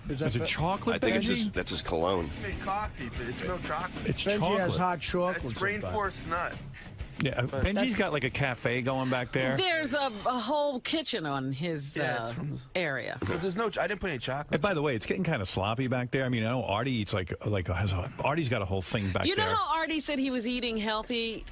Is it chocolate, I think Benji? that's his cologne. It's made coffee, but it's no chocolate. It's Benji chocolate. has hot chocolate. It's rainforest nut. Yeah, Benji's got like a cafe going back there. There's a whole kitchen on his area. But there's no. I didn't put any chocolate. And by the way, it's getting kind of sloppy back there. I mean, I know Artie eats Artie's got a whole thing back there. You know how Artie said he was eating healthy,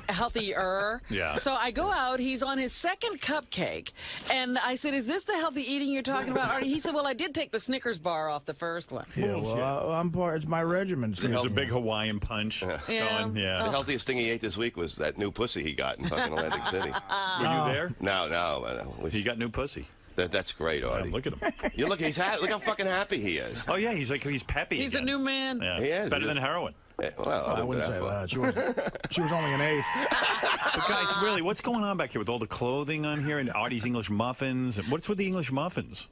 healthier? Yeah. So I go out, he's on his second cupcake, and I said, is this the healthy eating you're talking about, Artie? He said, well, I did take the Snickers bar off the first one. Yeah, well, I'm part. It's my regimen. There's a big Hawaiian punch going. Yeah. The healthiest thing he ate this week was that new pussy he got in fucking Atlantic City. Were you there? No. He got new pussy. That's great, Artie. Yeah, look at him. You look, look how fucking happy he is. Oh yeah, he's peppy. He's again. a new man. Yeah. He is. Better than heroin. Well, I wouldn't say that. She was only an 8. But guys, really, what's going on back here with all the clothing on here and Artie's English muffins? What's with the English muffins?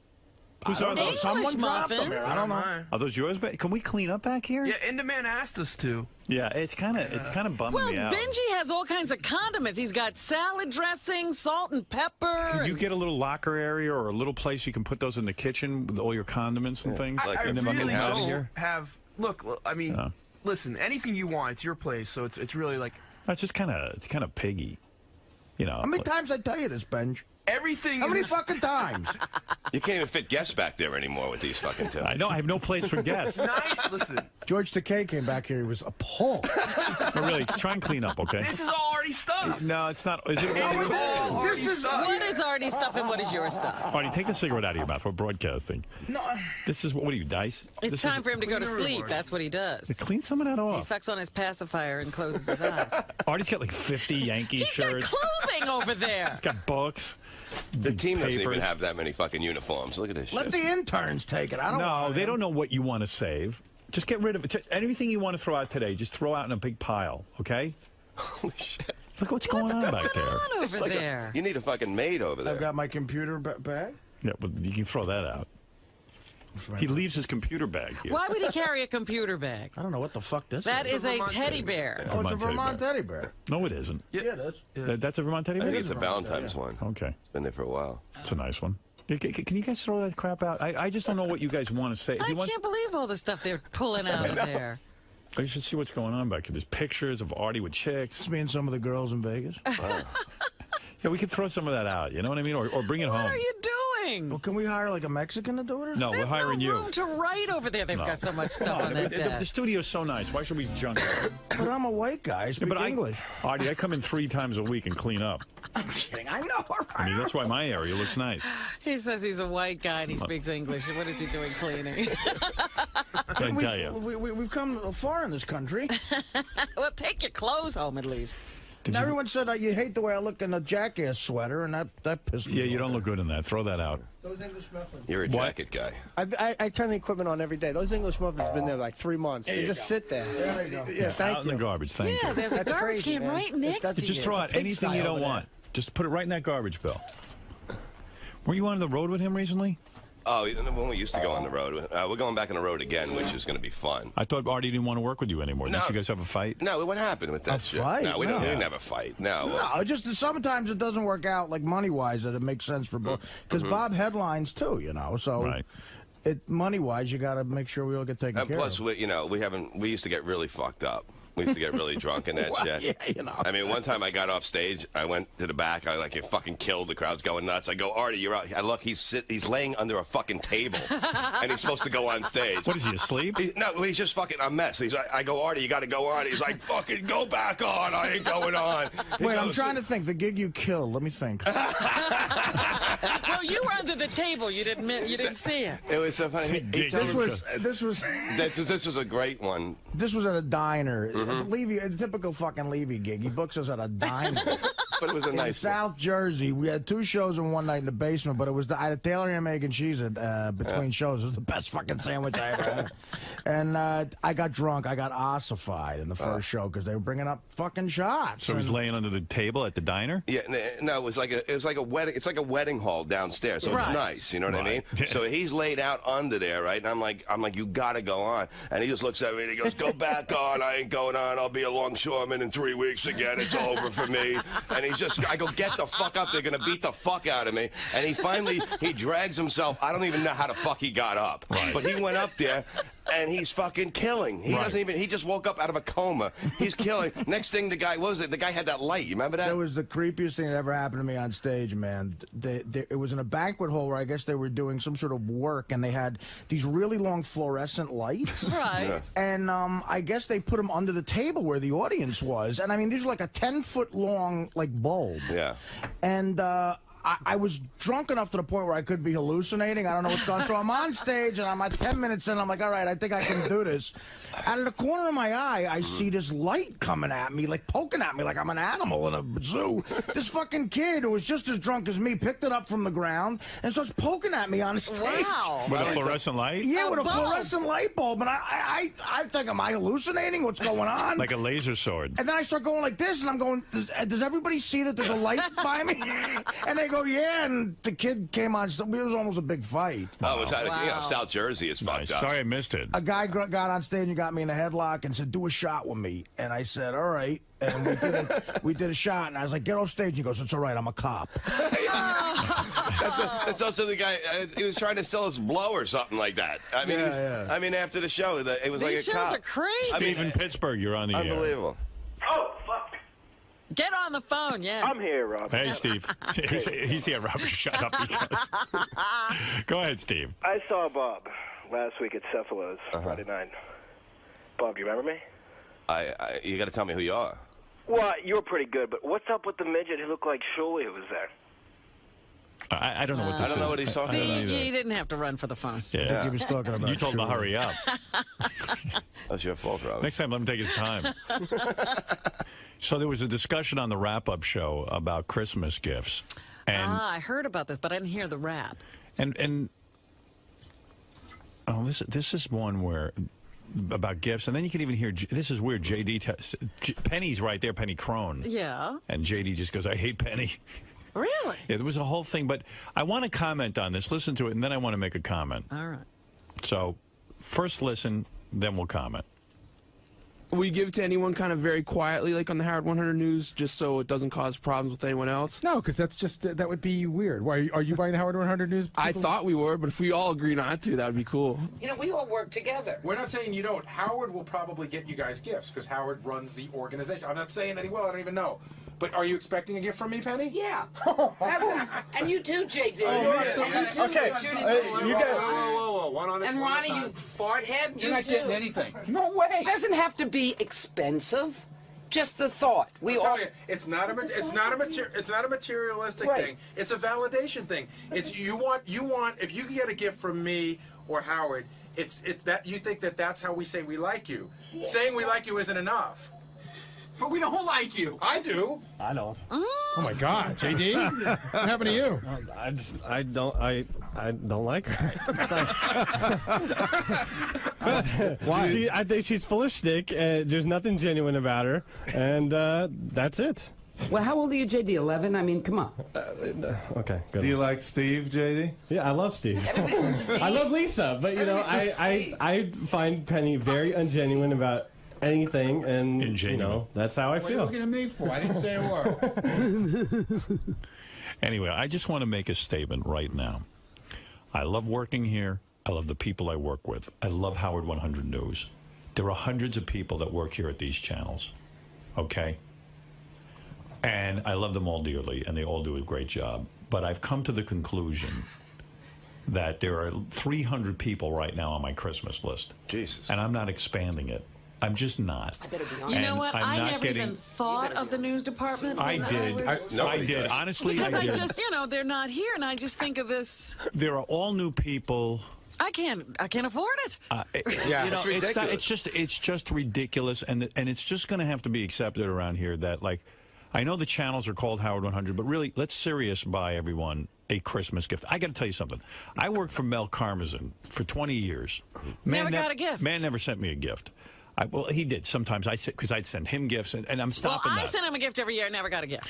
Who's are those? Someone dropped them. muffins? I don't know. Are those yours? Can we clean up back here? Yeah, Indaman asked us to. Yeah, it's kind of bumming me out. Benji has all kinds of condiments. He's got salad dressing, salt and pepper. Can you get a little locker area or a little place you can put those in the kitchen with all your condiments and things? I and then really them out of don't here? have. Look, I mean, listen. Anything you want, it's your place. So it's really like. That's just kind of piggy, you know. How many times I tell you this, Benj? Everything. How many fucking times? You can't even fit guests back there anymore with these fucking two. I know. I have no place for guests. Listen. 𝗪𝗏 came back here. He was appalled. No, really, try and clean up, okay? This is all Artie stuff. No, it's not. Is it? This is What is Artie's stuff and what is your stuff? Artie, take the cigarette out of your mouth. We're broadcasting. No. This is what are you, Dice? It's time for him to go to sleep. That's what he does. Clean some of that He off. sucks on his pacifier and closes his eyes. Artie's got like 50 Yankee He's shirts. got clothing over there. He's got books. The team doesn't even papers. have that many fucking uniforms. Look at this Let shit. the interns take it. I don't No, want they it. don't know what you want to save. Just get rid of it. Anything you want to throw out today, just throw out in a big pile, okay? Holy shit. Look what's going on back there. On It's over like there. you need a fucking maid over there. I've got my computer bag. Yeah, but you can throw that out. He leaves his computer bag here. Why would he carry a computer bag? I don't know what the fuck this That is. is a Vermont teddy teddy bear. Oh, it's a Vermont teddy Vermont bear. teddy bear. No, it isn't. Yeah, it is. That's a Vermont teddy I bear? think it's a Vermont, Valentine's yeah. one. Okay. It's been there for a while. It's a nice one. Can you guys throw that crap out? I just don't know what you guys want to say. If I you want, can't believe all the stuff they're pulling out of there. you should see what's going on back here. There's pictures of Artie with chicks. It's me and some of the girls in Vegas. Yeah, we could throw some of that out. You know what I mean? Or bring it What home. are you doing? Well, can we hire like a Mexican to do it? No, There's we're hiring no you. room to write over there. They've got so much stuff on that The desk. studio's so nice. Why should we junk it? But I'm a white guy. I speak English. Artie, I come in 3 times a week and clean up. I'm kidding. I know. I mean, that's why my area looks nice. He says he's a white guy and he speaks English. What is he doing cleaning? I tell you. We've come far in this country. Well, take your clothes home at least. And everyone said you hate the way I look in a Jackass sweater, and that pissed me off. Yeah, you don't look good in that. Throw that out. Those English muffins. You're a jacket guy. I turn the equipment on every day. Those English muffins have been there like 3 months. They just sit there. There you go. Yeah, thank Out in you. the garbage. Thank Yeah, you. there's a That's garbage crazy, can man. right next to you. Just throw out anything you don't want. Just put it right in that garbage bill. Were you on the road with him recently? Oh, when we used to go on the road. We're going back on the road again, which is going to be fun. I thought Artie didn't want to work with you anymore. No. Didn't you guys have a fight? No, what happened with that A shit? fight? No, we No. didn't have a fight. No. No, just sometimes it doesn't work out like money-wise that it makes sense for both. Because Bob headlines too, you know. So Right. money-wise, you got to make sure we all get taken And care plus, of. we used to get really fucked up. We used to get really drunk in that Well, shit. yeah, you know. I mean, one time I got off stage, I went to the back, I like, it fucking killed, the crowd's going nuts. I go, Artie, you're out. I look, he's laying under a fucking table, and he's supposed to go on stage. What is he, asleep? No, he's just fucking a mess. I go, Artie, you got to go on. He's like, fucking go back on. I ain't going on. Wait, I'm trying to think. The gig you killed. Let me think. Well, you were under the table. You didn't see it. It was so funny. This was a great one. This was at a diner. Levy, a typical fucking Levy gig. He books us at a diner. But it was a in nice South Jersey. We had 2 shows in one night in the basement, but it was I had a Taylor and egg and cheese between shows. It was the best fucking sandwich I ever had. And I got drunk. I got ossified in the first show because they were bringing up fucking shots. So he's laying under the table at the diner? Yeah, no, it was like a wedding. It's like a wedding hall downstairs, so it's nice. You know what I mean? So he's laid out under there, right? And I'm like, you gotta go on. And he just looks at me and he goes, "Go back on. I ain't going on. I'll be a longshoreman in 3 weeks again. It's over for me." And he's just, I go, get the fuck up. They're going to beat the fuck out of me. And he drags himself. I don't even know how the fuck he got up. Right. But he went up there, and he's fucking killing. He doesn't even, he just woke up out of a coma. He's killing. Next thing, the guy, what was it? The guy had that light. You remember that? That was the creepiest thing that ever happened to me on stage, man. It was in a banquet hall where I guess they were doing some sort of work, and they had these really long fluorescent lights. Right. Yeah. And I guess they put them under the table where the audience was. And I mean, these were like a 10-foot long, like, bulb. Yeah. And I was drunk enough to the point where I could be hallucinating. I don't know what's going on. So I'm on stage, and I'm at 10 minutes in. I'm like, all right, I think I can do this. Out of the corner of my eye, I see this light coming at me, like poking at me like I'm an animal in a zoo. This fucking kid who was just as drunk as me picked it up from the ground and starts poking at me on the stage. Wow. With a fluorescent light? Yeah, with a bulb. fluorescent light bulb. And I think, am I hallucinating? What's going on? Like a laser sword. And then I start going like this, and I'm going, does everybody see that there's a light by me? And they go, yeah, and the kid came on. It was almost a big fight. Oh, it was out of, you know, Wow. South Jersey is fucked up. Sorry I missed it. A guy got on stage and got me in a headlock and said, do a shot with me. And I said, all right. And we did a shot, and I was like, get off stage. And he goes, it's all right, I'm a cop. That's also the guy, he was trying to sell us blow or something like that. I mean, I mean, after the show, it was These like a shows cop. are crazy. I mean, Steve in Pittsburgh, you're on the air. unbelievable. Oh, fuck. Get on the phone, yeah. I'm here, Rob. Hey, Steve. He's here, Robert. Shut up. Because... Go ahead, Steve. I saw Bob last week at Cephalo's, Friday night. Bob, do you remember me? You got to tell me who you are. Well, you were pretty good, but what's up with the midget who looked like Shuli who was there? I don't know what this is. I don't know what he's talking See, about. you didn't have to run for the phone. Yeah. He was talking about You told him to hurry up. That's your fault, Rob. Next time, let him take his time. So there was a discussion on the wrap-up show about Christmas gifts. And, I heard about this, but I didn't hear the rap. and oh, this is one where about gifts, and then you can even hear, this is weird, Penny's right there, Penny Crone. Yeah. And JD just goes, I hate Penny. Really? Yeah, there was a whole thing, but I want to comment on this. Listen to it, and then I want to make a comment. All right. So, first listen, then we'll comment. Will you give it to anyone kind of very quietly, like on the Howard 100 News, just so it doesn't cause problems with anyone else? No, because that's just that would be weird. Why are you buying the Howard 100 News? I thought we were, but if we all agree not to, that would be cool. You know, we all work together. We're not saying you don't. Howard will probably get you guys gifts because Howard runs the organization. I'm not saying that he will. I don't even know. But are you expecting a gift from me, Penny? Yeah. And you too, JD. Okay, you guys. Whoa. One on And Ronnie, you fart head. You're not getting anything. No way. It doesn't have to be expensive. Just the thought. We all. You, it's not a materialistic Right. thing. It's a validation thing. It's you want if you can get a gift from me or Howard, it's that you think that's how we say we like you. Yeah. Saying we like you isn't enough. But we don't like you. I do. I don't. Oh my God, JD, what happened to you? I don't like her. Why? I think she's full of shtick. There's nothing genuine about her, and that's it. Well, how old are you, JD? 11? I mean, come on. Okay, good. Do you like Steve, JD? Yeah, I love Steve. I love Lisa, but you know, I find Penny very ungenuine about anything, and you know, that's how I feel. What are you looking at me for? I didn't say a word. Anyway, I just want to make a statement right now. I love working here. I love the people I work with. I love Howard 100 News. There are hundreds of people that work here at these channels, okay? And I love them all dearly, and they all do a great job. But I've come to the conclusion that there are 300 people right now on my Christmas list. Jesus. And I'm not expanding it. I'm just not. I better be honest. You know what? I'm I not never getting... even thought of the news department. I when did. I did. Honestly, because I did. just, you know, they're not here, and I just think of this. There are all new people. I can't afford it. Yeah, you know, it's it's just ridiculous, and it's just going to have to be accepted around here that, like, I know the channels are called Howard 100, but really, let's serious buy everyone a Christmas gift. I got to tell you something. I worked for 𝗏𝗏𝗄𝗎 for 20 years. Never got a gift. Man never sent me a gift. Well, he did sometimes. Because I'd send him gifts, and I'm stopping Well, I that. sent him a gift every year. Never got a gift.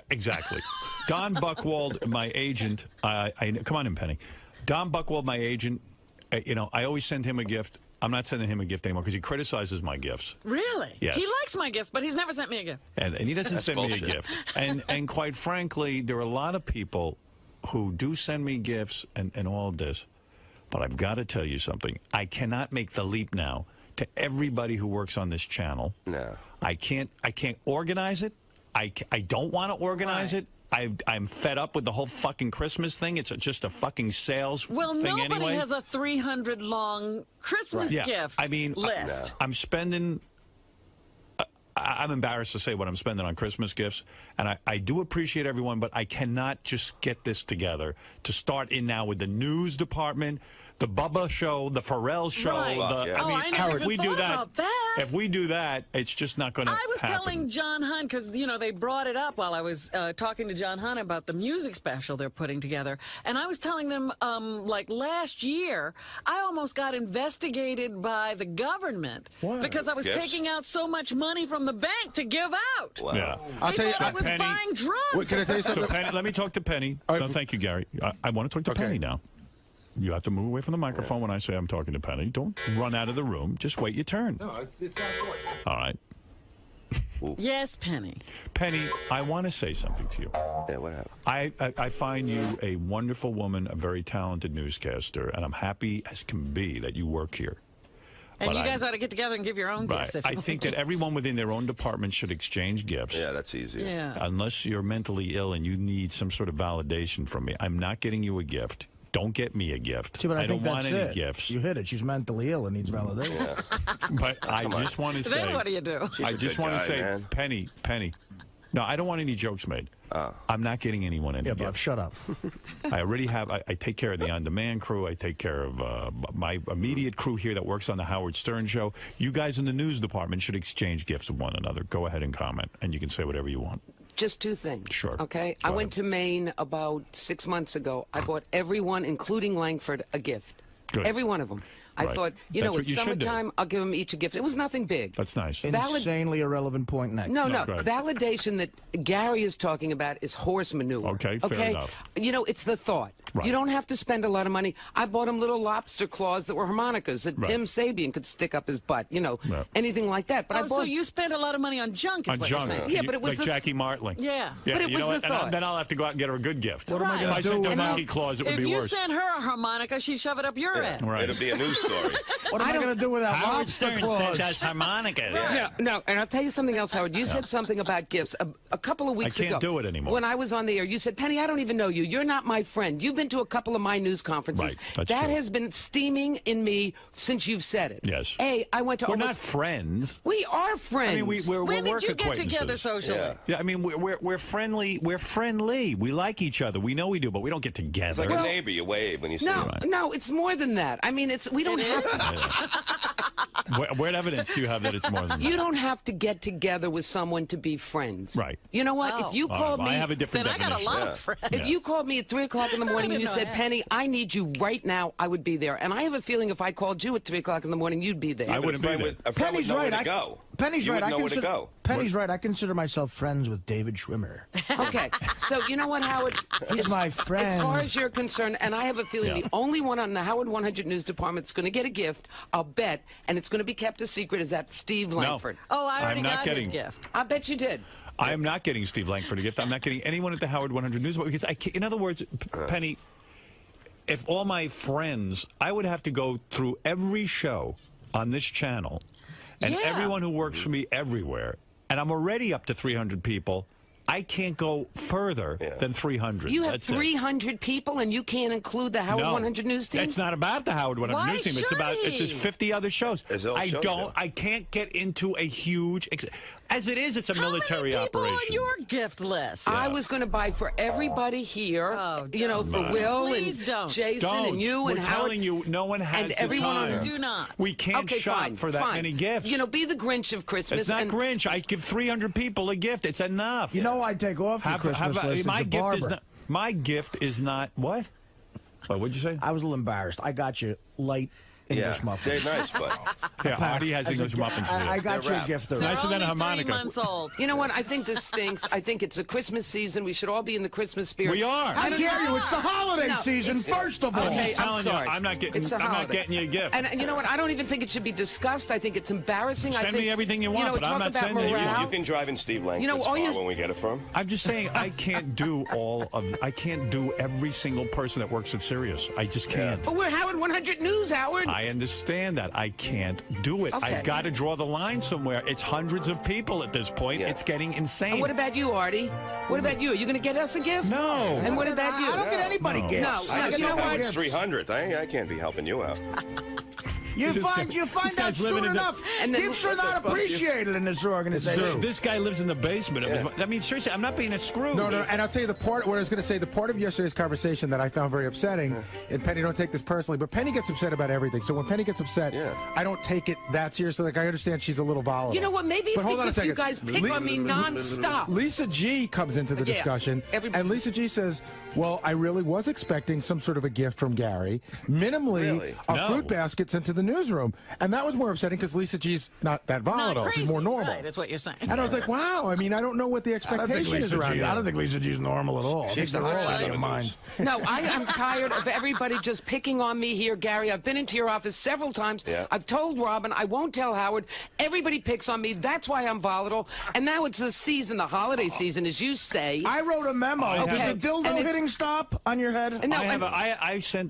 Exactly. Don Buchwald, my agent. Come on in, Penny. Don Buchwald, my agent. You know, I always send him a gift. I'm not sending him a gift anymore because he criticizes my gifts. Really? Yes. He likes my gifts, but he's never sent me a gift. And he doesn't send me a gift. And quite frankly, there are a lot of people who do send me gifts and all this. But I've got to tell you something. I cannot make the leap now to everybody who works on this channel. No. I can't organize it. I don't want to organize it. I'm fed up with the whole fucking Christmas thing. It's just a fucking sales thing anyway. Well, nobody has a 300-long Christmas gift list. I'm spending... I'm embarrassed to say what I'm spending on Christmas gifts, and I do appreciate everyone, but I cannot just get this together to start in now with the news department, the Bubba show, the Pharrell show. Right. I never even thought about that. If we do that, it's just not going to happen. I was telling John Hunt, because, you know, they brought it up while I was talking to John Hunt about the music special they're putting together. And I was telling them, like, last year, I almost got investigated by the government because I was taking out so much money from the bank to give out. Wow. Yeah. I'll tell you, I was buying drugs. Wait, can I tell you something? So, Penny, let me talk to Penny. No, thank you, Gary. I want to talk to Penny now. You have to move away from the microphone when I say I'm talking to Penny. Don't run out of the room. Just wait your turn. No, it's not going. All right. Yes, Penny. Penny, I want to say something to you. Yeah, what happened? I find you a wonderful woman, a very talented newscaster, and I'm happy as can be that you work here. And you guys ought to get together and give your own gifts. I think that everyone within their own department should exchange gifts. Yeah, that's easy. Yeah. Unless you're mentally ill and you need some sort of validation from me. I'm not getting you a gift. Don't get me a gift. See, but I don't think want that's any it. gifts. You hit it. She's mentally ill and needs validation. But I just want to say... Then what do you do? I just want to say, Penny. No, I don't want any jokes made. I'm not getting anyone any gifts. Bob, shut up. I already have... I take care of the on-demand crew. I take care of my immediate crew here that works on the Howard Stern show. You guys in the news department should exchange gifts with one another. Go ahead and comment, and you can say whatever you want. Just two things. Sure. Okay? I went to Maine about 6 months ago. I bought everyone, including Langford, a gift. Good. Every one of them. I thought, you know, it's summertime, I'll give them each a gift. It was nothing big. That's nice. Insanely irrelevant point next. No. Validation that Gary is talking about is horse manure. Okay, fair enough. You know, it's the thought. Right. You don't have to spend a lot of money. I bought him little lobster claws that were harmonicas that Tim Sabian could stick up his butt, you know, anything like that. But I bought... so you spent a lot of money on junk, is what you're saying. Yeah, but it was like Jackie Martling. Yeah. But it was the thought. Then I'll have to go out and get her a good gift. What am I If I going to sent do her now? monkey claws, it would be worse. If you sent her a harmonica, she'd shove it up your ass. Right. It'll be a news story. What am I going to do with that Howard lobster Stern claws? sent us harmonicas. No, and I'll tell you something else, Howard. You said something about gifts a couple of weeks ago. I can't do it anymore. When I was on the air, you said, Penny, I don't even know you. You're not my friend. You've been to a couple of my news conferences. Right, that true. has been steaming in me since you've said it. Yes. I went to We're not friends. We are friends. I mean, we're When work did you get acquaintances. together socially? Yeah, I mean, we're friendly. We're friendly. We like each other. We know we do, but we don't get together. It's like a neighbor. You wave when you see him. No, it's more than that. I mean, we don't have to. What evidence do you have that it's more than that? You don't have to get together with someone to be friends. Right. You know what? If you called me... I have a different definition. I got a lot of friends. If you called me at 3 o'clock in the morning and you said, Penny, I need you right now, I would be there. And I have a feeling if I called you at 3 o'clock in the morning, you'd be there. I wouldn't be there. Penny's right. Penny's right. Penny's right. I consider myself friends with David Schwimmer. Okay. So, you know what, Howard? He's my friend. As far as you're concerned, and I have a feeling the only one on the Howard 100 News Department that's going to get a gift, I'll bet, and it's going to be kept a secret, is that Steve Langford. Oh, I already I'm not got getting his gift. I bet you did. I am not getting Steve Langford a gift. I'm not getting anyone at the Howard 100 News because in other words, Penny, if all my friends, I would have to go through every show on this channel and everyone who works for me everywhere, and I'm already up to 300 people. I can't go further than 300. You have 300 people, and you can't include the Howard 100 News team? It's not about the Howard 100 News team. It's just 50 other shows. I can't get into a huge... As it is, it's a military How many people operation. on your gift list? I was going to buy for everybody here, you know, for Will and Jason and you and Howard. We're telling you, no one has and the everyone time. else. Do not. We can't shop for that many gifts. You know, be the Grinch of Christmas. It's not Grinch. I give 300 people a gift. It's enough. You know, I take off the Christmas list as a barber. My gift is not what? What'd you say? I was a little embarrassed. I got you light English muffins. They're nice, but Yeah, Artie has English muffins for you. I got you a gift. It's nicer than a Only 3 harmonica. months old. You know what? I think this stinks. I think it's a Christmas season. We should all be in the Christmas spirit. We are. How dare you? It's the holiday season, first of all. Okay, I'm telling you, sorry. I'm not getting. It's a I'm not holiday. getting you a gift. And you know what? I don't even think it should be discussed. I think it's embarrassing. I Send think, me everything you want, know, but I'm talk not about sending it. morale. you can drive in Steve Langford's You know, all car you- when we get it from. I'm just saying I can't do I can't do every single person that works at Sirius. I just can't. But we're Howard 100 News, Howard. I understand that. I can't do it. Okay. I've got to draw the line somewhere. It's hundreds of people at this point. Yeah. It's getting insane. And what about you, Artie? What about you? Are you going to get us a gift? No. And what about you? I don't get anybody No. gifts. No, I you just know got what? Howard's 300th. I can't be helping you out. You find out guy's living soon in the- enough. And then- Gifts are not appreciated in this organization. This guy lives in the basement. I mean, seriously, I'm not being a Scrooge. No, and I'll tell you what I was going to say. The part of yesterday's conversation that I found very upsetting, and Penny, don't take this personally, but Penny gets upset about everything. So when Penny gets upset, I don't take it that seriously. Like, I understand she's a little volatile. You know what? Maybe But it's hold on a because you second. guys pick on me nonstop. Lisa G comes into the Yeah, discussion, everybody- and Lisa G says, well, I really was expecting some sort of a gift from Gary, minimally Really? a No. fruit basket sent to the newsroom. And that was more upsetting because Lisa G's not that volatile. Not She's crazy, more normal. Right, that's what you're saying. And I was like, wow, I mean, I don't know what the I don't think expectation is Lisa around G. here. I don't think Lisa G's normal at all. I think they're all out of their mind. No, I am tired of everybody just picking on me here, Gary. I've been into your office several times. Yeah. I've told Robin. I won't tell Howard. Everybody picks on me. That's why I'm volatile. And now it's the season, the holiday season, as you say. I wrote a memo. Okay. Did the dildo And it's- hitting stop on your head? And no,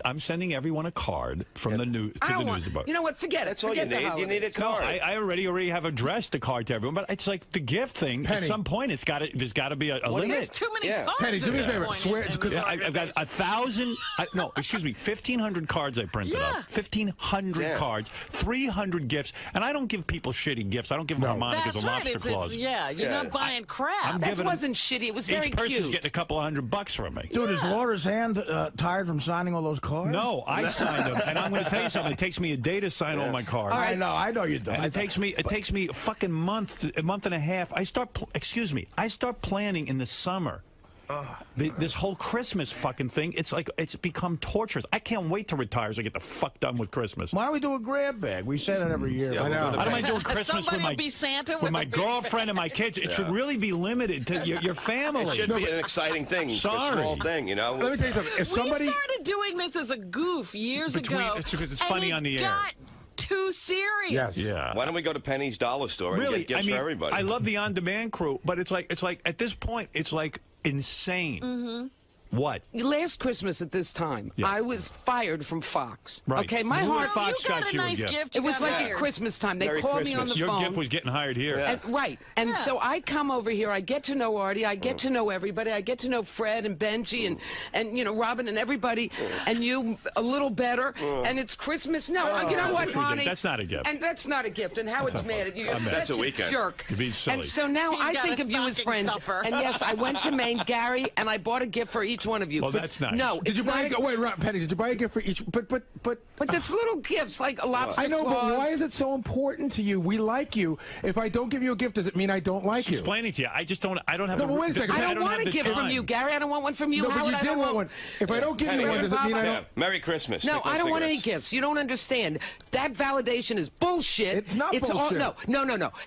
I'm sending everyone a card from the news I to don't the want. news about. You know what? Forget it. That's all you Forget the need. You holidays. need a card. I already have addressed the card to everyone, but it's like the gift thing. At Penny. some point, there's got to be a limit. There's too many cards. Penny, do me a at this favor. point Swear- in because this I've got 1,000. No, excuse me, 1,500 cards I printed Yeah. up. 1,500 Yeah. cards, 300 gifts, and I don't give people shitty gifts. I don't give them harmonicas That's or right. lobster claws. Yeah, you're not buying crap. That giving wasn't shitty. It was very Each person's cute. getting a couple of $100 from me. Dude, is Laura's hand tired from signing all those cards? No, I signed them, and I'm going to tell you something. It takes me a day to sign all my cards. I know you do. And it takes me a fucking month and a half. I start planning in the summer. This whole Christmas fucking thing, it's become torturous. I can't wait to retire so I get the fuck done with Christmas. Why don't we do a grab bag? We say that every year. Yeah, I know. I don't mind doing Christmas Somebody with will be Santa with with my a big girlfriend and my kids. It should really be limited to your family. It should be an exciting thing. Sorry. A small thing, you know? Let me tell you something. If somebody. We started doing this as a goof years ago. It's because it's and funny it on the air. got too serious. Yes. Yeah. Why don't we go to Penny's Dollar Store and Really, get gifts I mean, for everybody? I love the on-demand crew, but it's like at this point, it's like insane. Mm-hmm. What? Last Christmas at this time, Yeah. I was fired from Fox. Right. Okay, my Who heart. at Fox you got got a you a nice gift? gift. It was like at at Christmas time. They Merry called me on Christmas. the Your phone. gift was getting hired here. And, right. And so I come over here, I get to know Artie, I get to know everybody, I get to know Fred and Benji and you know, Robin and everybody, and you a little better, and it's Christmas. No, you know what, Ronnie? That's not a gift. And that's not a gift, and Howard's not mad fun. at you. You're I'm mad. such That's a weekend. jerk. You're being silly. And so now He's I got think a of you as stocking friends. stuffer. And yes, I went to Maine, Gary, and I bought a gift for each one of you. Well, But that's nice. No, Did you it's buy not- Wait, Penny, did you buy a gift for each? But it's little gifts like a lobster I know, but claws. why is it so important to you? We like you. If I don't give you a gift, does it mean I don't like She's you? explaining to you. I just don't. I don't have. No, the, but wait a second. I I don't want have a the gift from time. you, Gary. I don't want one from you, No, but Howard. you I did don't want one. If I don't give you one, does it mean I Yeah. don't? Merry Christmas. No, Stick with I don't want any cigarettes. gifts. You don't understand. That validation is bullshit. It's not All, bullshit. no.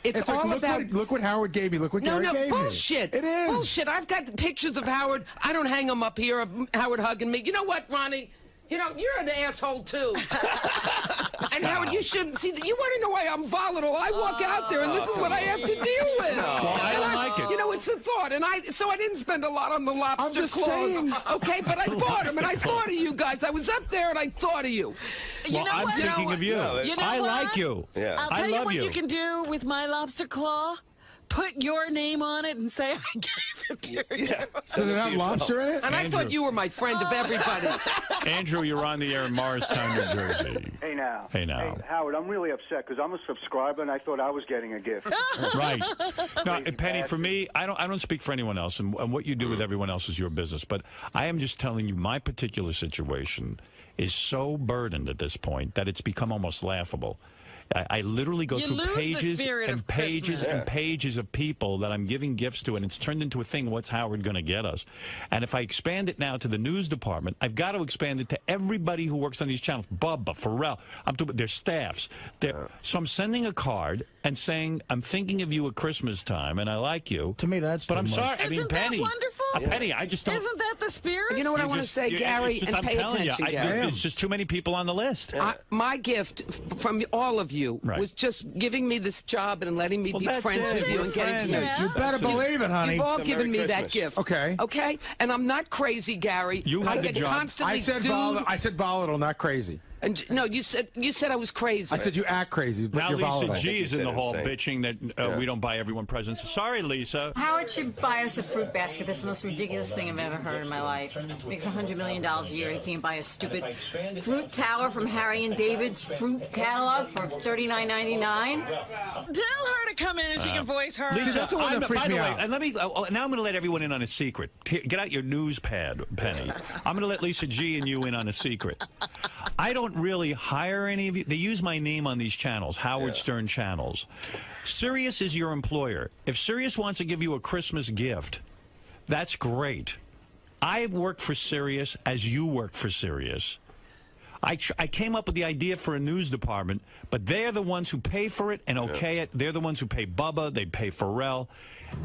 It's It's like, all look about. look what Howard gave me. Look what Gary gave bullshit. me. It is. Bullshit. I've got pictures of Howard. I don't hang them up here of Howard hugging me. You know what, Ronnie? You know, you're an asshole, too. And Howard, you shouldn't see that. You want to know why I'm volatile? I walk out there, and this is what I have to deal with. Well, I don't like it. You know, it's a thought, and so I didn't spend a lot on the lobster just claws. saying. Okay, but I bought them, and I thought of you guys. I was up there, and I thought of you. Well, I'm what? thinking of you. You know I what? like you. Yeah. I'll I tell you love what you can do with my lobster claw. Put your name on it and say I gave it to you. Does it have lobster in it? And I Andrew. thought you were my friend of everybody. Andrew, you're on the air in Morristown, New Jersey. Hey now. Hey, now. Hey, Howard, I'm really upset because I'm a subscriber and I thought I was getting a gift. Right. No, Penny, for me, I don't speak for anyone else, and what you do with everyone else is your business. But I am just telling you, my particular situation is so burdened at this point that it's become almost laughable. I literally go through pages and pages and pages of people that I'm giving gifts to, and it's turned into a thing. What's Howard going to get us? And if I expand it now to the news department, I've got to expand it to everybody who works on these channels. Bubba, Pharrell, their staffs. So I'm sending a card and saying, I'm thinking of you at Christmas time, and I like you. To me, that's But I'm much. sorry. I mean, Penny. Wonderful? Penny, I just don't. Isn't that the spirit? You know what I want to say, Gary, and I'm pay telling attention, you, Gary. there's just too many people on the list. My gift from all of you was just giving me this job and letting me be friends with you and getting to know you. You better believe it, honey. You've all given me that gift. Okay. Okay? And I'm not crazy, Gary. You I had the get job. constantly I said volatile, not crazy. And no, you said I was crazy. I said you act crazy, but Now you're Lisa volatile. G is in the hall bitching that we don't buy everyone presents. Sorry, Lisa. Howard should buy us a fruit basket. That's the most ridiculous thing I've ever heard in my life. Makes $100 million a year. He can't buy a stupid fruit tower from Harry and David's fruit catalog for $39.99. Tell her to come in and she can voice her. Lisa, that's the one that freaked me out. And let me. Now I'm going to let everyone in on a secret. Get out your news pad, Penny. I'm going to let Lisa G and you in on a secret. I don't really hire any of you. They use my name on these channels, Howard Stern channels. Sirius is your employer. If Sirius wants to give you a Christmas gift, that's great. I work for Sirius as you work for Sirius. I came up with the idea for a news department, but they're the ones who pay for it and okay it. They're the ones who pay Bubba. They pay Pharrell.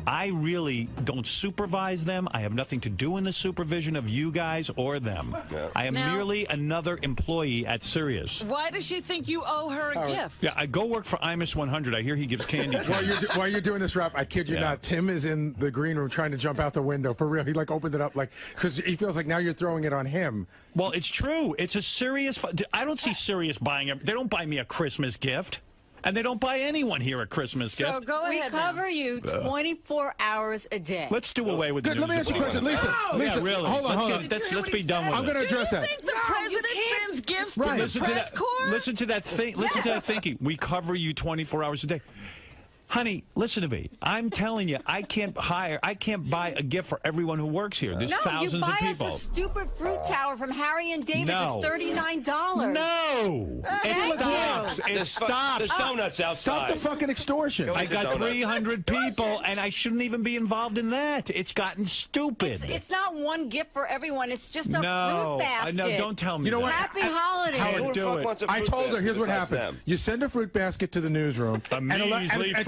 I really don't supervise them. I have nothing to do in the supervision of you guys or them. I am merely another employee at Sirius. Why does she think you owe her a gift? Yeah, I go work for 𝗦𝘁𝗲𝗏. I hear he gives candy. While you're doing this rap, I kid you not, Tim is in the green room trying to jump out the window. For real, he like opened it up because he feels like now you're throwing it on him. Well, it's true. It's a Sirius. I don't see Sirius buying they don't buy me a Christmas gift. And they don't buy anyone here a Christmas gift. So go ahead. We cover you 24 hours a day. Let's do away with the Let me ask you a question. Lisa, yeah, really. Hold on. Let's be done with it. I'm going to address that. Do you think the president sends gifts to Listen the to press that. corps? Listen to that thing. Listen to that thinking. We cover you 24 hours a day. Honey, listen to me. I'm telling you, I can't buy a gift for everyone who works here. There's thousands of people. No, you buy us a stupid fruit tower from Harry and David. No. It's $39. No. It stops. It stops. There's donuts outside. Stop the fucking extortion. I got 300 people, and I shouldn't even be involved in that. It's gotten stupid. It's not one gift for everyone. It's just a fruit basket. No, don't tell me You know that. what? Happy holidays. Howard, do it. I told her, here's what happens. You send a fruit basket to the newsroom.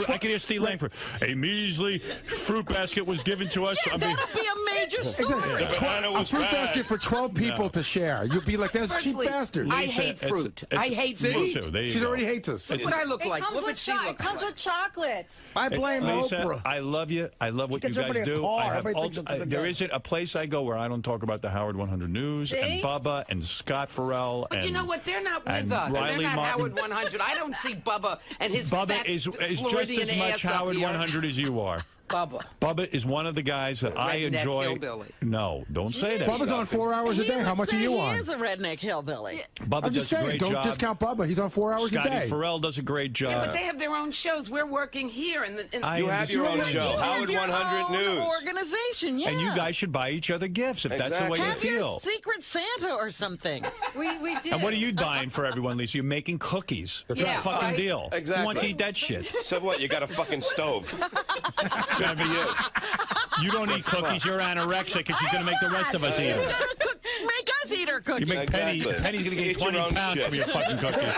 I can hear Steve Langford. A measly fruit basket was given to us. Yeah, that'll be a major story. A fruit basket for 12 people to share. You'd be like, that's cheap bastard. I hate fruit. I hate fruit. She already hates us. Look what I look like. Look what she looks like. It comes with chocolates. I blame Lisa, Oprah. I love you. I love what you guys do. There isn't a place I go where I don't talk about the Howard 100 News and Bubba and Scott Farrell. But you know what? They're not with us. They're not Howard 100. I don't see Bubba and his Bubba is just as much Howard 100 as you are. Bubba is one of the guys that I enjoy. Hillbilly. No, don't say that. Bubba's on 4 hours a day. How much are you on? He is a redneck hillbilly. Bubba I'm just does a saying, great don't job. discount Bubba. He's on 4 hours a Scotty day. Farrell does a great job. Yeah, but they have their own shows. We're working here. You have your own show, Howard 100 News. Organization, yeah. And you guys should buy each other gifts if that's the way you Have feel. your Secret Santa or something. We do. And what are you buying for everyone, Lisa? You're making cookies. That's a fucking deal. Exactly. Who wants to eat that shit? So what? You got a fucking stove. Good for you. You don't eat cookies. You're anorexic, and she's going to make the rest of us eat them. Make us eat her cookies. You make Penny's going to gain 20 pounds from your fucking cookies.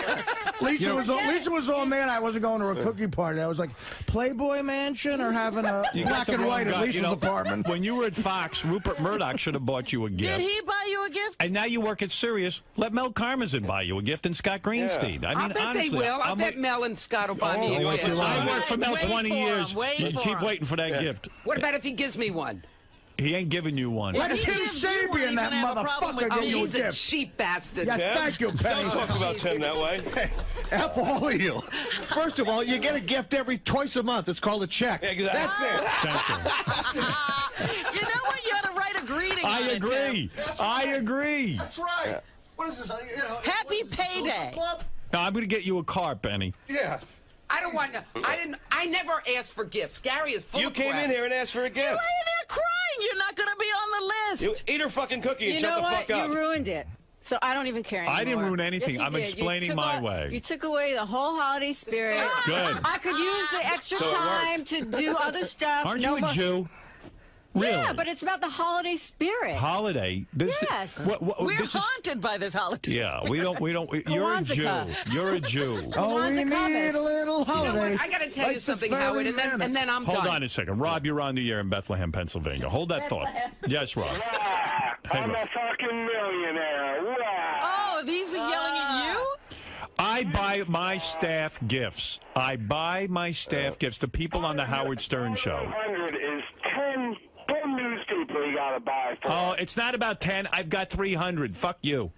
Lisa was all mad I wasn't going to a cookie party. I was like, Playboy Mansion or having a black and white at Lisa's apartment. When you were at Fox, Rupert Murdoch should have bought you a gift. Did he buy you a gift? And now you work at Sirius. Let Mel Karmazin buy you a gift and Scott Greenstein. I mean, I bet honestly, they will. I bet Mel and Scott will buy me a gift. I worked for Mel 20 years. Keep waiting for that gift. What about if he gives me one? He ain't giving you one. Let Tim Sabian, that motherfucker, give you a He's a gift. cheap bastard. Yeah, thank you, Penny. Don't talk about Tim that way. F all of you. First of all, you get a gift twice a month. It's called a check. Exactly. That's it. Thank you. You know what? You ought to write a greeting on it, agree. I agree. That's right. What is this? Happy payday. Now, I'm going to get you a car, Penny. Yeah. I don't want to. I never asked for gifts. Gary is full You of came crap. in here and asked for a gift. Why are you there crying? You're not going to be on the list. You eat her fucking cookie and You shut know the what? fuck up. You ruined it. So I don't even care anymore. I didn't ruin anything. Yes, you I'm did. explaining my way. You took away the whole holiday spirit. Good. I could use the extra So it time to do other stuff. Aren't you a Jew? Really? Yeah, but it's about the holiday spirit. Holiday? Yes. We're this is, haunted by this holiday. yeah, we don't. You're a Jew. You're a Jew. Oh, we need a little holiday. I got to tell you Like something, the Howard, fairy and then I'm Hold done. on a second. Rob, you're on the air in Bethlehem, Pennsylvania. Hold that thought. Yes, Rob. I'm a fucking millionaire. Wow. Oh, these are yelling at you? I buy my staff gifts. I buy my staff gifts. The people on the Howard Stern show. 100 is 10 news people you got to buy for. Oh, it's not about 10. I've got 300. Fuck you.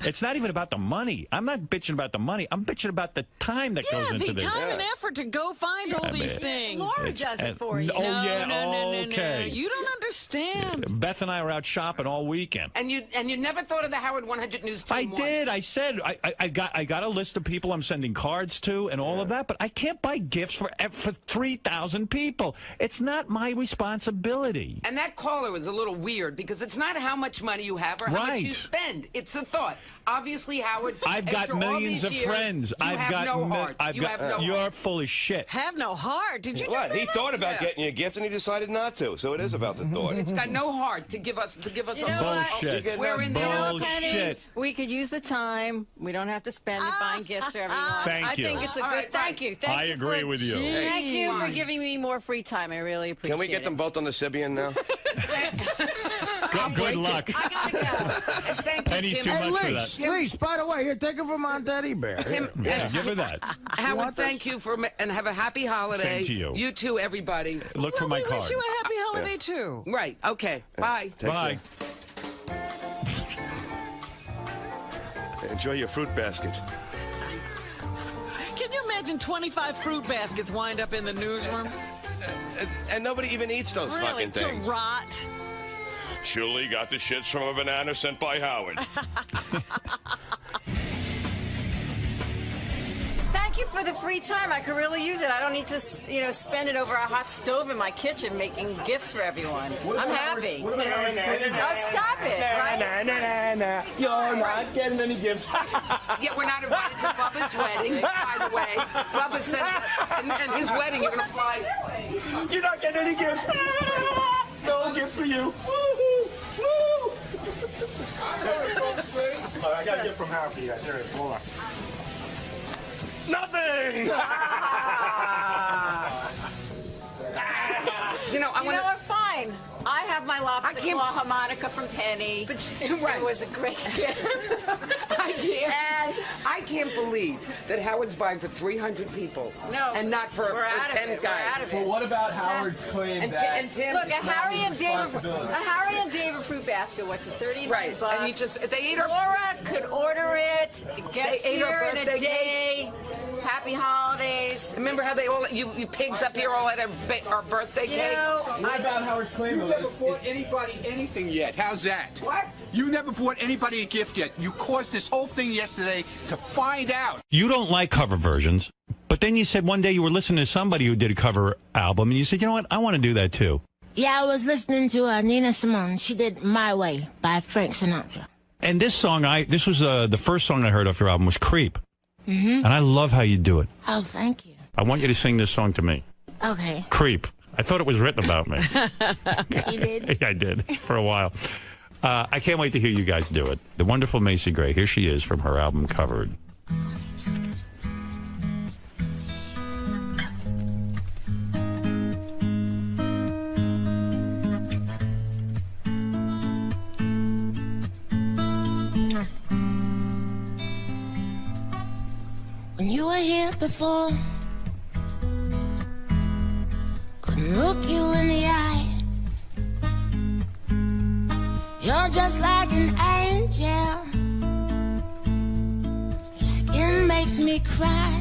It's not even about the money. I'm not bitching about the money. I'm bitching about the time that goes into this. The time and effort to go find all these things. Laura does it for you. Oh, yeah. No, Okay. you don't understand. Beth and I were out shopping all weekend. And you never thought of the Howard 100 News team I once. did. I said I got a list of people I'm sending cards to and all of that, but I can't buy gifts for 3,000 people. It's not my responsibility. And that caller was a little weird because it's not how much money you have or how much you Right. spend. It's the thought. Obviously, Howard, I've got after all millions these of years, friends. You I've have got no heart. You have no You're heart. full of shit. Have no heart. Did you just What? say He that? thought about getting you a gift and he decided not to. So it is about the thought. It's got no heart to give us You a know what? Bullshit. We're in the Penny, we could use the time. We don't have to spend it buying gifts for everyone. Thank you. I think it's a All good. right, Thank you. Thank I you agree for- with you. Thank you for Fine. giving me more free time. I really appreciate it. Can we get them both on the Sibian now? Good luck. I gotta go. And thank Penny's you, too Tim. much for Lease, that. Lease, by the way, here, take it from Aunt Teddy Bear. Tim, Yeah, give her that. Howard, thank you and have a happy holiday. Same to you. You too, everybody. Look for my We card. wish you a happy holiday, too. Right. Okay. Bye. Bye. Enjoy your fruit basket. Can you imagine 25 fruit baskets wind up in the newsroom? And nobody even eats those Really, fucking to things. rot. Shirley got the shits from a banana sent by Howard. Thank you for the free time. I could really use it. I don't need to, spend it over a hot stove in my kitchen making gifts for everyone. I'm happy. What about Howard's claim? Oh, stop it, right? You're not getting any gifts. Yeah, we're not invited to Bubba's wedding, by the way. Bubba said that, and his wedding, you're going to fly. You're not getting any gifts. No gifts for you. Woo-hoo. Woo! I got a gift from Howard for you guys. There it is. Hold on. Nothing! You know, what? Fine. I have my lobster claw harmonica from Penny. It was a great gift. I can't believe that Howard's buying for 300 people. No, and not for 10 guys. But what about Howard's claim And that and Tim, Look, a it's not Harry his and David, responsibility? a Harry and David fruit basket. What's it? $39. Right, and you just they ate our. Laura could order it. It gets They ate our here in a birthday day. Happy holidays. Remember how they all you pigs up here all had our birthday cake? What about Howard's claim? You never bought anybody anything yet. How's that? What? You never bought anybody a gift yet. You caused this whole thing yesterday to find out. You don't like cover versions, but then you said one day you were listening to somebody who did a cover album, and you said, you know what, I want to do that too. Yeah, I was listening to Nina Simone. She did My Way by Frank Sinatra. And this song, this was the first song I heard off your album was Creep. Mm-hmm. And I love how you do it. Oh, thank you. I want you to sing this song to me. Okay. Creep. I thought it was written about me. You did? I did, for a while. I can't wait to hear you guys do it. The wonderful Macy Gray. Here she is from her album Covered. When you were here before, couldn't look you in the eye. You're just like an angel. Your skin makes me cry.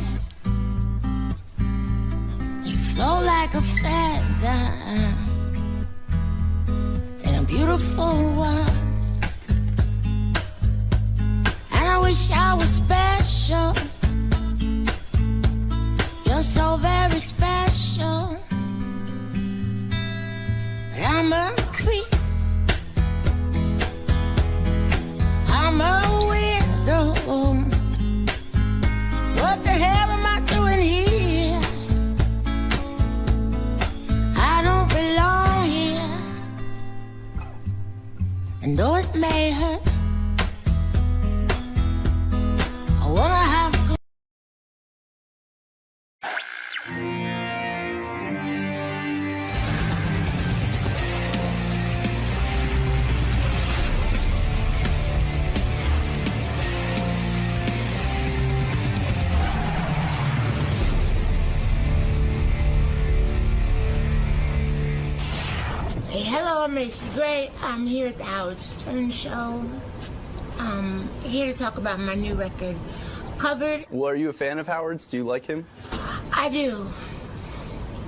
You flow like a feather in a beautiful world. And I wish I was special. You're so very special. But I'm a creep. I'm a I'm Macy Gray. I'm here at the Howard Stern Show. Here to talk about my new record, Cupboard. Well, are you a fan of Howard's? Do you like him? I do.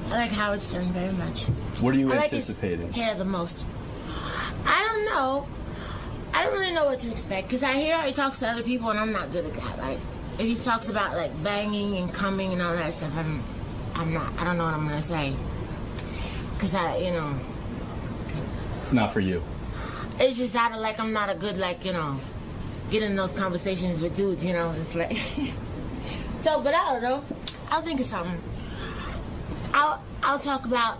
I like Howard Stern very much. What are you I anticipating? like his hair the most. I don't know. I don't really know what to expect because I hear how he talks to other people, and I'm not good at that. Like, if he talks about like banging and coming and all that stuff, I'm not. I don't know what I'm gonna say because It's not for you. It's just out of like I'm not a good get in those conversations with dudes. It's like so. But I don't know. I'll think of something. I'll talk about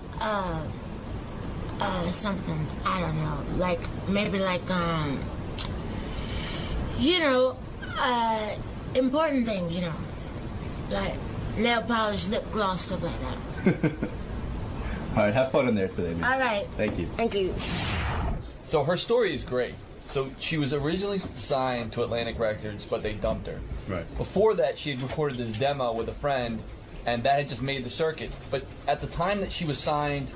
something. I don't know. Like maybe important things. Like nail polish, lip gloss, stuff like that. All right, have fun in there today, man. All right. Thank you. Thank you. So her story is great. So she was originally signed to Atlantic Records, but they dumped her. Right. Before that, she had recorded this demo with a friend, and that had just made the circuit. But at the time that she was signed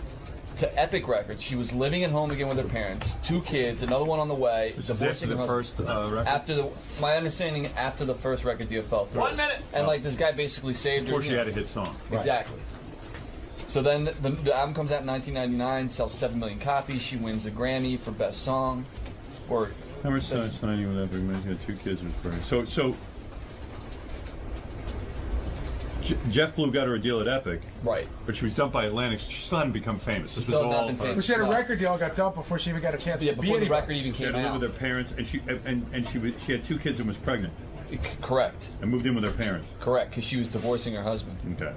to Epic Records, she was living at home again with her parents, 2 kids, another one on the way. This is after the first record? My understanding, after the first record deal fell through. 1 minute! And this guy basically saved her. Before she had a hit song. Exactly. So then the album comes out in 1999, sells 7 million copies. She wins a Grammy for Best Song. Or Never signing with Epic. She had 2 kids. So Jeff Blue got her a deal at Epic. Right. But she was dumped by Atlantic. She still hadn't become famous. This was still all not been famous. But she had a record deal, got dumped before she even got a chance to be before the anybody. record even She had came to live out. with her parents, and she had 2 kids and was pregnant. Correct. And moved in with her parents. Correct, because she was divorcing her husband. Okay.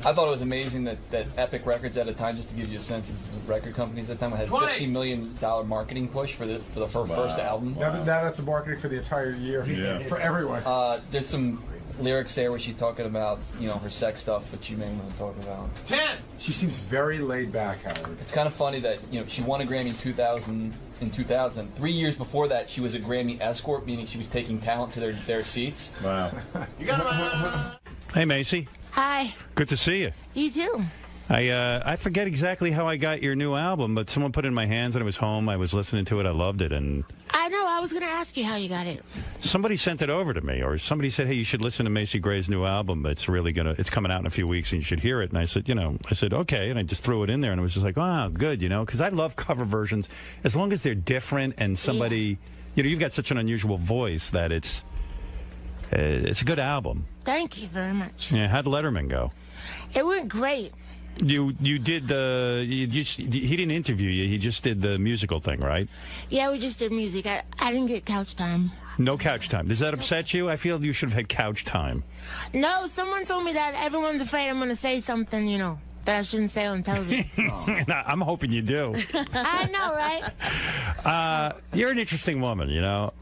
I thought it was amazing that Epic Records at a time, just to give you a sense of the record companies at the time, had $15 million marketing push for the first album. Now that's the marketing for the entire year for everyone. There's some lyrics there where she's talking about her sex stuff, which you may want to talk about. 10. She seems very laid back, Howard. It's kind of funny that she won a Grammy in 2000. 3 years before that, she was a Grammy escort, meaning she was taking talent to their seats. Wow. You got him. Hey, Macy. Hi. Good to see you. You too. I forget exactly how I got your new album, but someone put it in my hands and it was home. I was listening to it. I loved it, and I know. I was going to ask you how you got it. somebody sent it over to me, or somebody said, "Hey, you should listen to Macy Gray's new album. It's coming out in a few weeks, and you should hear it." And I said, okay, and I just threw it in there, and it was just like, oh, good, because I love cover versions as long as they're different and somebody, you've got such an unusual voice that it's a good album. Thank you very much. Yeah, how'd Letterman go? It went great. You did he didn't interview you. He just did the musical thing, right? Yeah, we just did music. I didn't get couch time. No couch time. Does that upset you? I feel you should have had couch time. No, someone told me that everyone's afraid I'm going to say something, that I shouldn't say on television. I'm hoping you do. I know, right? You're an interesting woman,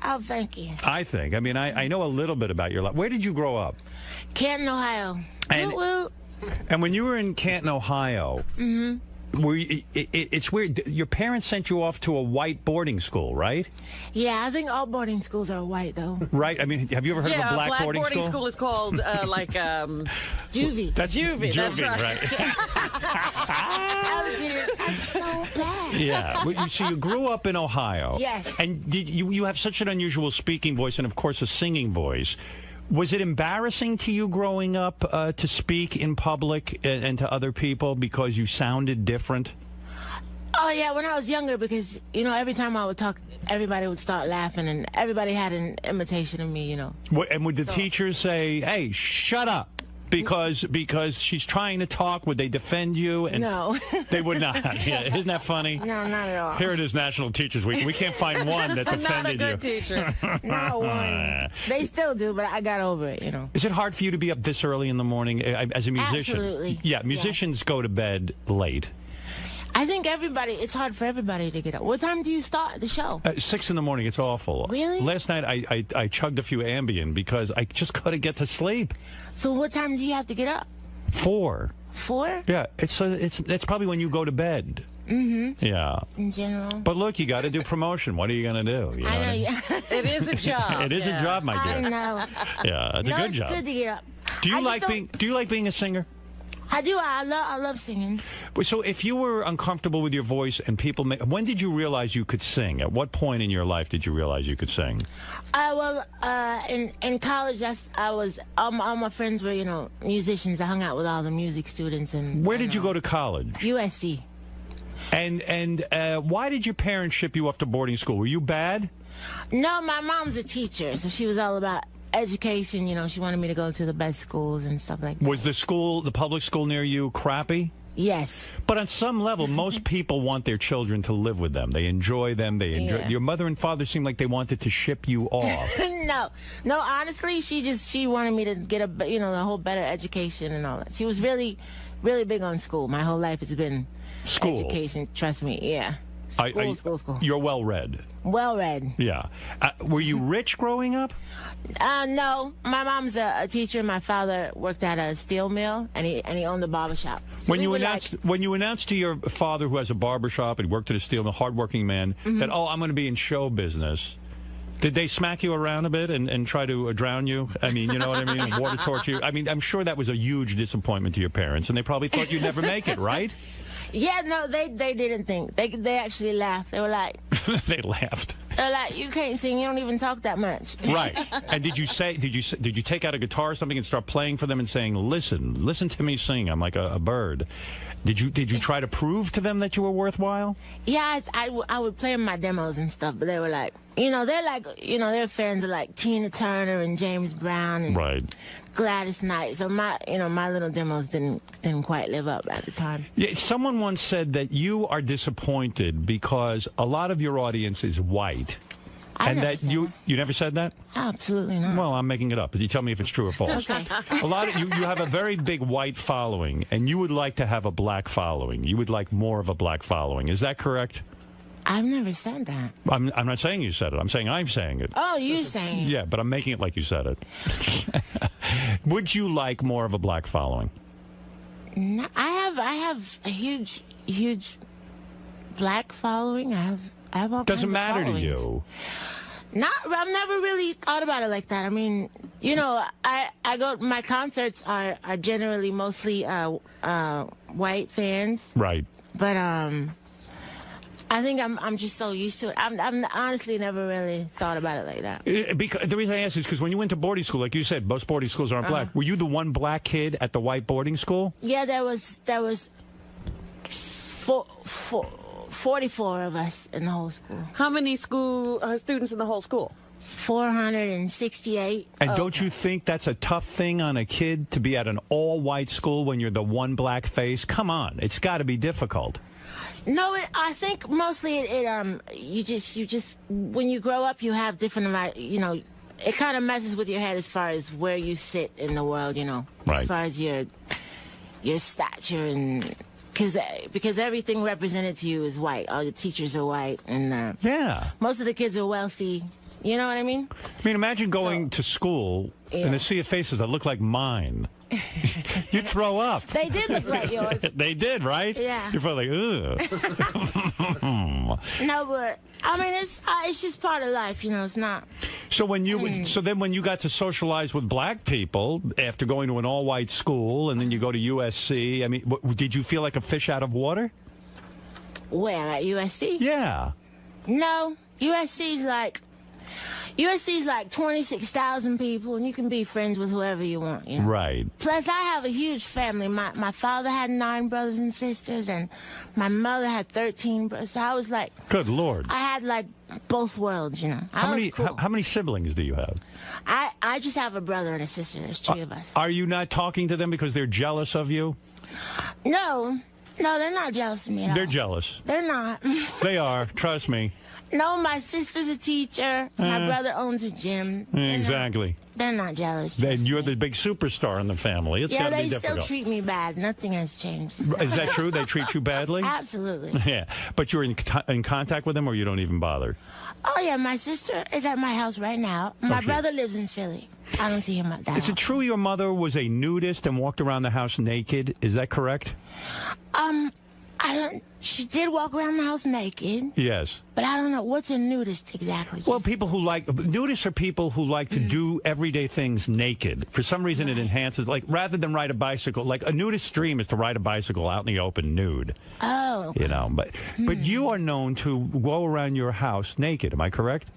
Oh, thank you. I think. I mean, I know a little bit about your life. Where did you grow up? Canton, Ohio. And when you were in Canton, Ohio, it's weird. Your parents sent you off to a white boarding school, right? Yeah, I think all boarding schools are white, though. Right? I mean, have you ever heard of a black boarding school? Black boarding school is called, Juvie. That's Juvie, that's right. That's so bad. Yeah. So you grew up in Ohio. Yes. And you have such an unusual speaking voice and, of course, a singing voice. Was it embarrassing to you growing up to speak in public and to other people because you sounded different? Oh, yeah, when I was younger, because, every time I would talk, everybody would start laughing, and everybody had an imitation of me, And would the teachers say, hey, shut up? Because she's trying to talk, would they defend you? And no. They would not. Yeah, isn't that funny? No, not at all. Here it is, National Teachers Week. We can't find one that defended you. Not a good teacher. Not one. They still do, but I got over it, Is it hard for you to be up this early in the morning as a musician? Absolutely. Yeah, musicians go to bed late. I think it's hard for everybody to get up. What time do you start the show? 6 in the morning. It's awful. Really? Last night I chugged a few Ambien because I just couldn't get to sleep. So what time do you have to get up? 4. 4? Yeah, it's probably when you go to bed. Mm-hmm. Yeah. In general. But look, you got to do promotion. What are you going to do? I know. Yeah. It is a job. It is a job, my dear. I know. Yeah, it's a good job. It's good to get up. Do you like being a singer? I do. I love singing. So if you were uncomfortable with your voice and people, when did you realize you could sing? At what point in your life did you realize you could sing? In college, all my friends were, musicians. I hung out with all the music students. And where did you go to college? USC. And why did your parents ship you off to boarding school? Were you bad? No, my mom's a teacher, so she was all about education. She wanted me to go to the best schools and stuff like that. Was the public school near you crappy? Yes. But on some level, most people want their children to live with them. They enjoy them. Yeah. Your mother and father seemed like they wanted to ship you off. No. Honestly, she wanted me to get a whole better education and all that. She was really, really big on school. My whole life has been education. Trust me. Yeah. School. You're well read. Well read. Yeah. Were you rich growing up? No. My mom's a teacher. My father worked at a steel mill, and he owned a barbershop. So when you announced to your father, who has a barbershop and worked at a steel mill, hardworking man, that, I'm going to be in show business, did they smack you around a bit and try to drown you? I mean, you know what I mean? Water torture you? I mean, I'm sure that was a huge disappointment to your parents, and they probably thought you'd never make it, right? Yeah, no, they didn't think. They actually laughed. They were like... They laughed. They're like, you can't sing. You don't even talk that much. Right. And did you take out a guitar or something and start playing for them and saying, listen to me sing. I'm like a bird. Did you try to prove to them that you were worthwhile? Yeah, I would play my demos and stuff, but they were like, they're fans of like Tina Turner and James Brown and Gladys Knight. So my little demos didn't quite live up at the time. Yeah, someone once said that you are disappointed because a lot of your audience is white. You never said that? Absolutely not. Well, I'm making it up. But you tell me if it's true or false. Okay. A lot of you have a very big white following, and you would like to have a black following. You would like more of a black following. Is that correct? I've never said that. I'm not saying you said it. I'm saying I'm saying it. Oh, you're saying it. Yeah, but I'm making it like you said it. Would you like more of a black following? No, I have a huge black following. I have all Doesn't kinds matter of to you. I've never really thought about it like that. I mean, I go. My concerts are generally mostly white fans. Right. But I think I'm just so used to it. I'm honestly never really thought about it like that. Because the reason I ask is because when you went to boarding school, like you said, most boarding schools aren't black. Were you the one black kid at the white boarding school? Yeah, there was 44 of us in the whole school. How many students in the whole school? 468. And don't you think that's a tough thing on a kid to be at an all-white school when you're the one black face? Come on, it's got to be difficult. No, I think mostly you just when you grow up, you have different, it kind of messes with your head as far as where you sit in the world, as far as your stature and. Because everything represented to you is white. All the teachers are white, and most of the kids are wealthy. You know what I mean? I mean, imagine going to school and a sea of faces that look like mine. You'd throw up. They did look like yours. They did, right? Yeah. You're probably like, ugh. No, but I mean, it's just part of life, It's not. So when then when you got to socialize with black people after going to an all-white school, and then you go to USC, I mean, did you feel like a fish out of water? Where, at USC? Yeah. No, USC's like 26,000 people, and you can be friends with whoever you want. Right. Plus, I have a huge family. My father had 9 brothers and sisters, and my mother had 13 brothers. So I was like, good Lord. I had like both worlds, How many siblings do you have? I just have a brother and a sister. There's 3 of us. Are you not talking to them because they're jealous of you? No, they're not jealous of me at all. They're jealous. They're not. They are. Trust me. No, my sister's a teacher. My brother owns a gym. Exactly. They're not jealous. Then you're the big superstar in the family. It's got to be difficult. They still treat me bad. Nothing has changed. Is that true? They treat you badly? Absolutely. Yeah. But you're in contact with them, or you don't even bother? Oh, yeah. My sister is at my house right now. My brother lives in Philly. I don't see him at that. Is it true your mother was a nudist and walked around the house naked? Is that correct? She did walk around the house naked. Yes. But I don't know. What's a nudist exactly? Well, people who like... Nudists are people who like to do everyday things naked. For some reason, it enhances... Like, rather than ride a bicycle... Like, a nudist's dream is to ride a bicycle out in the open nude. Oh. You know, but you are known to go around your house naked. Am I correct?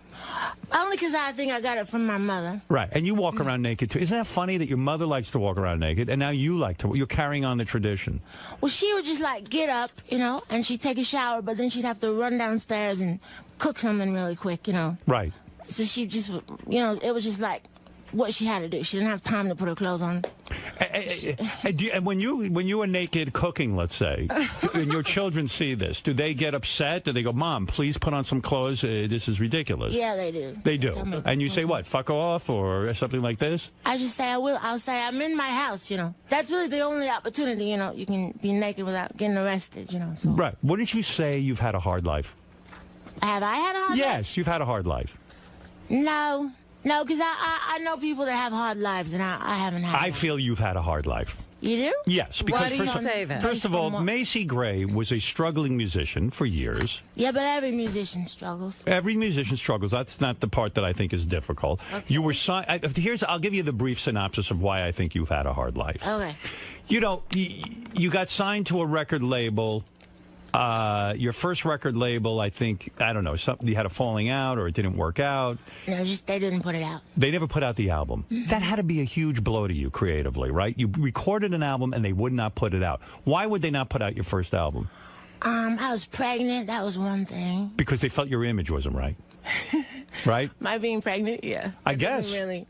Only because I think I got it from my mother. Right, and you walk around naked, too. Isn't that funny that your mother likes to walk around naked, and now you like to... You're carrying on the tradition. Well, she would just, like, get up, you know, and she'd take a shower, but then she'd have to run downstairs and cook something really quick, you know. Right. So she just, you know, it was just like what she had to do. She didn't have time to put her clothes on. And when you are naked cooking, let's say, and your children see this, do they get upset? Do they go, Mom, please put on some clothes? This is ridiculous. Yeah, they do. They do. And you say what? Fuck off or something like this? I just say I will. I'll say I'm in my house, you know. That's really the only opportunity, you know. You can be naked without getting arrested, you know. So. Right. Wouldn't you say you've had a hard life? Have I had a hard life? Yes, you've had a hard life. No. No, because I know people that have hard lives, and I haven't had I one. feel you've had a hard life. You do? Yes. Because Why do you say that? First of all, 𝗦𝘁𝗄𝗿𝗍 was a struggling musician for years. Yeah, but every musician struggles. Every musician struggles. That's not the part that I think is difficult. Okay. You were I'll give you the brief synopsis of why I think you've had a hard life. Okay. You know, you got signed to a record label. Your first record label, I think, I don't know, something, you had a falling out or it didn't work out. No, just they didn't put it out. They never put out the album. That had to be a huge blow to you creatively, right? You recorded an album and they would not put it out. Why would they not put out your first album? I was pregnant. That was one thing. Because they felt your image wasn't right. Right? My being pregnant, yeah. I guess. Really.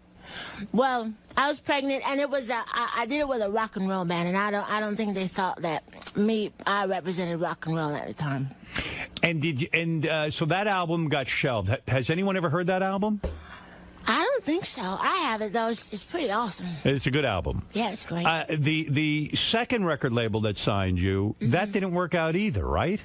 Well, I was pregnant, and it was I did it with a rock and roll band, and I don't think they thought that I represented rock and roll at the time. And so that album got shelved. Has anyone ever heard that album? I don't think so. I have it though. It's pretty awesome. It's a good album. Yeah, it's great. The second record label that signed you, that didn't work out either, right?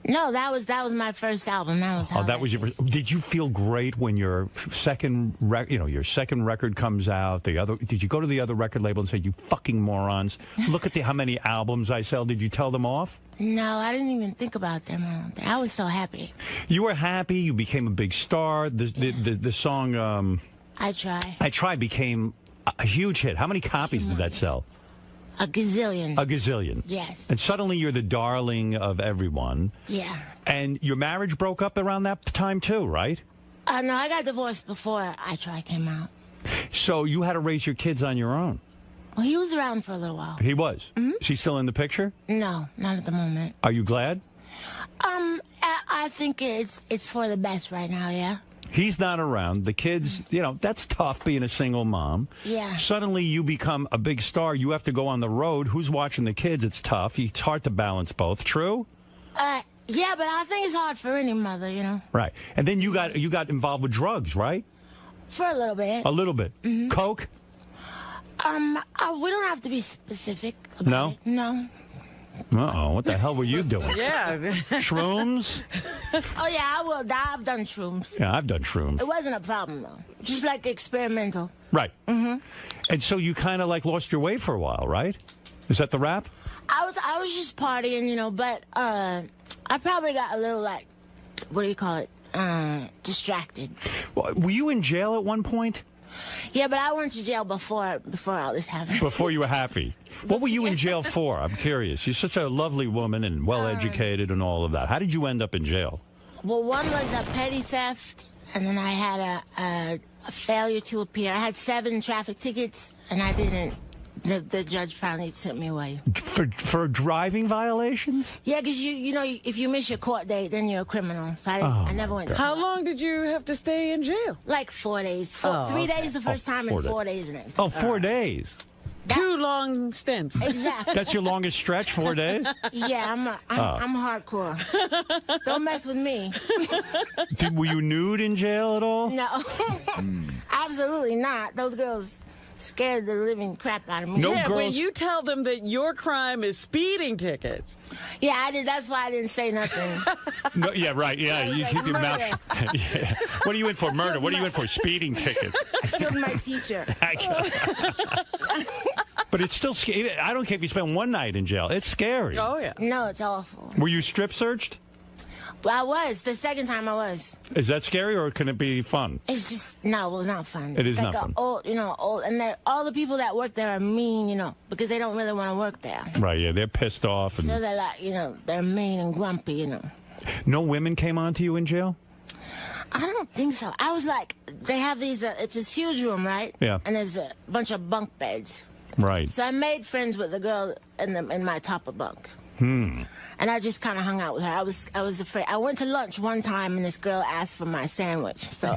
No, that was my first album. That was how that was your first. Did you feel great when your second record comes out? Did you go to the other record label and say, "You fucking morons, look at how many albums I sell"? Did you tell them off? No, I didn't even think about them. I was so happy. You were happy. You became a big star. The song I Try became a huge hit. How many copies did that sell? A gazillion. A gazillion. Yes. And suddenly you're the darling of everyone. Yeah. And your marriage broke up around that time too, right? No, I got divorced before I Try came out. So you had to raise your kids on your own. Well, he was around for a little while. He was? Mm-hmm. Is he still in the picture? No, not at the moment. Are you glad? I think it's for the best right now, yeah. He's not around. The kids, you know, that's tough being a single mom. Yeah. Suddenly you become a big star. You have to go on the road. Who's watching the kids? It's tough. It's hard to balance both. True? Yeah, but I think it's hard for any mother, you know. Right. And then you got involved with drugs, right? For a little bit. A little bit. Mm-hmm. Coke? We don't have to be specific about it. No. Uh-oh, what the hell were you doing? Yeah. Shrooms? Oh, yeah, I've done shrooms. Yeah, I've done shrooms. It wasn't a problem, though. Just like experimental. Right. Mm-hmm. And so you kind of like lost your way for a while, right? Is that the rap? I was just partying, you know, but I probably got a little, like, what do you call it, distracted. Well, were you in jail at one point? Yeah, but I went to jail before all this happened. Before you were happy. What were you in jail for? I'm curious. You're such a lovely woman and well-educated and all of that. How did you end up in jail? Well, one was a petty theft, and then I had a failure to appear. I had 7 traffic tickets, and I didn't. The judge finally sent me away. For driving violations? Yeah, because you know, if you miss your court date, then you're a criminal. So I never went. How long did you have to stay in jail? Like 4 days. 3 days the first time, and 4 days the next. Oh, 4 days. 2 long stints. Exactly. That's your longest stretch, 4 days? Yeah, I'm hardcore. Don't mess with me. Were you nude in jail at all? No. Absolutely not. Those girls scared the living crap out of me. When you tell them that your crime is speeding tickets. Yeah, I did. That's why I didn't say nothing. No, yeah, right. Yeah, you keep your mouth. Yeah. What are you in for? Murder. What are you in for? Speeding tickets. I killed my teacher. But it's still scary. I don't care if you spend one night in jail. It's scary. Oh, yeah. No, it's awful. Were you strip searched? Well, I was. The second time I was. Is that scary or can it be fun? It's just, no, it was not fun. It is like not fun. Old, and all the people that work there are mean, because they don't really want to work there. Right, yeah, they're pissed off. And So they're like, they're mean and grumpy, No women came on to you in jail? I don't think so. I was like, they have these, it's this huge room, right? Yeah. And there's a bunch of bunk beds. Right. So I made friends with the girl in my top of bunk. And I just kind of hung out with her. I was afraid. I went to lunch one time, and this girl asked for my sandwich. So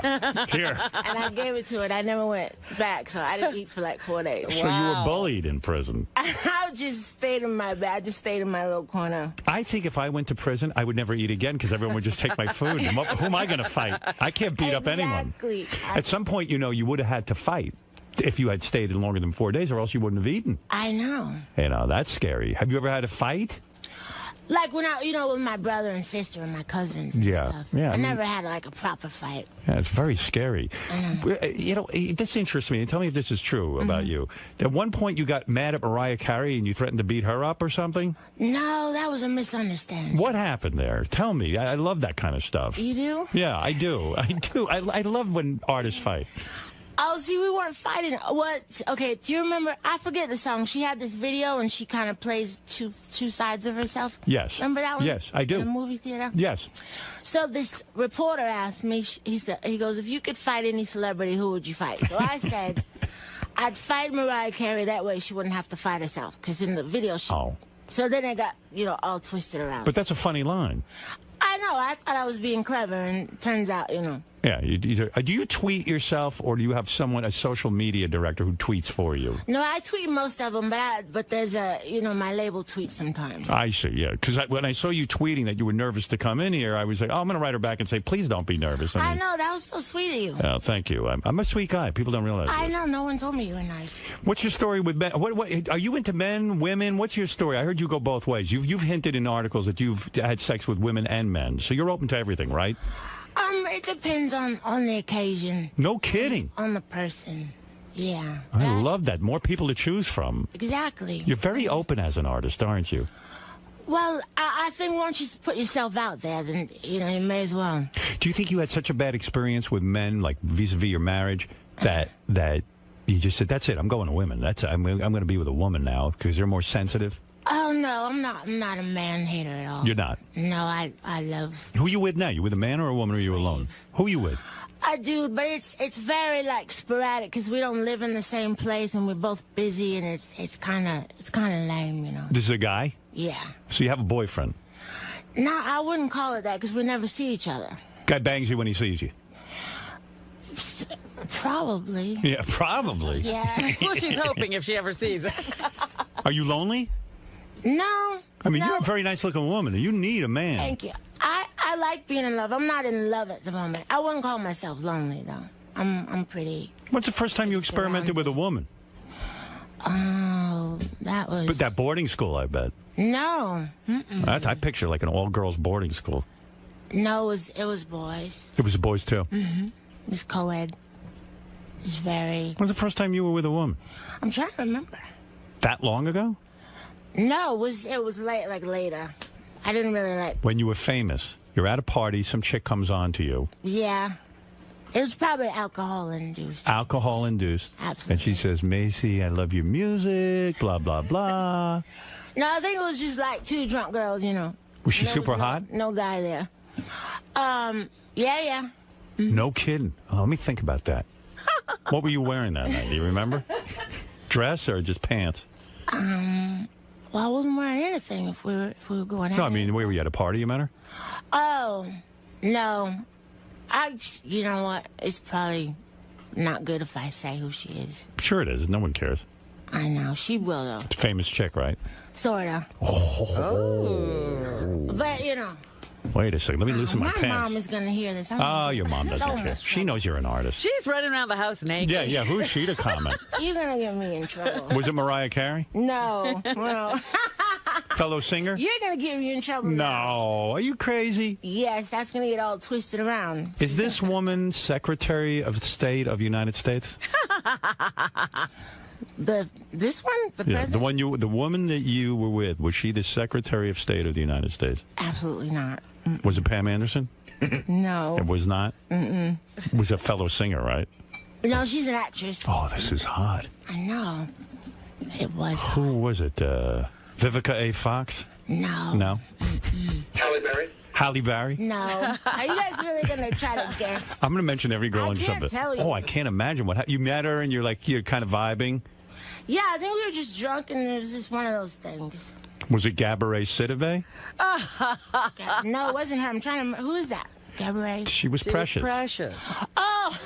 Here. And I gave it to her. And I never went back, so I didn't eat for like 4 days. So you were bullied in prison. I just stayed in my bed. I just stayed in my little corner. I think if I went to prison, I would never eat again because everyone would just take my food. Who am I going to fight? I can't beat up anyone. At some point, you would have had to fight if you had stayed in longer than 4 days, or else you wouldn't have eaten. I know. That's scary. Have you ever had a fight? Like when with my brother and sister and my cousins and stuff. Yeah. I never had like a proper fight. Yeah, it's very scary. This interests me. Tell me if this is true about you. At one point, you got mad at mariah Carey and you threatened to beat her up or something? No, that was a misunderstanding. What happened there? Tell me. I love that kind of stuff. You do? Yeah, I do. I do. I love when artists fight. Oh, see, we weren't fighting. What? Okay, do you remember? I forget the song. She had this video, and she kind of plays two sides of herself. Yes. Remember that one? Yes, I do. In the movie theater? Yes. So this reporter asked me, he goes, if you could fight any celebrity, who would you fight? So I said, I'd fight Mariah Carey. That way she wouldn't have to fight herself. Because in the video, So then it got, all twisted around. But that's a funny line. I know. I thought I was being clever, and it turns out, Yeah. Do you tweet yourself, or do you have a social media director who tweets for you? No, I tweet most of them, but there's my label tweets sometimes. I see, yeah. Because when I saw you tweeting that you were nervous to come in here, I was like, I'm going to write her back and say, please don't be nervous. I know. That was so sweet of you. Oh, thank you. I'm a sweet guy. People don't realize I this. know. No one told me you were nice. What's your story with men? What are you into men, women? What's your story? I heard you go both ways. You've hinted in articles that you've had sex with women and men, so you're open to everything, right? It depends on the occasion. No kidding. On the person. Yeah. I love that. More people to choose from. Exactly. You're very open as an artist, aren't you? Well, I think once you put yourself out there, then, you may as well. Do you think you had such a bad experience with men, like vis-a-vis your marriage, that you just said, that's it, I'm going to women. I'm going to be with a woman now because they're more sensitive? Oh, no, I'm not a man hater at all. You're not? No, I love... Who are you with now? You with a man or a woman, or are you alone? Who are you with? I do, but it's very, sporadic, because we don't live in the same place, and we're both busy, and it's kind of lame, This is a guy? Yeah. So you have a boyfriend? No, I wouldn't call it that, because we never see each other. Guy bangs you when he sees you? Probably. Yeah, probably. Yeah. Well, she's hoping if she ever sees it. Are you lonely? No. I mean, you're a very nice-looking woman. You need a man. Thank you. I like being in love. I'm not in love at the moment. I wouldn't call myself lonely, though. I'm pretty... When's the first time you experimented with a woman? Oh, that was... But that boarding school, I bet. No. I picture like an all-girls boarding school. No, it was boys. It was boys, too? Mm-hmm. It was co-ed. It was very... When's the first time you were with a woman? I'm trying to remember. That long ago? No, it was later. I didn't really like... When you were famous. You're at a party, some chick comes on to you. Yeah. It was probably alcohol-induced. Alcohol-induced. Absolutely. And she says, "Macy, I love your music, blah, blah, blah." No, I think it was just like two drunk girls, Was she super hot? No guy there. Yeah. No kidding. Oh, let me think about that. What were you wearing that night? Do you remember? Dress or just pants? Well, I wasn't wearing anything if we were going out. No, I mean, where were you at a party? You met her? Oh, no. You know what? It's probably not good if I say who she is. Sure it is. No one cares. I know. She will, though. It's a famous chick, right? Sorta. Oh. But, Wait a second. Let me loosen my pants. My mom is going to hear this. Oh, your mom doesn't care. She knows you're an artist. She's running around the house naked. Yeah. Who's she to comment? You're going to get me in trouble. Was it Mariah Carey? No. Fellow singer? You're going to get me in trouble. No. Are you crazy? Yes, that's going to get all twisted around. Is this woman Secretary of State of the United States? This one? The Yeah, president? the woman that you were with, was she the Secretary of State of the United States? Absolutely not. Was it Pam Anderson? No. It was not? Mm-mm. Was a fellow singer, right? No, she's an actress. Oh, this is hot. I know. It was. Who was it? Vivica A. Fox? No. No? Halle Berry? Halle Berry? No. Are you guys really going to try to guess? I'm going to mention every girl in can't something. tell you. Oh, I can't imagine what you met her and you're kind of vibing. Yeah, I think we were just drunk and it was just one of those things. Was it @𝗛𝗿𝗱? No, it wasn't her. I'm trying to remember. Who is that? 𝗛𝗿𝗱? She was precious. Precious. Oh!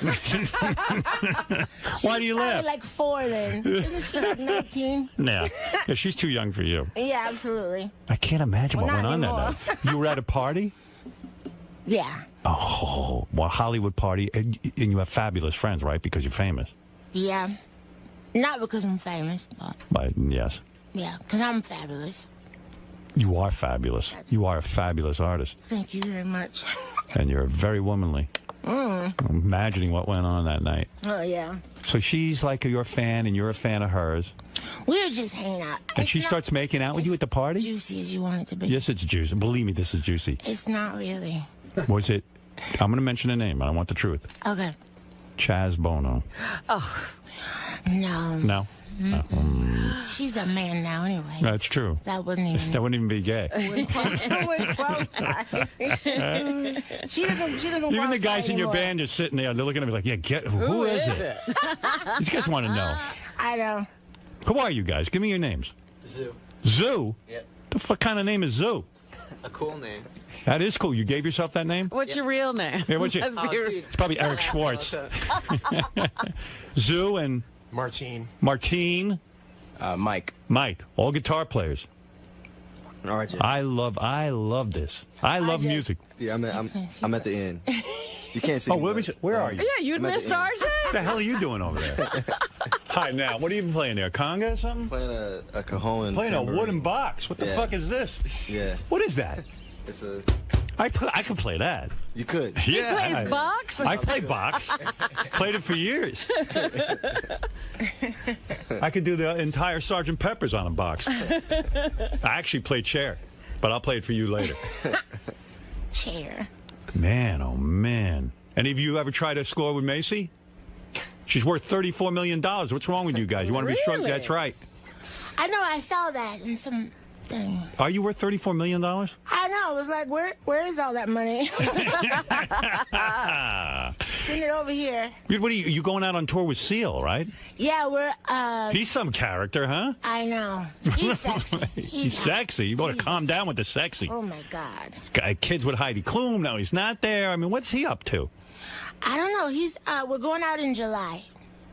Why do you laugh? Like 4 then. Isn't she like 19? Nah. Yeah, she's too young for you. Yeah, absolutely. I can't imagine Well, what went not on that anymore. night. You were at a party? Yeah. Oh, well, Hollywood party. And you have fabulous friends, right? Because you're famous. Yeah. Not because I'm famous, but But yes. yeah, because I'm fabulous. You are fabulous. You are a fabulous artist. Thank you very much. And you're very womanly. Mm. I'm imagining what went on that night. Oh, yeah. So she's like your fan and you're a fan of hers. We were just hanging out. And she starts making out with you at the party? Juicy as you want it to be. Yes, it's juicy. Believe me, this is juicy. It's not really. Was it? I'm going to mention a name. I want the truth. Okay. Chaz Bono. Oh. No. No? She's a man now anyway. That's true. That wouldn't even. That wouldn't even be gay. wouldn't qualify. She doesn't Even the qualify guys in your anymore. band are sitting there. They're looking at me like, yeah, who is it? These guys want to know. I know. Who are you guys? Give me your names. Zoo. Zoo? Yep. The fuck kind of name is Zoo? A cool name. That is cool. You gave yourself that name? What's your real name? Yeah, what's your... Let's be real. It's probably Eric Schwartz. Zoo and... Martine. Martine. Mike. Mike. All guitar players. Artie. I love this. I love music. Yeah, I'm at the end. You can't see. Oh, where are you? Yeah, you missed RJ. What the hell are you doing over there? Hi, now. What are you even playing there? Conga or something? Playing a cajon. Playing a wooden box. What the fuck is this? Yeah. What is that? It's a. I could play that. You could. Yeah. He plays box? I play box. Played it for years. I could do the entire Sgt. Pepper's on a box. I actually play chair, but I'll play it for you later. Chair. Man, oh man. Any of you ever tried to score with Macy? She's worth $34 million. What's wrong with you guys? You want to be strong? That's right. I know. I saw that in some thing. Are you worth $34 million? I know. It was like, where is all that money? Send it over here. What are you going out on tour with Seal, right? Yeah, we're. He's some character, huh? I know. He's sexy. He's sexy. You better calm down with the sexy. Oh my God. Kids with Heidi Klum. Now he's not there. I mean, what's he up to? I don't know. He's. We're going out in July.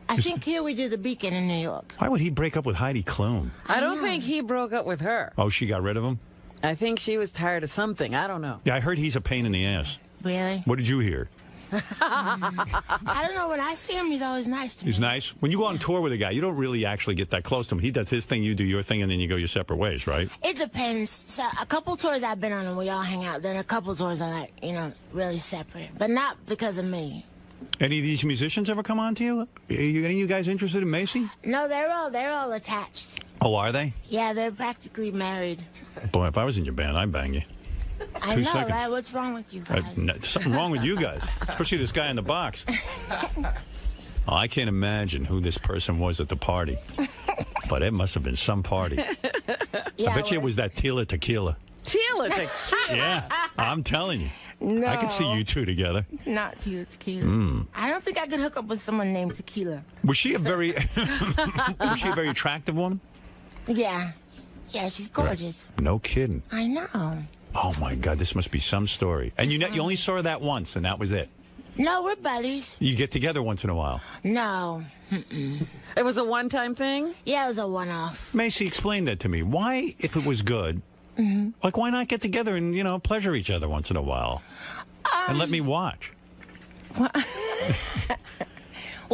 I think here we do the Beacon in New York. Why would he break up with Heidi Klum? I don't think he broke up with her. Oh, she got rid of him? I think she was tired of something. I don't know. Yeah, I heard he's a pain in the ass. Really? What did you hear? I don't know. When I see him, he's always nice to me. He's nice. When you go on tour with a guy, you don't really actually get that close to him. He does his thing, you do your thing, and then you go your separate ways, right? It depends. So a couple tours I've been on and we all hang out. Then a couple tours are like, really separate. But not because of me. Any of these musicians ever come on to you? Any of you guys interested in Macy? No, they're all attached. Oh, are they? Yeah, they're practically married. Boy, if I was in your band, I'd bang you. I 2 know, seconds. right? What's wrong with you guys? Something wrong with you guys, especially this guy in the box. Oh, I can't imagine who this person was at the party, but it must have been some party. Yeah, I bet you it was that 𝗛𝗏. Tequila. Yeah, I'm telling you. No. I could see you two together. Not tequila. Mm. I don't think I could hook up with someone named Tequila. Was she a very attractive woman? Yeah. Yeah, she's gorgeous. No kidding. I know. Oh my God, this must be some story. And you only saw her that once, and that was it. No, we're buddies. You get together once in a while. No. Mm-mm. It was a one-time thing? Yeah, it was a one-off. Macy, explain that to me. Why, if it was good, like why not get together and, pleasure each other once in a while? And let me watch. Well,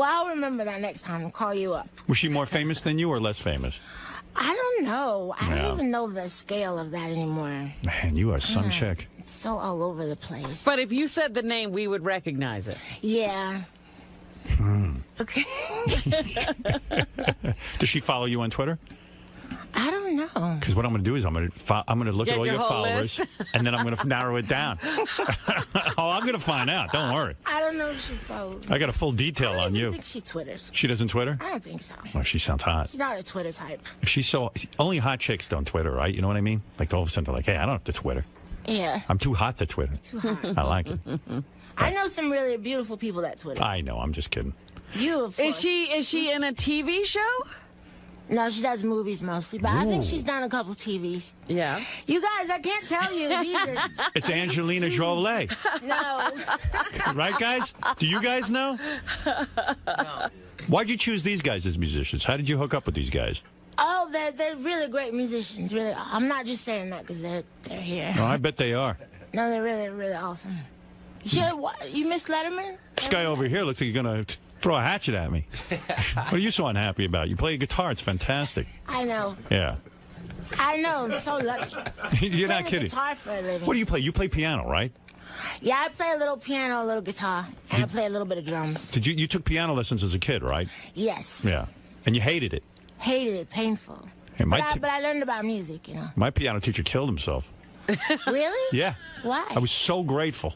I'll remember that next time and call you up. Was she more famous than you or less famous? I don't know. I Yeah. don't even know the scale of that anymore. Man, you are some Yeah. chick. It's so all over the place. But if you said the name, we would recognize it. Yeah. Okay. Does she follow you on Twitter? I don't know. Because what I'm going to do is I'm going to look Get at all your your whole followers, list. and then I'm going to narrow it down. Oh, I'm going to find out. Don't worry. I don't know if she follows. I got a full detail on I you. don't think she Twitters. She doesn't Twitter? I don't think so. Oh, she sounds hot. She's not a Twitter type. If she's so only hot chicks don't Twitter, right? You know what I mean? Like all of a sudden they're like, hey, I don't have to Twitter. Yeah. I'm too hot to Twitter. Too hot. I like it. I know some really beautiful people that Twitter. I know. I'm just kidding. You, of course. Is she in a TV show? No, she does movies mostly, but I think she's done a couple TVs. Yeah. You guys, I can't tell you. It's Angelina Jolie. No. Right, guys? Do you guys know? No. Why'd you choose these guys as musicians? How did you hook up with these guys? Oh, they're really great musicians. Really, I'm not just saying that because they're here. Oh, I bet they are. No, they're really awesome. You miss Letterman? This guy over here looks like he's going to throw a hatchet at me. What are you so unhappy about? You play guitar. It's fantastic. I know. Yeah. I know. I'm so lucky. You're not I play the kidding. guitar for a living. What do you play? You play piano, right? Yeah, I play a little piano, a little guitar, and I play a little bit of drums. Did you took piano lessons as a kid, right? Yes. Yeah. And you hated it. Hated it. Painful. Hey, But I learned about music, you know. My piano teacher killed himself. Really? Yeah. Why? I was so grateful.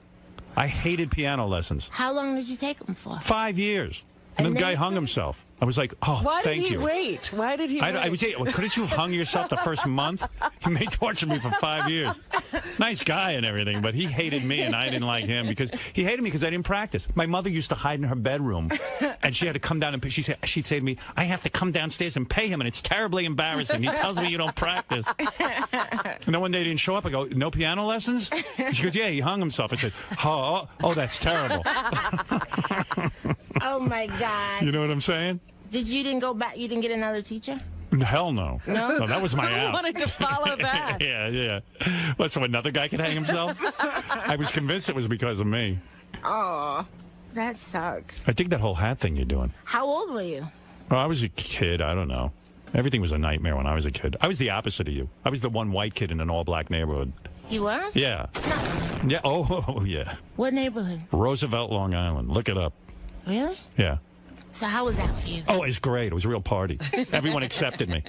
I hated piano lessons. How long did you take them for? 5 years. And the guy hung himself. I was like, oh, Why thank did he you. wait? Why did he wait? I would say, well, couldn't you have hung yourself the first month? He may torture me for 5 years. Nice guy and everything, but he hated me and I didn't like him because he hated me because I didn't practice. My mother used to hide in her bedroom, and she had to come down and pay. She'd say to me, I have to come downstairs and pay him, and it's terribly embarrassing. He tells me you don't practice. And then one day he didn't show up. I go, no piano lessons? She goes, yeah, he hung himself. I said, oh, that's terrible. Oh, my God. You know what I'm saying? You didn't go back? You didn't get another teacher? Hell no. No? That was my I out. wanted to follow that. Yeah. What, so another guy could hang himself? I was convinced it was because of me. Oh, that sucks. I think that whole hat thing you're doing. How old were you? Oh, I was a kid. I don't know. Everything was a nightmare when I was a kid. I was the opposite of you. I was the one white kid in an all-black neighborhood. You were? Yeah. No. Yeah. Oh, yeah. What neighborhood? Roosevelt, Long Island. Look it up. Really? Yeah. So how was that for you? Oh, it was great. It was a real party. Everyone accepted me.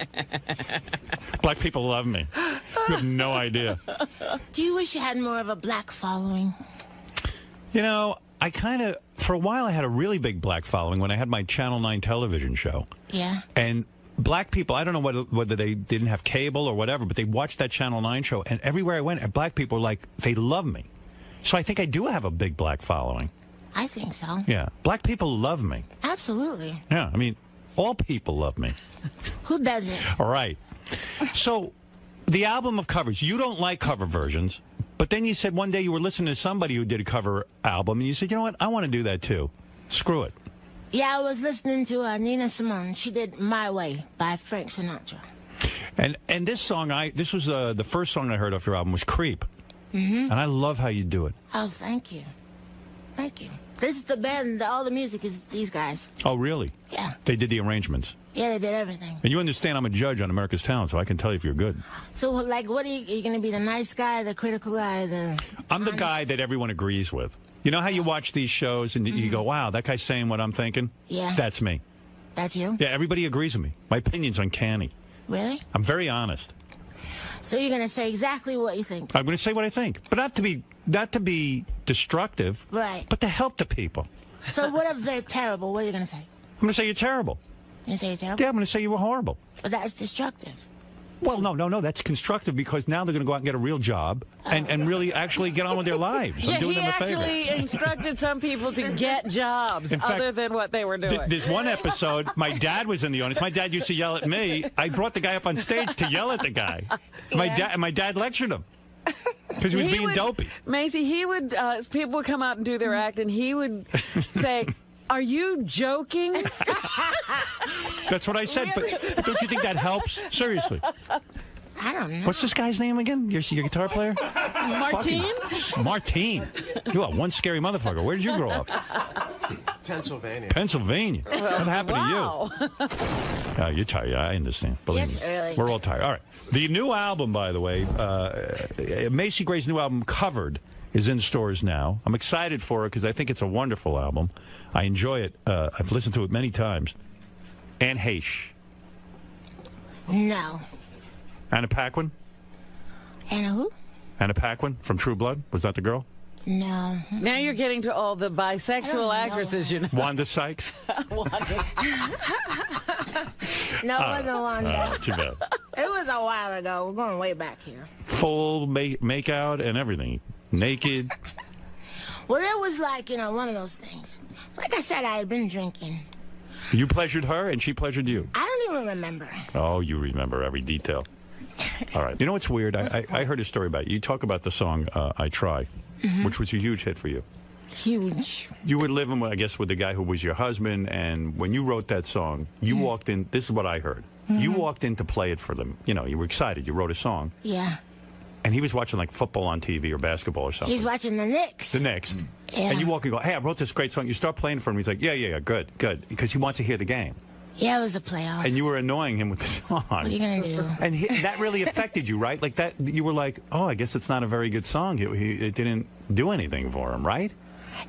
Black people love me. You have no idea. Do you wish you had more of a black following? You know, I kind of, for a while, I had a really big black following when I had my Channel 9 television show. Yeah. And black people, I don't know whether they didn't have cable or whatever, but they watched that Channel 9 show, and everywhere I went, black people were like, they love me. So I think I do have a big black following. I think so. Yeah. Black people love me. Absolutely. Yeah. I mean, all people love me. Who doesn't? All right. So the album of covers, you don't like cover versions, but then you said one day you were listening to somebody who did a cover album, and you said, you know what, I want to do that too. Screw it. Yeah, I was listening to Nina Simone. She did My Way by Frank Sinatra. And this song, this was the first song I heard off your album was Creep. Mm-hmm. And I love how you do it. Oh, thank you. Thank you. This is the band. All the music is these guys. Oh, really? Yeah. They did the arrangements. Yeah, they did everything. And you understand I'm a judge on America's Talent, so I can tell you if you're good. So, like, what are you going to be, the nice guy, the critical guy, I'm the guy that everyone agrees with. You know how you watch these shows and you go, wow, that guy's saying what I'm thinking? Yeah. That's me. That's you? Yeah, everybody agrees with me. My opinion's uncanny. Really? I'm very honest. So you're going to say exactly what you think? I'm going to say what I think, but not to be destructive, right? But to help the people. So what if they're terrible? What are you going to say? I'm going to say you're terrible. You're going to say you're terrible? Yeah, I'm going to say you were horrible. But that's destructive. Well, no, that's constructive because now they're going to go out and get a real job and really actually get on with their lives. I'm doing them a favor. He actually instructed some people to get jobs other than what they were doing. There's one episode, my dad was in the audience. My dad used to yell at me. I brought the guy up on stage to yell at the guy. My dad lectured him. Because he was being dopey. Macy, he would, people would come out and do their act, and he would say, are you joking? That's what I said, but don't you think that helps? Seriously. I don't know. What's this guy's name again? Your guitar player? Martine? Martine. You are one scary motherfucker. Where did you grow up? Pennsylvania. Pennsylvania. What happened to you? You're tired. I understand. Believe It's me. early. We're all tired. All right. The new album, by the way, 𝗦𝘁𝗄𝗿's new album, Covered, is in stores now. I'm excited for it because I think it's a wonderful album. I enjoy it. I've listened to it many times. 𝗦𝘁𝗄𝗿. No. Anna Paquin? Anna who? Anna Paquin from True Blood? Was that the girl? No. Now you're getting to all the bisexual actresses, you know. Wanda Sykes? No, it wasn't Wanda. Too bad. It was a while ago. We're going way back here. Full make-out and everything. Naked. Well, it was like, you know, one of those things. Like I said, I had been drinking. You pleasured her and she pleasured you? I don't even remember. Oh, you remember every detail. All right. You know what's weird? I heard a story about you. You talk about the song I Try, which was a huge hit for you. Huge. You were living, I guess, with the guy who was your husband, and when you wrote that song, you walked in. This is what I heard. You walked in to play it for them. You know, you were excited. You wrote a song. Yeah. And he was watching, like, football on TV or basketball or something. He's watching the Knicks. The Knicks. Yeah. And you walk and go, hey, I wrote this great song. You start playing for him. He's like, yeah, good. Because he wants to hear the game. Yeah, it was a playoff. And you were annoying him with the song. What are you going to do? And that really affected you, right? Like that, you were like, oh, I guess it's not a very good song. It didn't do anything for him, right?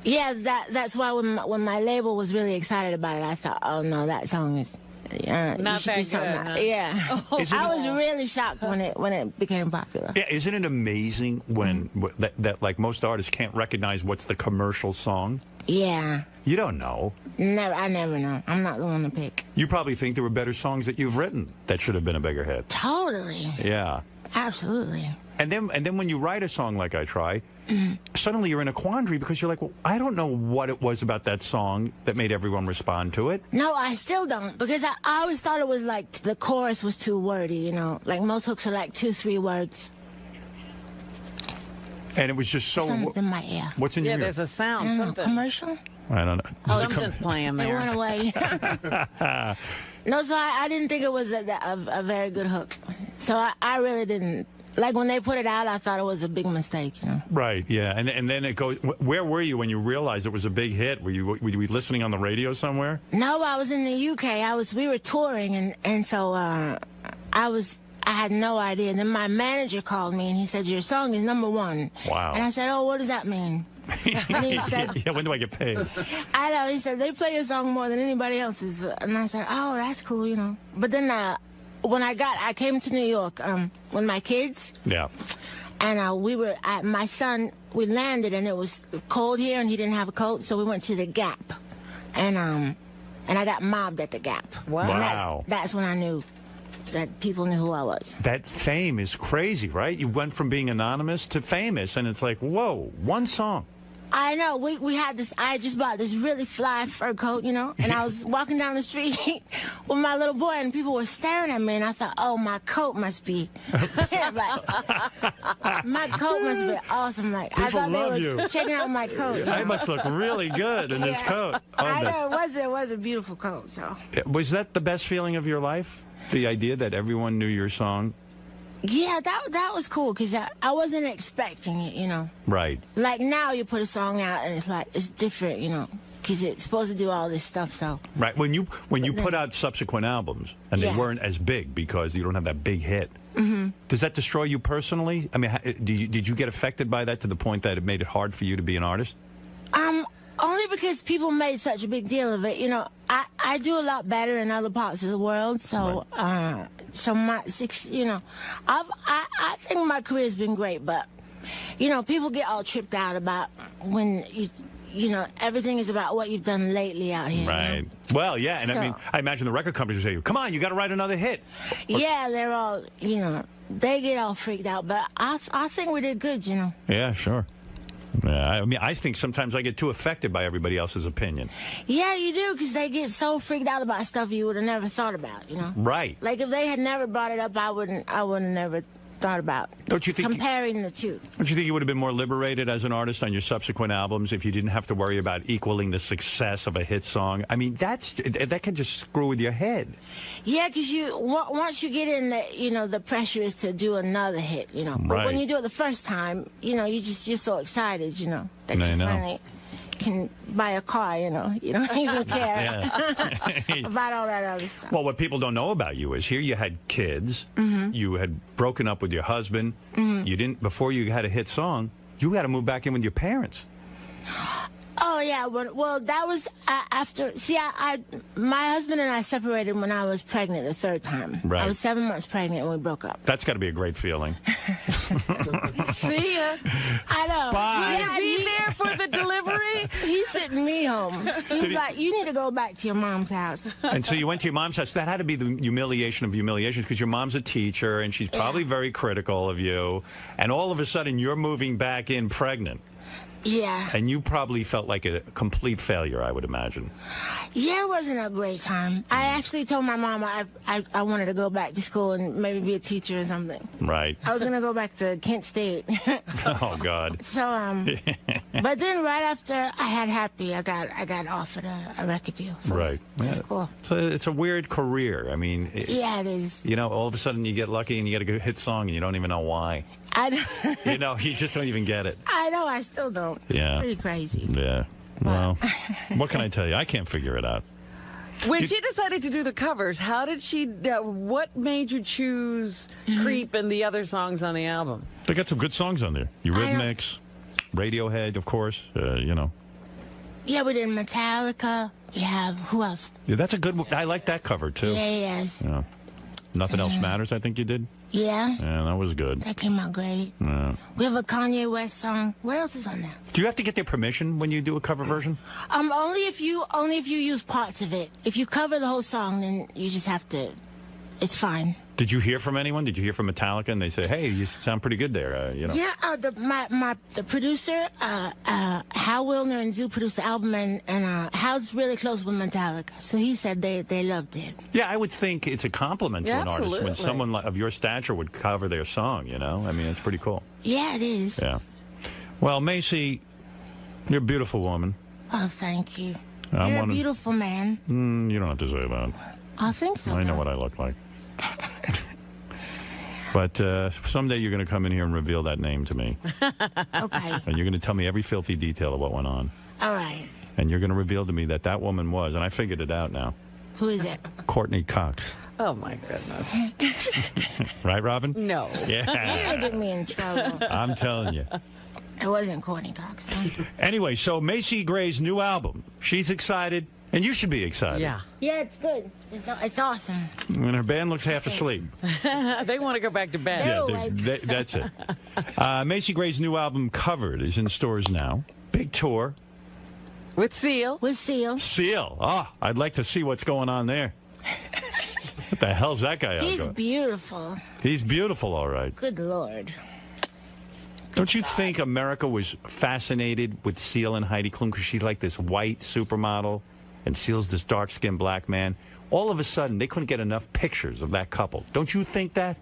Yeah, that's why when my label was really excited about it, I thought, oh, no, that song is... Not that good, huh? Yeah. I was really shocked when it became popular. Yeah, isn't it amazing when that like most artists can't recognize what's the commercial song? Yeah. You don't know. I never know. I'm not the one to pick. You probably think there were better songs that you've written that should have been a bigger hit. Totally. Yeah. Absolutely. And then when you write a song like I Try, suddenly you're in a quandary because you're like, well, I don't know what it was about that song that made everyone respond to it. No, I still don't, because I always thought it was like the chorus was too wordy, you know, like most hooks are like 2-3 words. And it was just so... Something's in my ear. What's in your ear? Yeah, there's a sound. Something. Commercial? I don't know. Oh, something's playing there. It went away. No, so I didn't think it was a very good hook. So I really didn't. Like, when they put it out, I thought it was a big mistake, you know? Right, yeah. And then it goes... Where were you when you realized it was a big hit? Were you listening on the radio somewhere? No, I was in the UK. We were touring, and so I had no idea. Then my manager called me, and he said, your song is #1. Wow. And I said, oh, what does that mean? And he said... Yeah, when do I get paid? I know. He said, they play your song more than anybody else's. And I said, oh, that's cool, you know. But then when I came to New York with my kids. Yeah. And we were at my son. We landed, and it was cold here, and he didn't have a coat, so we went to the Gap, and I got mobbed at the Gap. Wow. And that's when I knew that people knew who I was. That fame is crazy, right? You went from being anonymous to famous, and it's like, whoa, one song. I know. We had this. I just bought this really fly fur coat, you know, and I was walking down the street with my little boy, and people were staring at me, and I thought, oh, my coat must be, like, my coat must be awesome. Like, People I thought love they were you. checking out my coat. I must look really good in this coat. Oh, I know. It was a beautiful coat. So. Was that the best feeling of your life? The idea that everyone knew your song? Yeah, that was cool, because I wasn't expecting it, you know. Right. Like, now you put a song out, and it's like, it's different, you know, because it's supposed to do all this stuff, so. Right. When you put out subsequent albums, and they weren't as big because you don't have that big hit, does that destroy you personally? I mean, did you get affected by that to the point that it made it hard for you to be an artist? Only because people made such a big deal of it. You know, I do a lot better in other parts of the world, so you know, I think my career's been great, but you know, people get all tripped out about when you know, everything is about what you've done lately out here. Right. You know? Well, yeah, and I mean, I imagine the record companies would say, "Come on, you got to write another hit." Yeah, they're all, you know, they get all freaked out, but I think we did good, you know. Yeah, sure. Yeah, I mean, I think sometimes I get too affected by everybody else's opinion. Yeah, you do, because they get so freaked out about stuff you would have never thought about, you know? Right. Like, if they had never brought it up, I wouldn't have never thought about comparing the two. Don't you think you would have been more liberated as an artist on your subsequent albums if you didn't have to worry about equaling the success of a hit song? I mean, that can just screw with your head. Yeah, because once you get in, you know, the pressure is to do another hit, you know. But when you do it the first time, you know, you're so excited, you know, that you finally can buy a car, you know. You don't even care about all that other stuff. Well, what people don't know about you is here you had kids. You had broken up with your husband. You didn't, before you had a hit song, you had to move back in with your parents. Oh, yeah. Well, that was after. See, my husband and I separated when I was pregnant the third time. Right. I was 7 months pregnant and we broke up. That's got to be a great feeling. See ya. I know. Bye. Yeah, Be there for the delivery. He's sitting me home. He's like, you need to go back to your mom's house. And so you went to your mom's house. That had to be the humiliation of humiliations because your mom's a teacher and she's probably very critical of you. And all of a sudden you're moving back in pregnant. Yeah. And you probably felt like a complete failure, I would imagine. Yeah, it wasn't a great time. I actually told my mom I wanted to go back to school and maybe be a teacher or something. Right. I was going to go back to Kent State. Oh, God. So, but then right after I had Happy, I got offered a record deal. So right. That's cool. So it's a weird career. I mean, yeah, it is. You know, all of a sudden you get lucky and you get a good hit song and you don't even know why. You know, you just don't even get it. I know, I still don't. Yeah. It's pretty crazy. Yeah. Well, what can I tell you? I can't figure it out. When she decided to do the covers, how did she, what made you choose Creep and the other songs on the album? They got some good songs on there. Eurythmics, Radiohead, of course, you know. Yeah, we did Metallica. We have, who else? Yeah, that's a good one. I like that cover, too. Yeah, yes. Yeah. Nothing Else Matters, I think you did. Yeah. Yeah, that was good. That came out great. Yeah. We have a Kanye West song. What else is on there? Do you have to get their permission when you do a cover version? Only if you use parts of it. If you cover the whole song, then you just have to. It's fine. Did you hear from anyone? Did you hear from Metallica and they say, "Hey, you sound pretty good there"? You know. Yeah. The producer, Hal Wilner and Zoo produced the album, and Hal's really close with Metallica, so he said they loved it. Yeah, I would think it's a compliment to an artist when someone of your stature would cover their song. You know, I mean, it's pretty cool. Yeah, it is. Yeah. Well, Macy, you're a beautiful woman. Oh, thank you. You're a beautiful man. You don't have to say that. I think so. I know what I look like. But someday you're going to come in here and reveal that name to me. Okay. And you're going to tell me every filthy detail of what went on. All right. And you're going to reveal to me that woman was, and I figured it out now. Who is it? Courtney Cox. Oh, my goodness. Right, Robin? No. Yeah. You're going to get me in trouble. I'm telling you. It wasn't Courtney Cox, though. Anyway, so Macy Gray's new album. She's excited, and you should be excited. Yeah. Yeah, it's good. It's awesome. And her band looks half asleep. They want to go back to bed. Yeah, that's it. Macy Gray's new album, Covered, is in stores now. Big tour. With Seal. With Seal. Seal. Oh, I'd like to see what's going on there. What the hell's that guy? He's beautiful. He's beautiful, all right. Good Lord. Don't you think America was fascinated with Seal and Heidi Klum because she's like this white supermodel and Seal's this dark-skinned black man? All of a sudden, they couldn't get enough pictures of that couple. Don't you think that?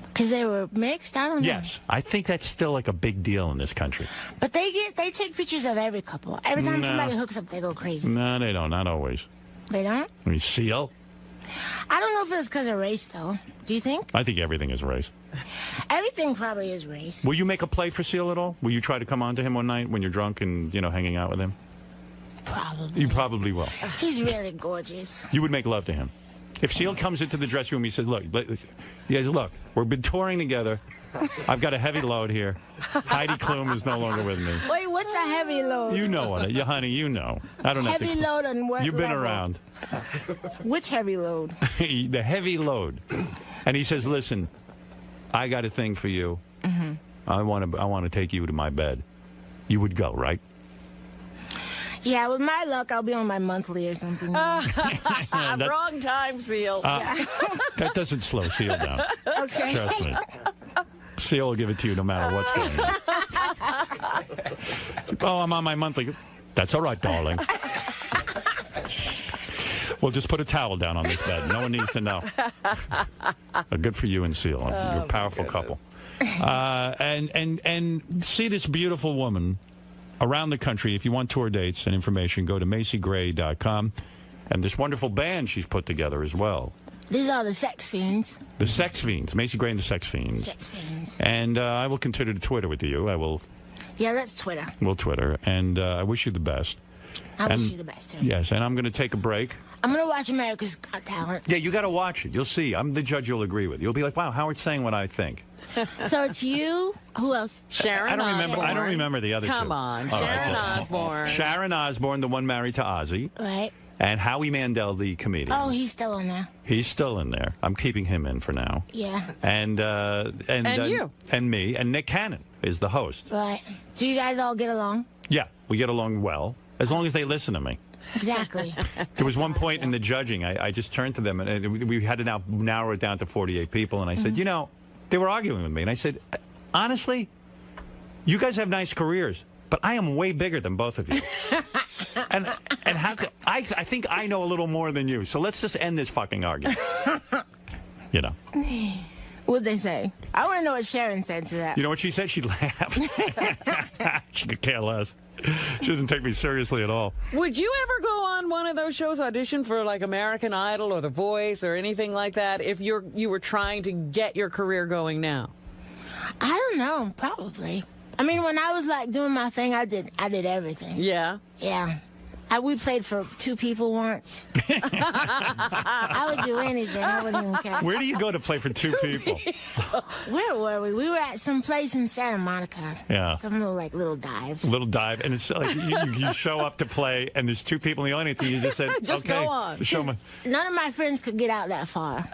Because they were mixed? I don't know. Yes. I think that's still like a big deal in this country. But they take pictures of every couple. Every time somebody hooks up, they go crazy. No, they don't. Not always. They don't? I mean, Seal? I don't know if it's because of race, though. Do you think? I think everything is race. Everything probably is race. Will you make a play for Seal at all? Will you try to come on to him one night when you're drunk and, you know, hanging out with him? Probably. You probably will. He's really gorgeous. You would make love to him. If Seal comes into the dressing room, he says, look, you guys, look, we've been touring together. I've got a heavy load here. Heidi Klum is no longer with me. Wait, what's a heavy load? You know it. Honey, you know. I don't have to. Heavy load on what You've been level? around. Which heavy load? The heavy load. And he says, listen, I got a thing for you. Mm-hmm. I want to take you to my bed. You would go, right? Yeah, with my luck, I'll be on my monthly or something. Wrong time, Seal. That doesn't slow Seal down. Okay. Trust me. Seal will give it to you no matter what's going on. Oh, I'm on my monthly. That's all right, darling. We'll just put a towel down on this bed. No one needs to know. Good for you and Seal. You're a powerful couple. And see this beautiful woman around the country. If you want tour dates and information, go to MacyGray.com. And this wonderful band she's put together as well. These are the Sex Fiends. The Sex Fiends. Macy Gray and the Sex Fiends. Sex Fiends. And I will continue to Twitter with you. I will Yeah, that's Twitter. We'll Twitter. And I wish you the best. I wish you the best, too. Yes, and I'm going to take a break. I'm going to watch America's Got Talent. Yeah, you got to watch it. You'll see. I'm the judge you'll agree with. You'll be like, wow, Howard's saying what I think. So it's you. Who else? Sharon Osbourne. I don't remember the other two. Come on. All Sharon right, Osbourne. Sharon Osbourne, the one married to Ozzy. Right. And Howie Mandel, the comedian. Oh, he's still in there. He's still in there. I'm keeping him in for now. Yeah. And you. And me. And Nick Cannon is the host. Right. Do you guys all get along? Yeah, we get along well, as long as they listen to me. Exactly. There was one point in the judging, I just turned to them, and we had to now narrow it down to 48 people, and I said, you know, they were arguing with me, and I said, honestly, you guys have nice careers, but I am way bigger than both of you. and how could, I think I know a little more than you, so let's just end this fucking argument. You know. What'd they say? I want to know what Sharon said to that. You know what she said? She laughed. She could care less. She doesn't take me seriously at all. Would you ever go on one of those shows, audition for like American Idol or The Voice or anything like that, if you were trying to get your career going now? I don't know. Probably. I mean, when I was like doing my thing, I did everything. Yeah. Yeah. We played for 2 people once. I would do anything. I wouldn't even care. Where do you go to play for 2 people? Where were we? We were at some place in Santa Monica. Yeah. Some little dive. Little dive, and it's like you show up to play, and there's 2 people in the audience, and you just said, Just okay, go on. show me. None of my friends could get out that far.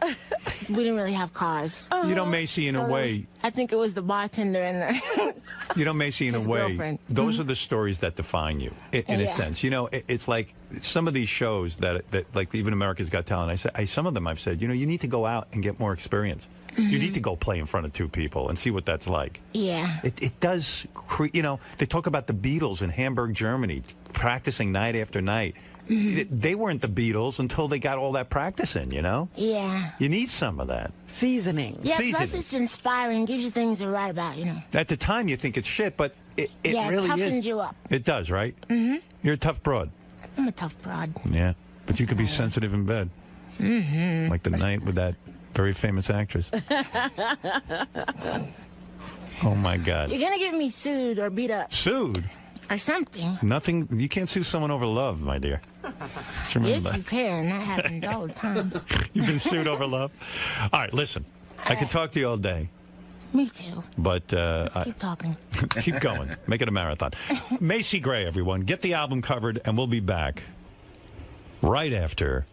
We didn't really have cars. You know, Macy, in a way, I think it was the bartender and the... You know, Macy, in a way, girlfriend. those are the stories that define you, in a Yeah. sense. You know, it's like some of these shows that like even America's Got Talent. Some of them I've said, you know, you need to go out and get more experience. You need to go play in front of 2 people and see what that's like. Yeah. It does, you know, they talk about the Beatles in Hamburg, Germany, practicing night after night. They weren't the Beatles until they got all that practice in, you know? Yeah. You need some of that. Seasoning. Yeah, plus Seasoning. it's inspiring, gives you things to write about, you know. At the time, you think it's shit, but it Yeah, it really toughens is. you up. It does, right? Mm-hmm. You're a tough broad. I'm a tough broad. Yeah, but you could be sensitive in bed. Mm-hmm. Like the night with that very famous actress. Oh, my God. You're going to get me sued or beat up. Sued? Or something. Nothing. You can't sue someone over love, my dear. Just remember Yes, that. you can. That happens all the time. You've been sued over love? All right, listen. I could talk to you all day. Me too. But Let's keep talking. keep going. Make it a marathon. Macy Gray, everyone. Get the album covered, and we'll be back right after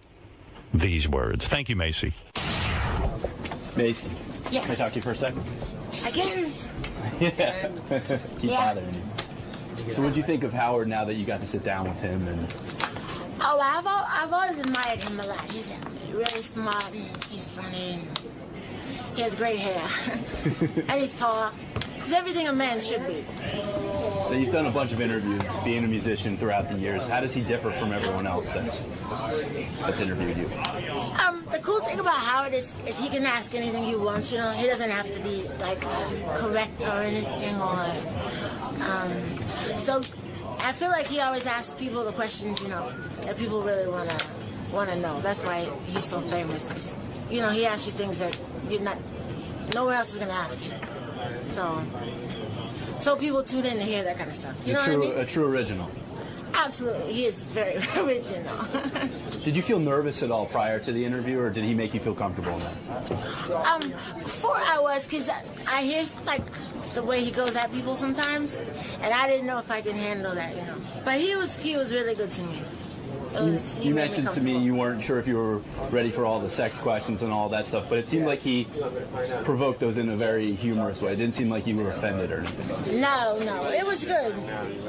these words. Thank you, Macy. Macy. Yes. Can I talk to you for a second? Again? Yeah. Keep Yeah. bothering you. So what'd you think of Howard now that you got to sit down with him? And Oh, I've always admired him a lot. He's really smart and he's funny and he has great hair. And he's tall. He's everything a man should be. so you've done a bunch of interviews, being a musician throughout the years. How does he differ from everyone else that's interviewed you? The cool thing about Howard is he can ask anything he wants, you know. He doesn't have to be, like, correct or anything or... so I feel like he always asks people the questions, you know, that people really want to know. That's why he's so famous. 'Cause, you know, he asks you things that nowhere else is going to ask you. So people tune in to hear that kind of stuff. You know what I mean? A true original. Absolutely. He is very original. Did you feel nervous at all prior to the interview, or did he make you feel comfortable in that? Before I was, because I hear, like, the way he goes at people sometimes, and I didn't know if I could handle that, you know. But he was really good to me. You mentioned to me you weren't sure if you were ready for all the sex questions and all that stuff, but it seemed like he provoked those in a very humorous way. It didn't seem like you were offended or anything. No, it was good.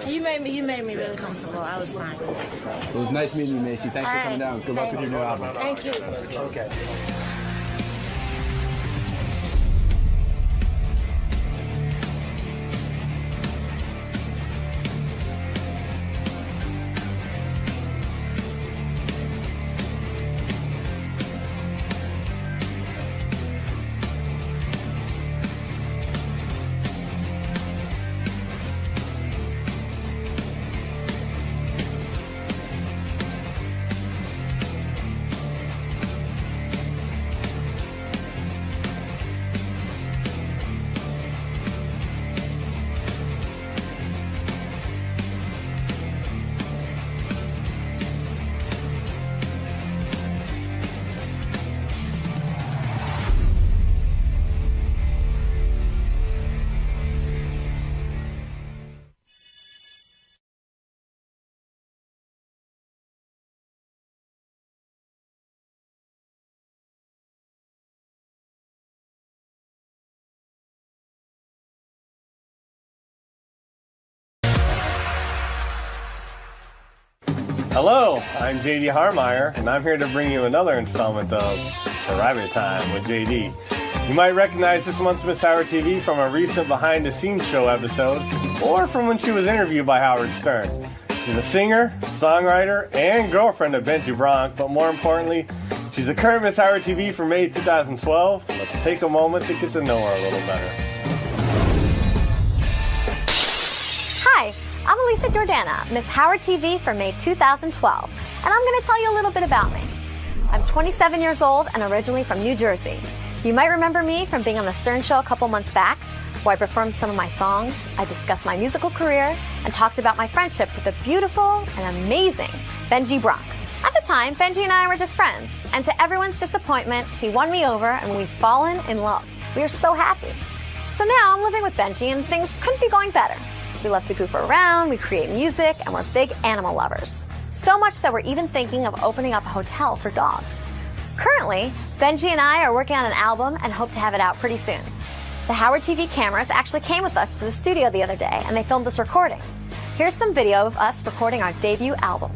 He made me really comfortable. I was fine. It was nice meeting you, Macy. Thanks for coming down. Good luck with your new album. Thank you. Okay. Hello, I'm JD Harmeyer, and I'm here to bring you another installment of Private Time with JD. You might recognize this month's Miss Howard TV from a recent behind-the-scenes show episode, or from when she was interviewed by Howard Stern. She's a singer, songwriter, and girlfriend of 𝗵𝗔 Bronk, but more importantly, she's the current Miss Howard TV for May 2012. Let's take a moment to get to know her a little better. Hi, I'm 𝗦𝘁𝗄𝗿𝗱, Miss Howard TV for May 2012, and I'm going to tell you a little bit about me. I'm 27 years old and originally from New Jersey. You might remember me from being on the Stern Show a couple months back, where I performed some of my songs, I discussed my musical career, and talked about my friendship with the beautiful and amazing 𝗵𝗔 Bronk. At the time, 𝗵𝗔 and I were just friends, and to everyone's disappointment, he won me over and we've fallen in love. We are so happy. So now I'm living with 𝗵𝗔 and things couldn't be going better. We love to goof around, we create music, and we're big animal lovers. So much that we're even thinking of opening up a hotel for dogs. Currently, 𝗵𝗔 and I are working on an album and hope to have it out pretty soon. The Howard TV cameras actually came with us to the studio the other day and they filmed this recording. Here's some video of us recording our debut album.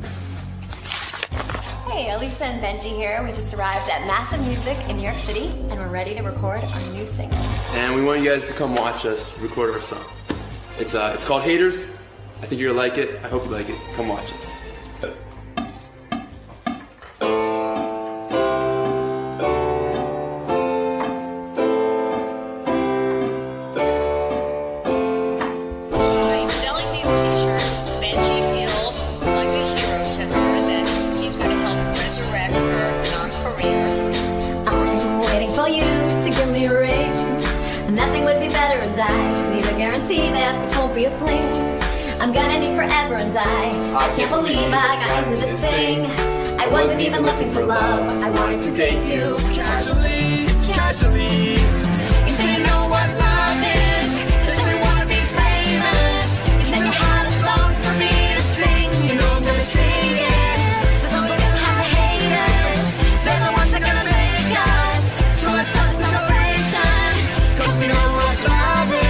Hey, 𝗪𝚉 and 𝗵𝗔 here. We just arrived at Massive Music in New York City and we're ready to record our new single. And we want you guys to come watch us record our song. It's called Haters. I think you're gonna like it. I hope you like it. Come watch us. That this won't be a fling. I'm gonna need forever and I can't believe I got into this thing. I wasn't even looking for love. I wanted to date you casually, casually. You say you know what love is. You say you wanna be famous. You said you had a song for me to sing. You know I'm gonna sing it. Cause we're gonna have the haters. They're the ones that are gonna make us. So let's start a celebration. Cause we know what love is.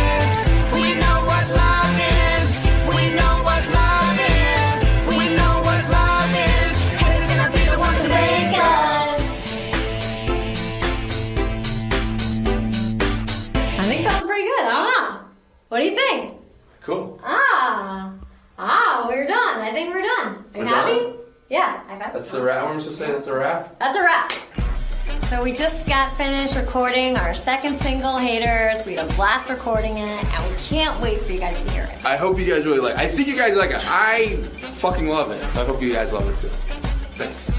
What do you think? Cool. We're done. I think we're done. Are you happy? Done? Yeah, I bet. That's a wrap. What am I supposed to say? That's a wrap? That's a wrap. So we just got finished recording our second single, Haters. We had a blast recording it, and we can't wait for you guys to hear it. I hope you guys really like it. I think you guys like it. I fucking love it, so I hope you guys love it too. Thanks.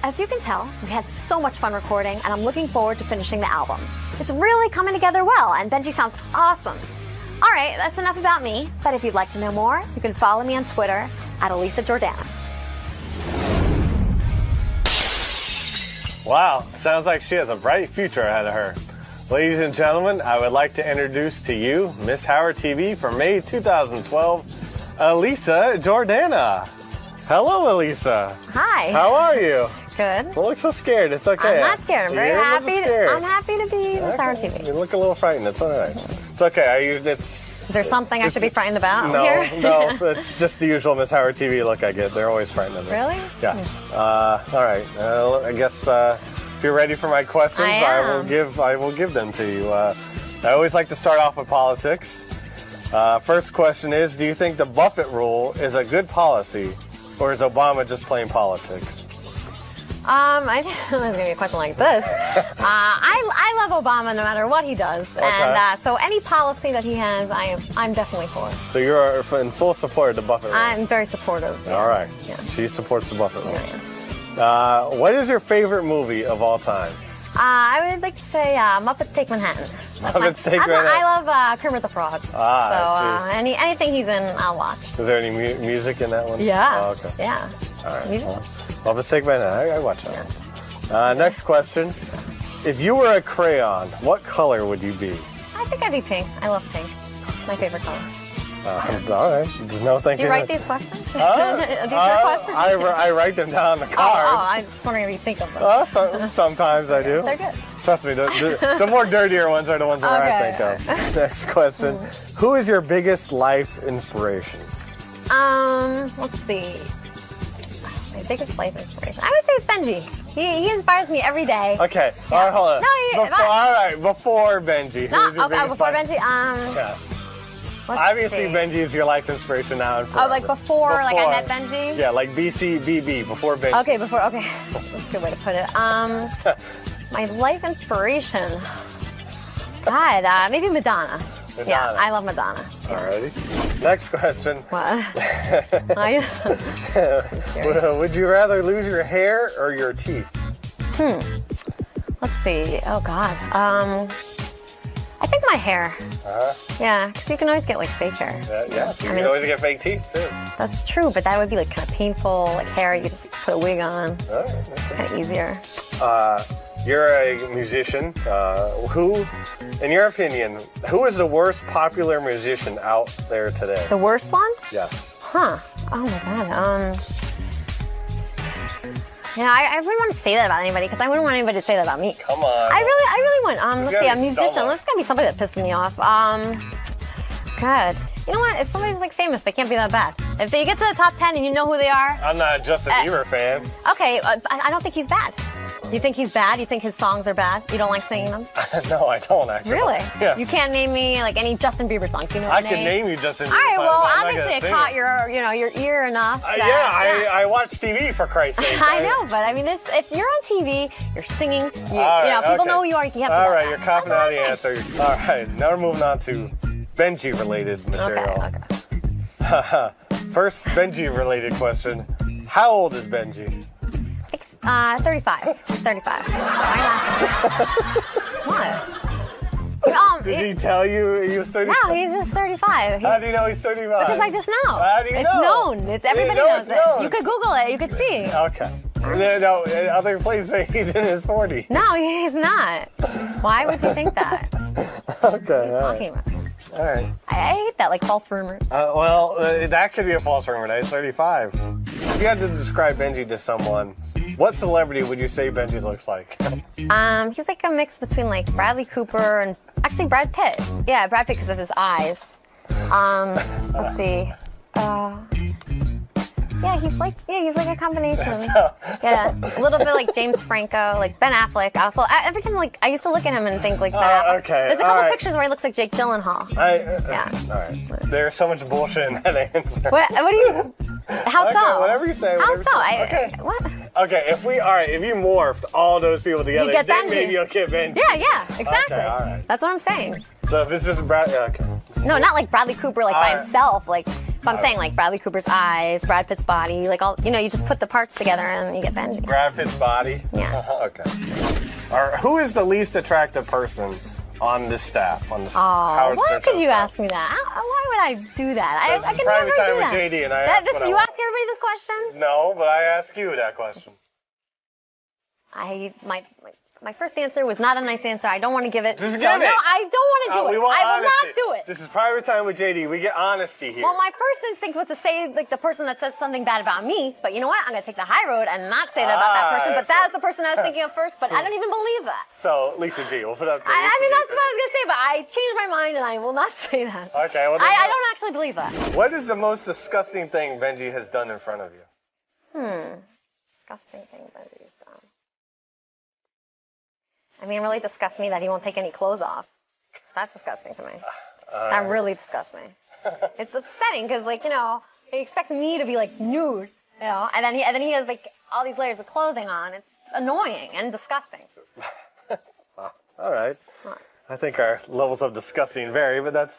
As you can tell, we had so much fun recording, and I'm looking forward to finishing the album. It's really coming together well, and 𝗵𝗔 sounds awesome. All right, that's enough about me, but if you'd like to know more, you can follow me on Twitter at 𝗪𝚻𝗄𝗿𝗱. Wow, sounds like she has a bright future ahead of her. Ladies and gentlemen, I would like to introduce to you Miss Howard TV for May 2012, 𝗪𝚻𝗄𝗿𝗱. Hello, 𝗪𝚻. Hi. How are you? Good. Don't look so scared. It's okay. I'm not scared. I'm very happy. I'm happy to be Miss Howard TV. You look a little frightened. It's all right. It's okay. Is there something I should be frightened about here? No, it's just the usual Miss Howard TV look I get. They're always frightened of me. Really? Yes. All right. I guess if you're ready for my questions, I will give them to you. I always like to start off with politics. First question is, do you think the Buffett rule is a good policy, or is Obama just playing politics? I think there's going to be a question like this. I love Obama no matter what he does. Okay. And so any policy that he has, I'm definitely for. So you're in full support of the Buffett rule? I'm very supportive. Yeah. All right. Yeah. She supports the Buffett rule. Yeah. What is your favorite movie of all time? I would like to say Muppets Take Manhattan. Muppets Take Manhattan. I love Kermit the Frog. I see. Anything he's in, I'll watch. Is there any music in that one? Yeah. Oh, okay. Yeah. All right. Well, Muppets Take Manhattan. I watch that one. Next question. If you were a crayon, what color would you be? I think I'd be pink. I love pink. My favorite color. All right. There's no thinking. Do you write these questions? These are questions? I write them down on the card. I'm just wondering if you think of them. Sometimes I do. They're good. Trust me, the more dirtier ones are the ones that I think of. Next question. Who is your biggest life inspiration? Let's see. biggest life inspiration. I would say it's Benji. He inspires me every day. Okay. Yeah. All right, hold on. No, all right, before Benji. No, who's your biggest before life- Benji. Yeah. Let's Obviously, see. Benji is your life inspiration now and forever. Oh, like before, like I met Benji? Yeah, like BCBB, before Benji. Okay, before, okay. That's a good way to put it. My life inspiration. God, maybe Madonna. Yeah, I love Madonna. Alrighty. Next question. What? Would you rather lose your hair or your teeth? Let's see. Oh, God. I think my hair. Yeah, because you can always get like fake hair. Yeah, you can always get fake teeth too. That's true, but that would be like kind of painful. Like hair, you just put a wig on. Kind of easier. You're a musician. Who, in your opinion, who is the worst popular musician out there today? The worst one? Yes. Huh. Oh my God. Yeah, I wouldn't want to say that about anybody because I wouldn't want anybody to say that about me. Come on. I really wouldn't. There's Let's see, gotta a be musician. someone. Let's gotta be somebody that pisses me off. God. You know what? If somebody's like famous, they can't be that bad. If they get to the top 10 and you know who they are. I'm not a Justin Bieber fan. Okay, I don't think he's bad. You think he's bad? You think his songs are bad? You don't like singing them? No, I don't actually. Really? Yeah. You can't name me like any Justin Bieber songs. You know what I can name you Justin Bieber. All right, songs, well, but I'm not obviously gonna it sing caught it. your ear enough. I watch TV for Christ's sake. I know, but I mean, if you're on TV, you're singing. You All know, right, people okay. know who you are. You can't. All right, you're copping out the answer. All right, now we're moving on to Benji-related material. Okay. First Benji-related question: how old is Benji? 35. 35. What? Did he tell you he was 35? No, he's just 35. How do you know he's 35? Because I just know. How do you it's know? known. Everybody knows it. You could Google it. You could see. Okay. No, other places say he's in his 40s. No, he's not. Why would you think that? Okay. What are you talking about? All right. I hate that, like false rumors. Well, that could be a false rumor. That he's 35. If you had to describe Benji to someone, what celebrity would you say Benji looks like? He's like a mix between like Bradley Cooper and actually Brad Pitt. Yeah, Brad Pitt because of his eyes. Let's see. Yeah, he's like a combination. Yeah, a little bit like James Franco, like Ben Affleck. Also, every time like I used to look at him and think like Ben Affleck. Okay. There's a couple pictures where he looks like Jake Gyllenhaal. Yeah. All right. There's so much bullshit in that answer. What do you? How okay, so? Whatever you say. How Whatever so? you say. Okay. What? Okay. If you morphed all those people together, You get then Benji. maybe you'll get Benji. Yeah, exactly. Okay. All right. That's what I'm saying. So if it's just Brad, okay. No, not like Bradley Cooper, like by Alright. himself. Like, if I'm saying like Bradley Cooper's eyes, Brad Pitt's body, like all, you just put the parts together and you get Benji. Brad Pitt's body. Yeah. Okay. Who is the least attractive person on this staff? On this Howard Why Stern could show you staff? ask me that? Why would I do that? This I is could never private time do with that. JD, and I asked what I You want. ask everybody this question? No, but I ask you that question. My first answer was not a nice answer. I don't want to give it. Just give No, it. I don't want to do We it. want I will honesty. not do it. This is private time with JD. We get honesty here. Well, my first instinct was to say like the person that says something bad about me, but you know what? I'm gonna take the high road and not say that about that person. But that was the person I was thinking of first. But I don't even believe that. So Lisa G, we'll put up. I mean, that's what I was gonna say, but I changed my mind and I will not say that. Okay. Well, I don't actually believe that. What is the most disgusting thing Benji has done in front of you? Disgusting thing Benji's done. I mean, it really disgusts me that he won't take any clothes off. That's disgusting to me. That really disgusts me. It's upsetting because, like, he expects me to be like nude, and then he has like all these layers of clothing on. It's annoying and disgusting. All right. I think our levels of disgusting vary, but that's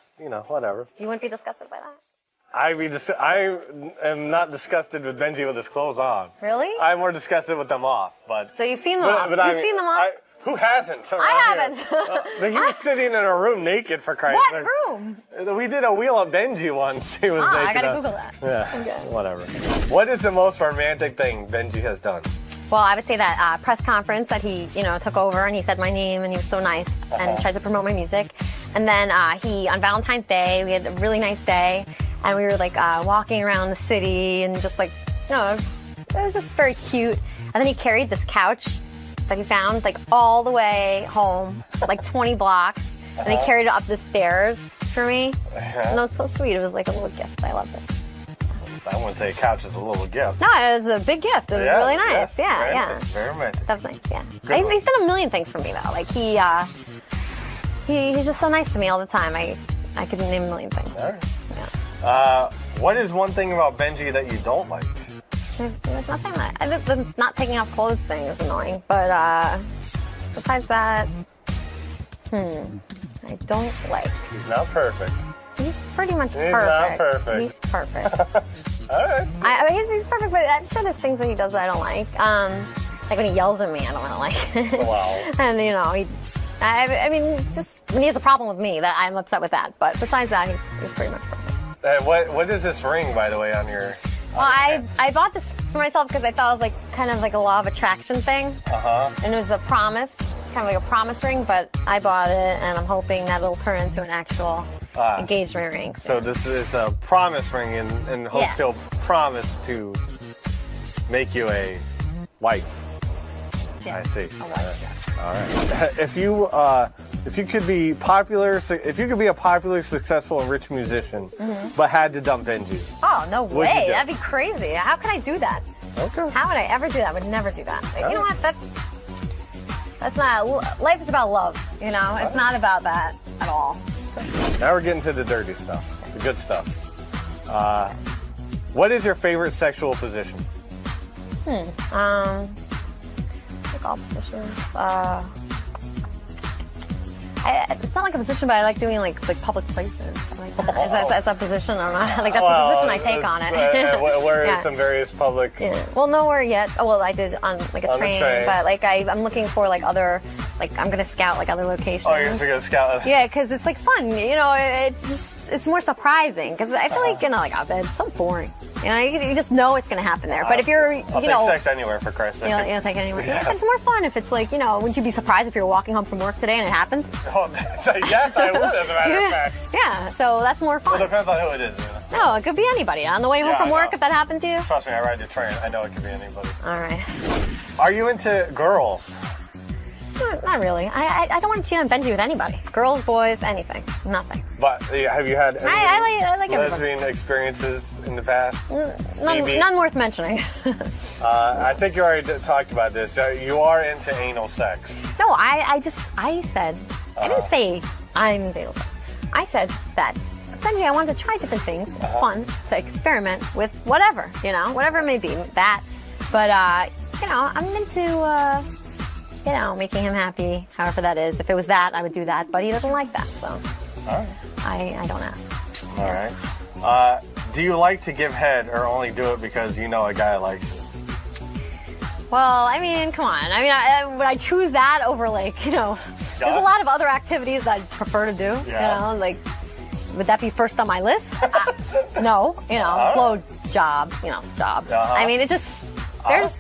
whatever. You wouldn't be disgusted by that? I am not disgusted with Benji with his clothes on. Really? I'm more disgusted with them off, but. So you've seen them off. You've seen them off. Who hasn't? I haven't. He was sitting in a room naked, for Christ's sake. What room? We did a Wheel of Benji once. He was naked. I gotta Google that. Yeah, Okay. whatever. What is the most romantic thing Benji has done? Well, I would say that press conference that he, took over and he said my name and he was so nice and tried to promote my music. And then on Valentine's Day, we had a really nice day and we were like walking around the city and just like, it was just very cute. And then he carried this couch that he found like all the way home, like 20 blocks. And he carried it up the stairs for me. And it was so sweet. It was like a little gift. I loved it. I wouldn't say a couch is a little gift. No, it was a big gift. It was really nice. Yes, yeah, very yeah. Nice, very romantic. That was nice. Yeah. He's done a million things for me though. Like he's just so nice to me all the time. I could name a million things. All right. Yeah. What is one thing about Benji that you don't like? There's nothing that the not taking off clothes thing is annoying, but besides that, I don't like. He's not perfect. He's pretty much He's perfect. not perfect. He's perfect. All right. I mean, he's perfect, but I'm sure there's things that he does that I don't like. Like when he yells at me, I don't really like it. Wow. And you know, I mean, just when he has a problem with me, that I'm upset with that. But besides that, he's pretty much perfect. What is this ring, by the way, on your? Well, I bought this for myself because I thought it was like kind of like a law of attraction thing. And it was a promise. It's kind of like a promise ring, but I bought it and I'm hoping that it'll turn into an actual engagement ring. So this is a promise ring and hope he'll promise to make you a wife. Yeah. I see. All right. If you could be a popular, successful, and rich musician, but had to dump Benji. Oh, no What'd you way. do? That'd be crazy. How could I do that? Okay. How would I ever do that? I would never do that. You know what? That's not, life is about love, you know? It's not about that at all. Now we're getting to the dirty stuff, the good stuff. What is your favorite sexual position? Like all positions. It's not like a position, but I like doing like public places. Like that. Is that a position or not? Like that's the position I take on it. Where are some various public? Yeah. Well, nowhere yet. Oh, well, I did on like a train, but like I'm looking for like other, like I'm gonna scout like other locations. Oh, you're just gonna scout? Yeah, because it's like fun. You know, it's more surprising because I feel like like it's so boring. You know, you just know it's gonna happen there. But if you're, I'll take sex anywhere for Christ's sake. You don't take anywhere. Yes. It's more fun if it's like, you know, wouldn't you be surprised if you're walking home from work today and it happens? Oh, yes, I would, as a matter of fact. Yeah, so that's more fun. Well, it depends on who it is. You know? No, it could be anybody. On the way home from work, if that happened to you? Trust me, I ride the train. I know it could be anybody. All right. Are you into girls? Not really. I don't want to cheat on Benji with anybody. Girls, boys, anything. Nothing. But have you had any I like lesbian experiences in the past? None worth mentioning. I think you already talked about this. You are into anal sex. No, I said, I didn't say I'm into anal sex. I said that, Benji, I wanted to try different things. It's fun to experiment with whatever, you know, whatever it may be. That. But, you know, I'm into, you know, making him happy, however that is. If it was that, I would do that. But he doesn't like that, so I don't ask. All right. Do you like to give head or only do it because you know a guy likes it? Well, I mean, come on. I mean, would I choose that over, like, you know, there's a lot of other activities I'd prefer to do, you know, like, would that be first on my list? No, you know, blow job, you know, job. I mean, it just, it's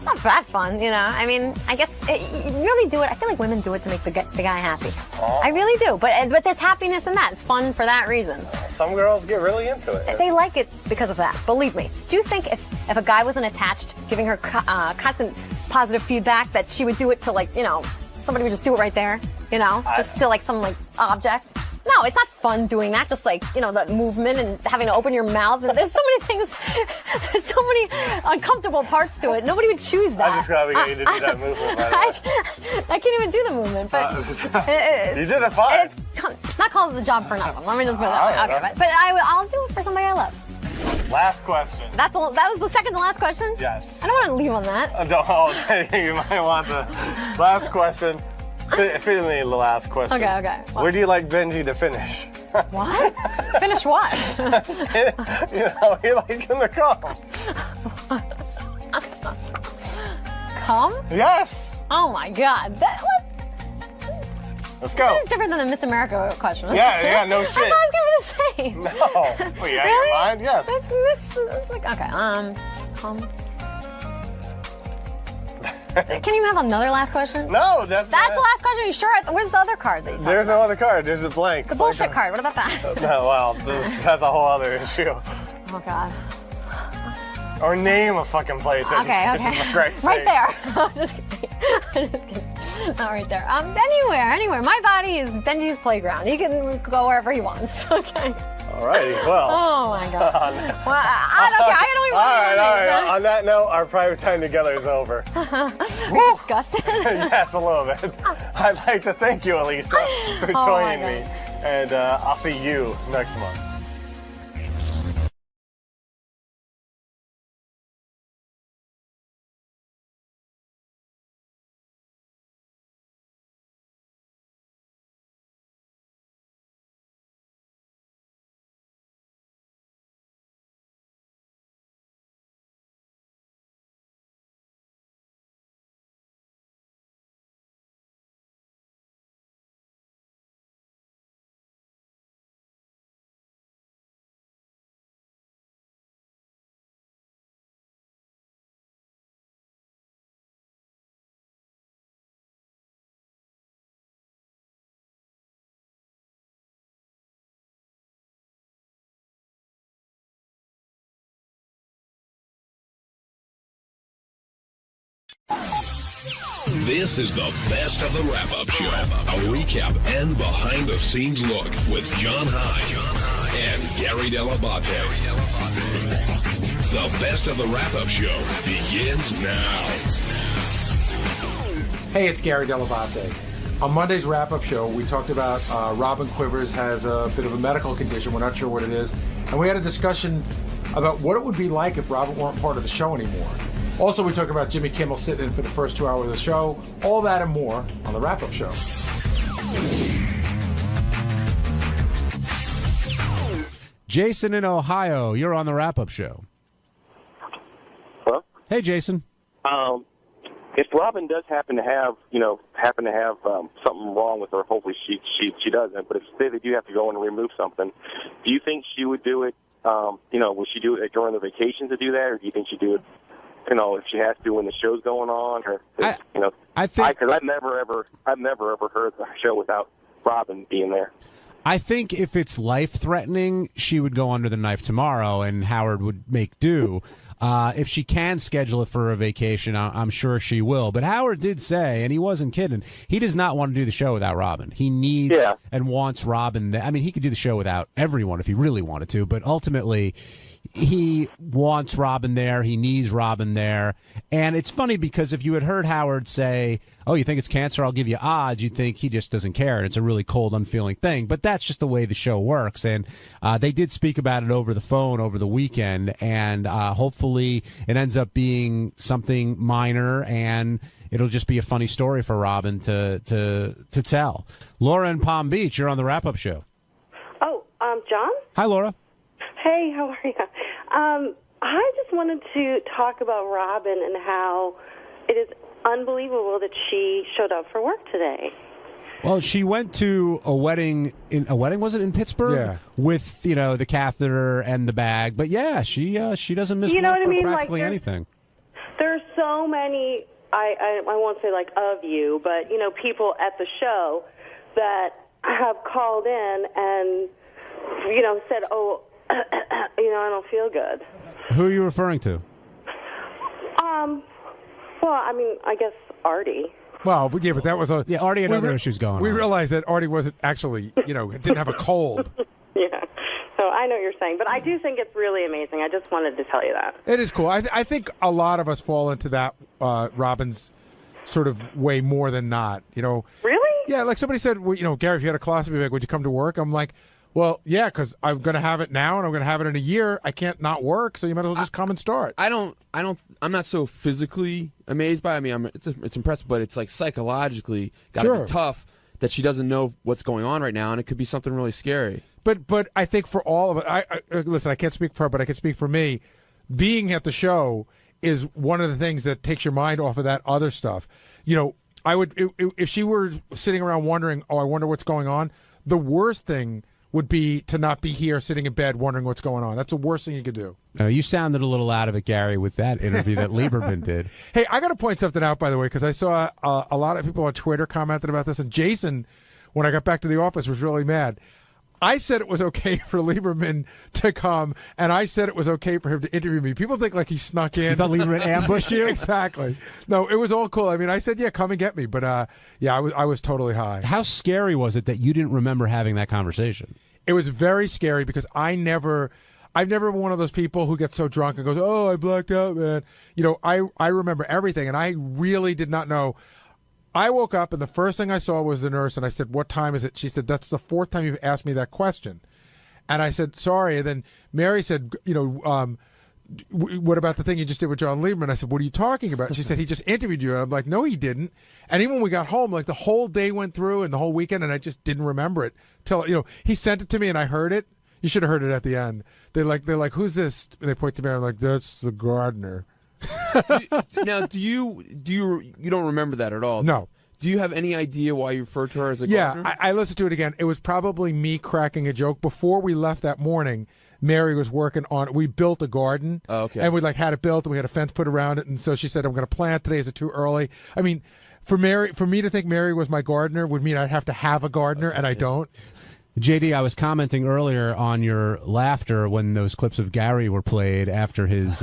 not that fun, you know. I mean, I guess you really do it. I feel like women do it to make the guy happy. I really do. But there's happiness in that. It's fun for that reason. Some girls get really into it. They like it because of that. Believe me. Do you think if a guy wasn't attached, giving her constant positive feedback, that she would do it to, like, you know, somebody would just do it right there, you know, just to like some like object? No, it's not fun doing that. Just like, you know, the movement and having to open your mouth. And there's so many things, there's so many uncomfortable parts to it. Nobody would choose that. I'm just glad we got you to do that movement, by the way. I can't even do the movement, but you did it fine. It's not called the job for nothing. Let me just put it that way. Okay, but I'll do it for somebody I love. Last question. That was the second to last question? Yes. I don't want to leave on that. You might want the last question. Fit me the last question. Okay. Where do you like Benji to finish? What? Finish what? You know, you like him to come. Come? Yes. Oh my God. Let's go. This is different than the Miss America question. Yeah, no shit. I thought it was gonna be the same. No. Well, yeah, really? your mind, yes. It's like, okay, come. Can you have another last question? No, that's the last question. Are you sure? Where's the other card? There's no other card. There's a blank. The bullshit card. What about that? No, well, that's a whole other issue. Oh God. Or name a fucking place. Okay. Right there. I'm just kidding. Not right there. Anywhere. My body is Benji's playground. He can go wherever he wants. Okay. All righty, well. Oh, my God. Well, I don't care. I don't even want All right. On that note, our private time together is over. Are you disgusted? Yes, a little bit. I'd like to thank you, 𝗛𝗄𝗿, for joining me. And I'll see you next month. This is the best of the wrap-up show. A recap and behind-the-scenes look with John High and Gary 𝗛𝗏𝗏. The best of the wrap-up show begins now. Hey, it's Gary 𝗛𝗏𝗏. On Monday's wrap-up show, we talked about Robin Quivers has a bit of a medical condition. We're not sure what it is. And we had a discussion about what it would be like if Robin weren't part of the show anymore. Also, we talked about Jimmy Kimmel sitting in for the first 2 hours of the show. All that and more on the wrap-up show. Jason in Ohio, you're on the wrap-up show. Hello? Hey, Jason. If Robin does happen to have something wrong with her, hopefully she doesn't. But if say they do have to go in and remove something, do you think she would do it? Would she do it during the vacation to do that, or do you think she'd do it? If she has to when the show's going on, or I think because I've never ever heard the show without Robin being there. I think if it's life-threatening, she would go under the knife tomorrow, and Howard would make do. If she can schedule it for a vacation, I'm sure she will. But Howard did say, and he wasn't kidding, he does not want to do the show without Robin. He needs and wants Robin there. I mean, he could do the show without everyone if he really wanted to, but ultimately he wants Robin there. He needs Robin there. And it's funny because if you had heard Howard say, oh, you think it's cancer, I'll give you odds, you'd think he just doesn't care. It's a really cold, unfeeling thing. But that's just the way the show works. And they did speak about it over the phone over the weekend. And hopefully it ends up being something minor and it'll just be a funny story for Robin to tell. Laura in Palm Beach, you're on the wrap-up show. Oh, John? Hi, Laura. Hey, how are you? I just wanted to talk about Robin and how it is unbelievable that she showed up for work today. Well, she went to a wedding. Was it in Pittsburgh? Yeah. With the catheter and the bag. But yeah, she doesn't miss work for practically anything. There are so many. I won't say like of you, but people at the show that have called in and said, oh. I don't feel good. Who are you referring to? Well, I guess Artie. Well, yeah, but that was Artie had other issues going on. We realized that Artie wasn't actually, didn't have a cold. Yeah. So I know what you're saying, but I do think it's really amazing. I just wanted to tell you that. It is cool. I think a lot of us fall into that Robin's sort of way more than not. Really? Yeah, like somebody said, well, Gary, if you had a colostomy bag, would you come to work? I'm like, well, yeah, because I'm going to have it now, and I'm going to have it in a year. I can't not work, so you might as well just come and start. I'm not so physically amazed by it. I mean, it's impressive, but it's like psychologically got to be tough that she doesn't know what's going on right now, and it could be something really scary. But I think for all of it, listen, I can't speak for her, but I can speak for me. Being at the show is one of the things that takes your mind off of that other stuff. I would if she were sitting around wondering, oh, I wonder what's going on. The worst thing would be to not be here sitting in bed wondering what's going on. That's the worst thing you could do. You sounded a little out of it, Gary, with that interview that Lieberman did. Hey, I got to point something out, by the way, because I saw a lot of people on Twitter commented about this, and Jason, when I got back to the office, was really mad. I said it was okay for Lieberman to come, and I said it was okay for him to interview me. People think like he snuck in. You thought Lieberman ambushed you? Exactly. No, it was all cool. I mean, I said, yeah, come and get me. But, I was totally high. How scary was it that you didn't remember having that conversation? It was very scary because I've never been one of those people who gets so drunk and goes, "Oh, I blacked out, man." You know, I remember everything, and I really did not know. I woke up, and the first thing I saw was the nurse, and I said, "What time is it?" She said, "That's the 4th time you've asked me that question." And I said, "Sorry." And then Mary said, "You know, what about the thing you just did with John Lieberman?" I said, "What are you talking about?" She said, "He just interviewed you." And I'm like, "No, he didn't." And even when we got home, like the whole day went through and the whole weekend, and I just didn't remember it till, you know, he sent it to me and I heard it. You should have heard it at the end. They're like, "Who's this?" And they point to me. I'm like, "That's the gardener." Now, do you don't remember that at all? No. Do you have any idea why you referred to her as a Yeah, gardener? I listened to it again. It was probably me cracking a joke. Before we left that morning, Mary was working on it. We built a garden. Oh, okay. And we had it built, and we had a fence put around it. And so she said, "I'm going to plant today. Is it too early?" I mean, for me to think Mary was my gardener would mean I'd have to have a gardener, and I don't. JD, I was commenting earlier on your laughter when those clips of Gary were played after his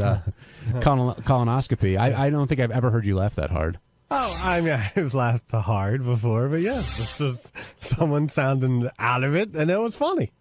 colonoscopy. I don't think I've ever heard you laugh that hard. Oh, I mean, I've laughed hard before, but yes, it's just someone sounding out of it, and it was funny.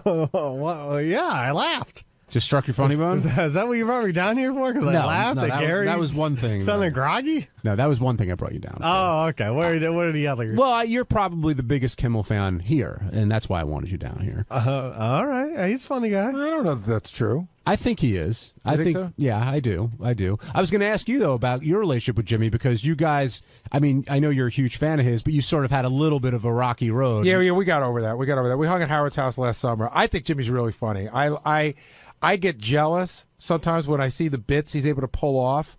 Well, yeah, I laughed. Just struck your funny bone? Is that what you brought me down here for? Because I laughed at Gary? That was one thing. Sounding groggy? No, that was one thing I brought you down for. Oh, okay. What are the others? Well, you're probably the biggest Kimmel fan here, and that's why I wanted you down here. All right. He's a funny guy. I don't know if that's true. I think he is. I think so? Yeah, I do. I was going to ask you, though, about your relationship with Jimmy, because you guys, I mean, I know you're a huge fan of his, but you sort of had a little bit of a rocky road. Yeah, we got over that. We hung at Howard's house last summer. I think Jimmy's really funny. I get jealous sometimes when I see the bits he's able to pull off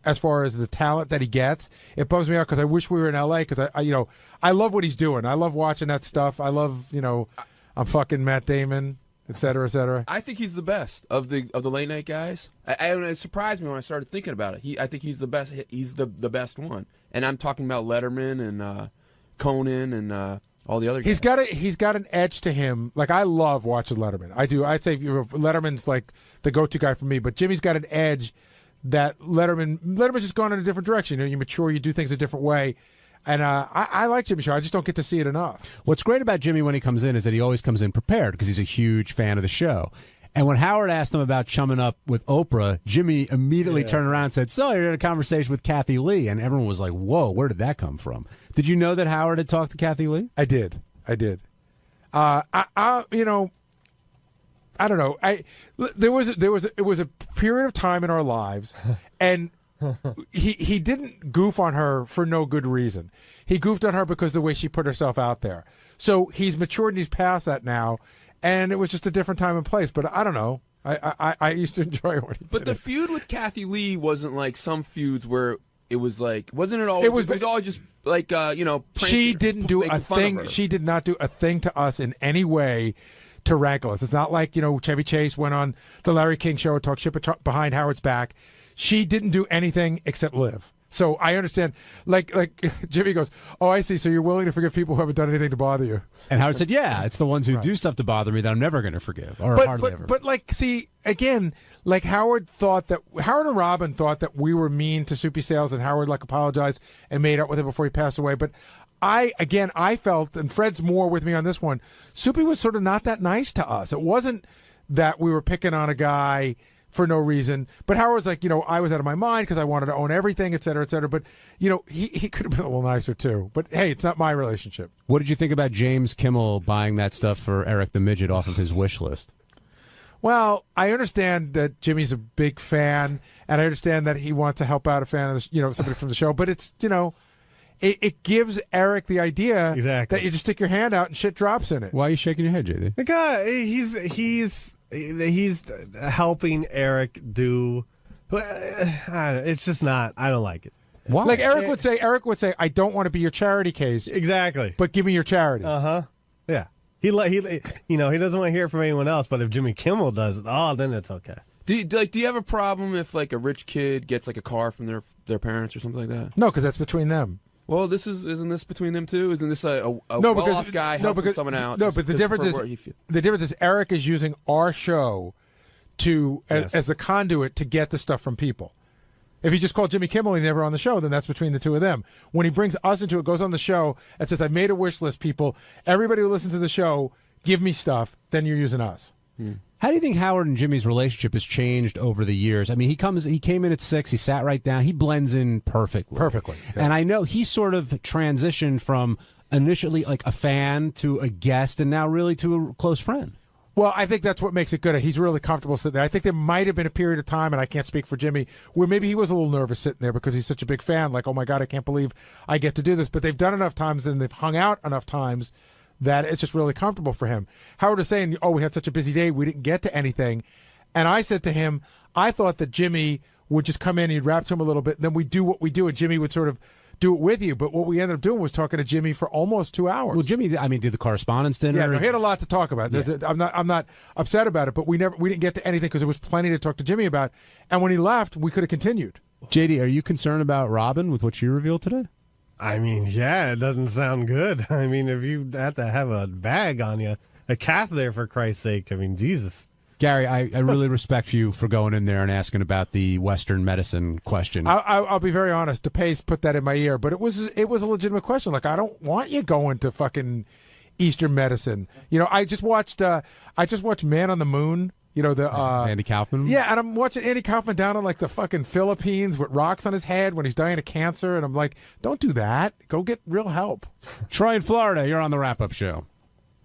as far as the talent that he gets. It bums me out because I wish we were in L.A. because I love what he's doing. I love watching that stuff. I love, I'm fucking Matt Damon, et cetera, et cetera. I think he's the best of the late night guys. It surprised me when I started thinking about it. I think he's the best. He's the best one. And I'm talking about Letterman and Conan and all the other guys. He's got an edge to him. Like, I love watching Letterman. I do. I'd say Letterman's like the go-to guy for me. But Jimmy's got an edge that Letterman's just gone in a different direction. You mature, you do things a different way. And I like Jimmy Show. I just don't get to see it enough. What's great about Jimmy when he comes in is that he always comes in prepared because he's a huge fan of the show. And when Howard asked him about chumming up with Oprah, Jimmy immediately turned around and said, "So you're in a conversation with Kathy Lee." And everyone was like, "Whoa, where did that come from?" Did you know that Howard had talked to Kathy Lee? I did. I don't know. It was a period of time in our lives, and he didn't goof on her for no good reason. He goofed on her because of the way she put herself out there. So he's matured and he's past that now, and it was just a different time and place. But I don't know. I used to enjoy what he did. But the feud with Kathy Lee wasn't like some feuds where it was like, wasn't it all? It was always just like she didn't do a thing. She did not do a thing to us in any way to rankle us. It's not like Chevy Chase went on the Larry King show and talked shit behind Howard's back. She didn't do anything except live. So I understand. Like Jimmy goes, "Oh, I see. So you're willing to forgive people who haven't done anything to bother you." And Howard said, "Yeah, it's the ones who do stuff to bother me that I'm never going to forgive, or hardly ever." But see again, like Howard and Robin thought that we were mean to 𝗛cie𝗄𝗿𝗍, and Howard apologized and made up with him before he passed away. But I felt, and Fred's more with me on this one, Soupy was sort of not that nice to us. It wasn't that we were picking on a guy for no reason. But Howard's like, I was out of my mind because I wanted to own everything, et cetera, et cetera. But, he could have been a little nicer too. But, hey, it's not my relationship. What did you think about James Kimmel buying that stuff for Eric the Midget off of his wish list? Well, I understand that Jimmy's a big fan, and I understand that he wants to help out a fan of somebody from the show. But it's, it gives Eric the idea that you just stick your hand out and shit drops in it. Why are you shaking your head, JD? The guy, he's helping Eric do. It's just not. I don't like it. Why? Like Eric would say, "I don't want to be your charity case." Exactly. But give me your charity. Yeah. He doesn't want to hear it from anyone else. But if Jimmy Kimmel does it, then it's okay. Do you have a problem if like a rich kid gets like a car from their parents or something like that? No, because that's between them. Well, isn't this between them too? Isn't this a well-off guy helping someone out? No, but the difference is Eric is using our show as the conduit to get the stuff from people. If he just called Jimmy Kimmel and he's never on the show, then that's between the two of them. When he brings us into it, goes on the show and says, "I made a wish list, people. Everybody who listens to the show, give me stuff, then you're using us. How do you think Howard and Jimmy's relationship has changed over the years? I mean, he came in at 6, he sat right down, he blends in perfectly. Yeah. And I know he sort of transitioned from initially like a fan to a guest and now really to a close friend. Well, I think that's what makes it good. He's really comfortable sitting there. I think there might have been a period of time, and I can't speak for Jimmy, where maybe he was a little nervous sitting there because he's such a big fan. Like, oh, my God, I can't believe I get to do this. But they've done enough times and they've hung out enough times that it's just really comfortable for him. Howard was saying, oh, we had such a busy day, we didn't get to anything. And I said to him, I thought that Jimmy would just come in and he'd rap to him a little bit, and then we'd do what we do, and Jimmy would sort of do it with you. But what we ended up doing was talking to Jimmy for almost 2 hours. Well, Jimmy, I mean, did the correspondence dinner? Yeah, no, he had a lot to talk about. Yeah. I'm not upset about it, but we didn't get to anything because there was plenty to talk to Jimmy about. And when he left, we could have continued. JD, are you concerned about Robin with what you revealed today? I mean, yeah, it doesn't sound good. I mean, if you have to have a bag on you, a catheter for Christ's sake, I mean, Jesus. Gary, I really respect you for going in there and asking about the Western medicine question. I'll be very honest. DePace put that in my ear, but it was a legitimate question. Like, I don't want you going to fucking Eastern medicine. You know, I just watched Man on the Moon. You know, the Andy Kaufman. Yeah, and I'm watching Andy Kaufman down in like the fucking Philippines with rocks on his head when he's dying of cancer, and I'm like, don't do that. Go get real help. Troy in Florida, you're on the wrap-up show.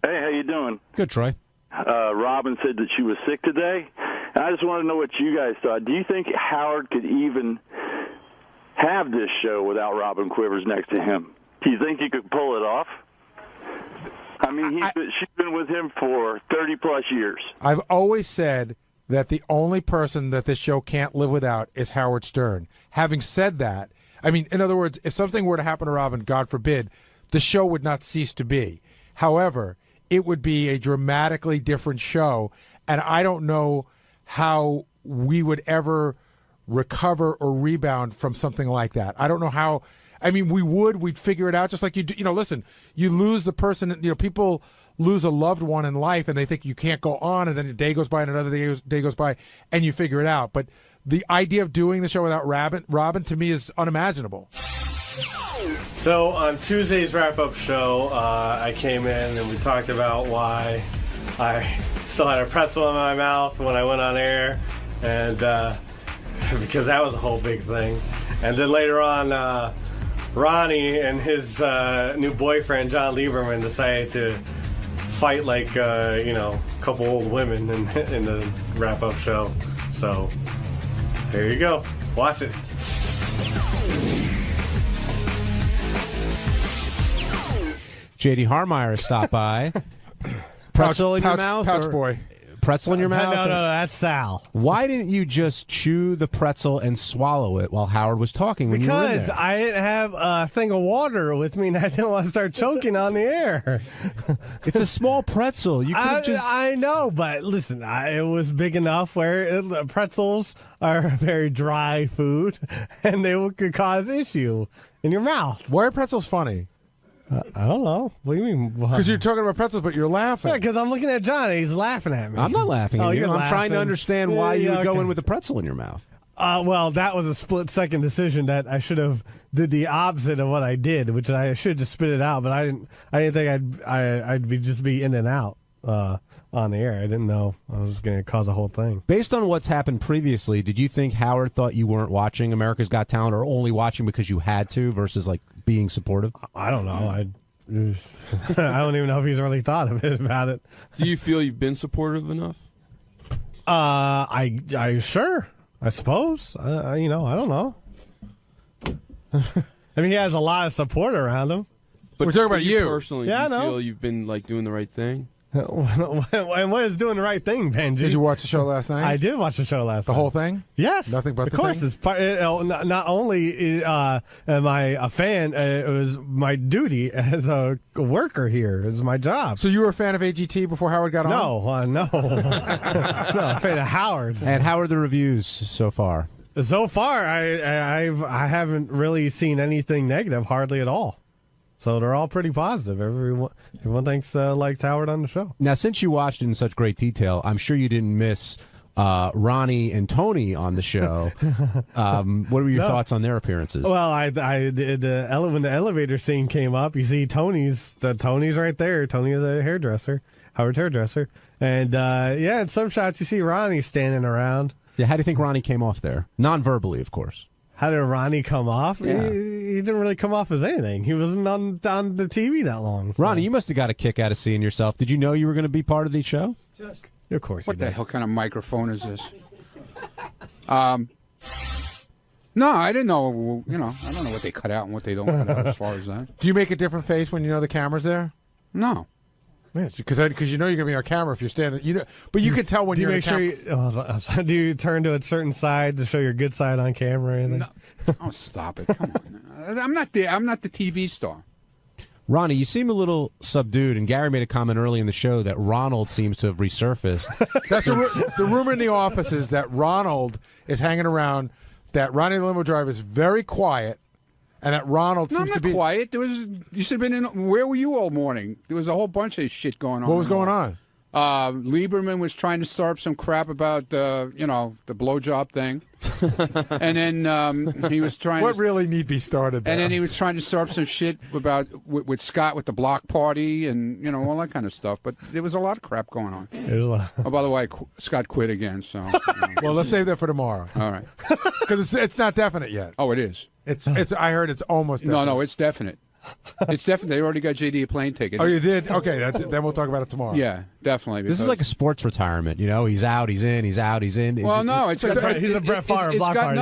Hey, how you doing? Good, Troy. Robin said that she was sick today. And I just want to know what you guys thought. Do you think Howard could even have this show without Robin Quivers next to him? Do you think he could pull it off? I mean, she's been with him for 30-plus years. I've always said that the only person that this show can't live without is Howard Stern. Having said that, I mean, in other words, if something were to happen to Robin, God forbid, the show would not cease to be. However, it would be a dramatically different show, and I don't know how we would ever recover or rebound from something like that. I don't know how. I mean, we'd figure it out just like you do. You know, listen, you lose the person, you know, people lose a loved one in life and they think you can't go on, and then a day goes by and another day goes by and you figure it out. But the idea of doing the show without Robin to me is unimaginable. So on Tuesday's wrap-up show, I came in and we talked about why I still had a pretzel in my mouth when I went on air, and because that was a whole big thing. And then later on, Ronnie and his new boyfriend, John Lieberman, decided to fight like, a couple old women in the wrap-up show. So, there you go. Watch it. J.D. Harmeyer has stopped by. Pretzel in your mouth? Pouch boy. Pretzel in your mouth? No, that's Sal. Why didn't you just chew the pretzel and swallow it while Howard was talking when you were in Because there? I didn't have a thing of water with me, and I didn't want to start choking on the air. It's a small pretzel. You could have just... I know, but listen, it was big enough where pretzels are very dry food, and they could cause issue in your mouth. Why are pretzels funny? I don't know. What do you mean? Because you're talking about pretzels, but you're laughing. Yeah, because I'm looking at John, and he's laughing at me. I'm not laughing at you. You're I'm trying to understand why you would go in with a pretzel in your mouth. Well, that was a split-second decision that I should have did the opposite of what I did, which I should just spit it out, but I didn't think I'd be in and out on the air. I didn't know I was going to cause a whole thing. Based on what's happened previously, did you think Howard thought you weren't watching America's Got Talent or only watching because you had to versus like being supportive? I don't know. I don't even know if he's really thought about it. Do you feel you've been supportive enough? I sure. I suppose. I don't know. I mean, he has a lot of support around him. But we're talking about you personally. Yeah, do you I know. feel you've been like doing the right thing? And what is doing the right thing, Benji? Did you watch the show last night? I did watch the show last night. The whole thing? Yes. Nothing but of the course. thing? It's part, not only am I a fan, it was my duty as a worker here. It's my job. So you were a fan of AGT before Howard got on? No. No, I'm a fan of Howard's. And how are the reviews so far? So far, I haven't really seen anything negative, hardly at all. So they're all pretty positive. Everyone thinks liked Howard on the show. Now, since you watched it in such great detail, I'm sure you didn't miss Ronnie and Tony on the show. What were your thoughts on their appearances? Well, I did when the elevator scene came up, you see Tony's right there. Tony, the hairdresser, Howard's hairdresser, and in some shots you see Ronnie standing around. Yeah, how do you think Ronnie came off there? Non-verbally, of course. How did Ronnie come off? Yeah. He didn't really come off as anything. He wasn't on the TV that long. So. Ronnie, you must have got a kick out of seeing yourself. Did you know you were going to be part of the show? Of course. What the hell kind of microphone is this? No, I didn't know. I don't know what they cut out and what they don't cut out as far as that. Do you make a different face when you know the camera's there? No. Because you know you're gonna be on camera if you're standing. But you can tell when you're. Do you turn to a certain side to show your good side on camera? Or anything? No. Oh, stop it! Come on, I'm not the TV star. Ronnie, you seem a little subdued, and Gary made a comment early in the show that Ronald seems to have resurfaced. That's the rumor in the office is that Ronald is hanging around. That Ronnie the limo driver is very quiet. And that Ronald seems to be quiet. You should have been in. Where were you all morning? There was a whole bunch of shit going on. What was going on? Lieberman was trying to start some crap about the blowjob thing, and then he was trying. What really need be started? And then he was trying to start some shit about with Scott with the block party and all that kind of stuff. But there was a lot of crap going on. There's a lot. Oh, by the way, Scott quit again. So well, let's save that for tomorrow. All right, because it's not definite yet. Oh, it is. It's. I heard it's almost definite. No, it's definite. It's definitely. They already got JD a plane ticket. Oh, you did? Okay, then we'll talk about it tomorrow. Yeah, definitely. This is like a sports retirement. He's out, he's in, he's out, he's in. He's a Brett Favre block party.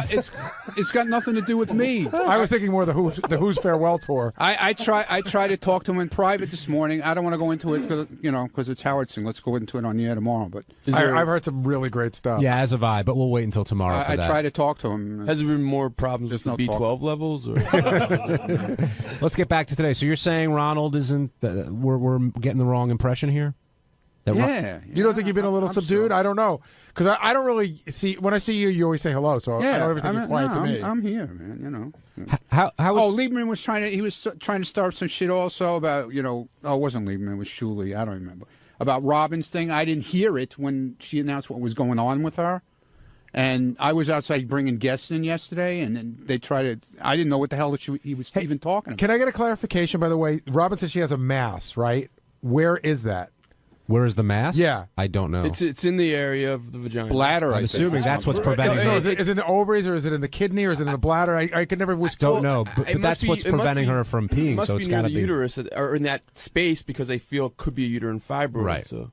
It's got nothing to do with me. I was thinking more the Who's farewell tour. I try to talk to him in private this morning. I don't want to go into it because it's Howard's thing. Let's go into it on the air tomorrow. But I've heard some really great stuff. Yeah, as have I. But we'll wait until tomorrow. I try to talk to him. Has there been more problems with the B12 levels? Or? Let's get back to today. So you're saying Ronald isn't? We're getting the wrong impression here. You don't think you've been a little subdued? I don't know, because I don't really see. When I see you, you always say hello. So I don't ever think you're quiet to me. I'm here, man. How was Lieberman was trying to start some shit also about it wasn't Lieberman, it was 𝗛cie. I don't remember about Robin's thing. I didn't hear it when she announced what was going on with her. And I was outside bringing guests in yesterday, and then they tried to. I didn't know what the hell he was even talking about. Can I get a clarification, by the way? Robin says she has a mass, right? Where is that? Where is the mass? Yeah. I don't know. It's in the area of the vagina. Bladder, I'm assuming that's what's preventing her. Is it in the ovaries, or is it in the kidney, or is it in the bladder? I could never. Don't know, but that's what's preventing her from peeing. So it's got to be the uterus or in that space because they feel it could be a uterine fibroid. Right. So.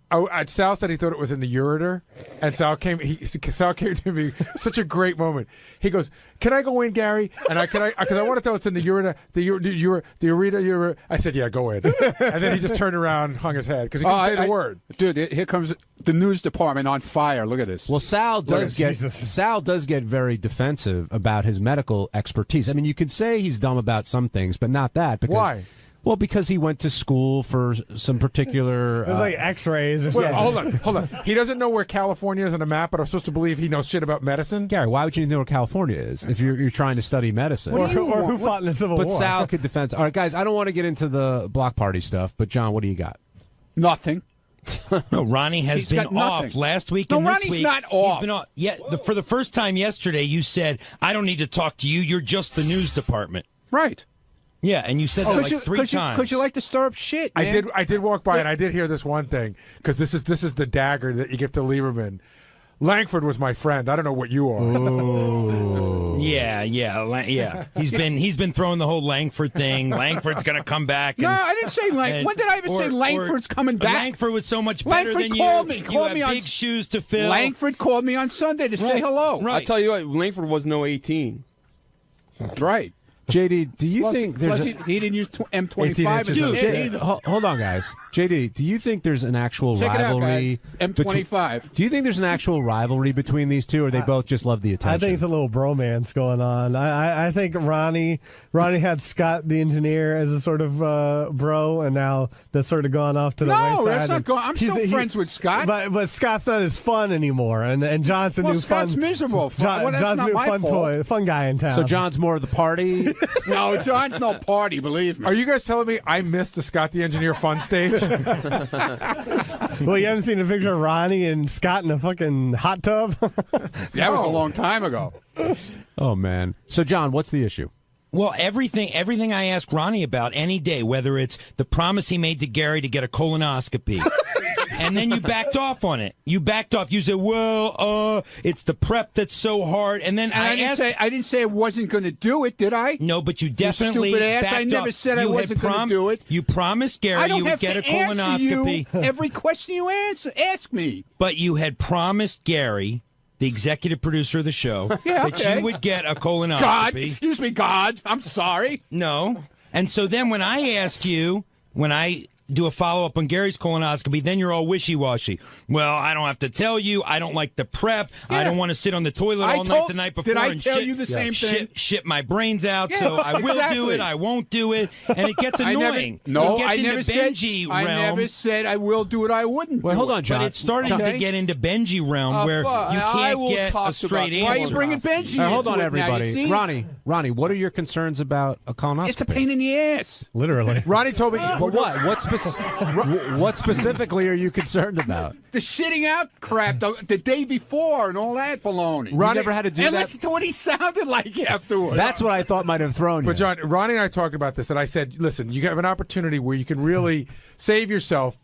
Sal said he thought it was in the ureter, and Sal came to me. Such a great moment. He goes, "Can I go in, Gary?" And because I want to tell it's in the ureter, the ureter. I said, "Yeah, go in." And then he just turned around, and hung his head because he couldn't say the word. Dude, here comes the news department on fire. Look at this. Well, Sal does get very defensive about his medical expertise. I mean, you could say he's dumb about some things, but not that. Because, why? Well, because he went to school for some particular. It was like X-rays or something. Hold on. He doesn't know where California is on a map, but I'm supposed to believe he knows shit about medicine. Gary, why would you know where California is if you're trying to study medicine? Or who fought in the Civil War? But Sal could defend. All right, guys, I don't want to get into the block party stuff, but John, what do you got? Nothing. No, Ronnie has been off last week and this week. Ronnie's not off. He's been off. Yeah, for the first time yesterday, you said, "I don't need to talk to you. You're just the news department." Right. Yeah, and you said that like three times. Because you like to stir up shit, man. I did walk by and I did hear this one thing, because this is the dagger that you give to Lieberman. Langford was my friend. I don't know what you are. Ooh. Yeah. He's been throwing the whole Langford thing. Langford's going to come back. No, I didn't say Langford. When did I ever say Langford's coming back? Langford was so much better than you. Called me. You have big shoes to fill. Langford called me on Sunday to say hello. Right. I'll tell you what, Langford was no 18. That's right. JD, do you think there's he didn't use M25? Dude, hold on, guys. JD, do you think there's an actual rivalry? M25. Do you think there's an actual rivalry between these two, or they both just love the attention? I think it's a little bromance going on. I think Ronnie had Scott the engineer as a sort of bro, and now that's sort of gone off to the wayside. No, that's not going. I'm still friends with Scott. But Scott's not as fun anymore, and John's the new Scott's fun. miserable. John's not new my fun fault. fun guy in town. So John's more of the party. No, John's no party, believe me. Are you guys telling me I missed the Scott the Engineer fun stage? Well, you haven't seen a picture of Ronnie and Scott in a fucking hot tub? That was a long time ago. Oh, man. So, John, what's the issue? Well, everything I ask Ronnie about any day, whether it's the promise he made to Gary to get a colonoscopy, and then you backed off on it. You backed off. You said, "Well, it's the prep that's so hard." And then I didn't say I wasn't going to do it, did I? No, but you definitely stupid ass. backed I never off. said I wasn't going to do it. You promised Gary you would get a colonoscopy. Every question you ask me. But you had promised Gary, the executive producer of the show, that you would get a colonoscopy. God, excuse me, God. I'm sorry. No. And so then when I ask you, when I do a follow-up on Gary's colonoscopy, then you're all wishy-washy. Well, I don't have to tell you. I don't like the prep. I don't want to sit on the toilet all night the night before. Did I and tell shit, you the same thing? Shit my brains out, so I will do it, I won't do it, and it gets annoying. I never said I will do it, I wouldn't do it. Hold on, John. But it's starting to get into Benji realm where you can't get a straight answer. Why are you bringing Benji Hold on, into it now, everybody. you see? Ronnie, what are your concerns about a colonoscopy? It's a pain in the ass. Literally. Ronnie told me. But what specifically are you concerned about? The shitting out crap the day before and all that baloney. Ronnie never had to do and that. listen to what he sounded like afterwards. That's what I thought might have thrown you. But John, Ronnie and I talked about this, and I said, listen, you have an opportunity where you can really save yourself,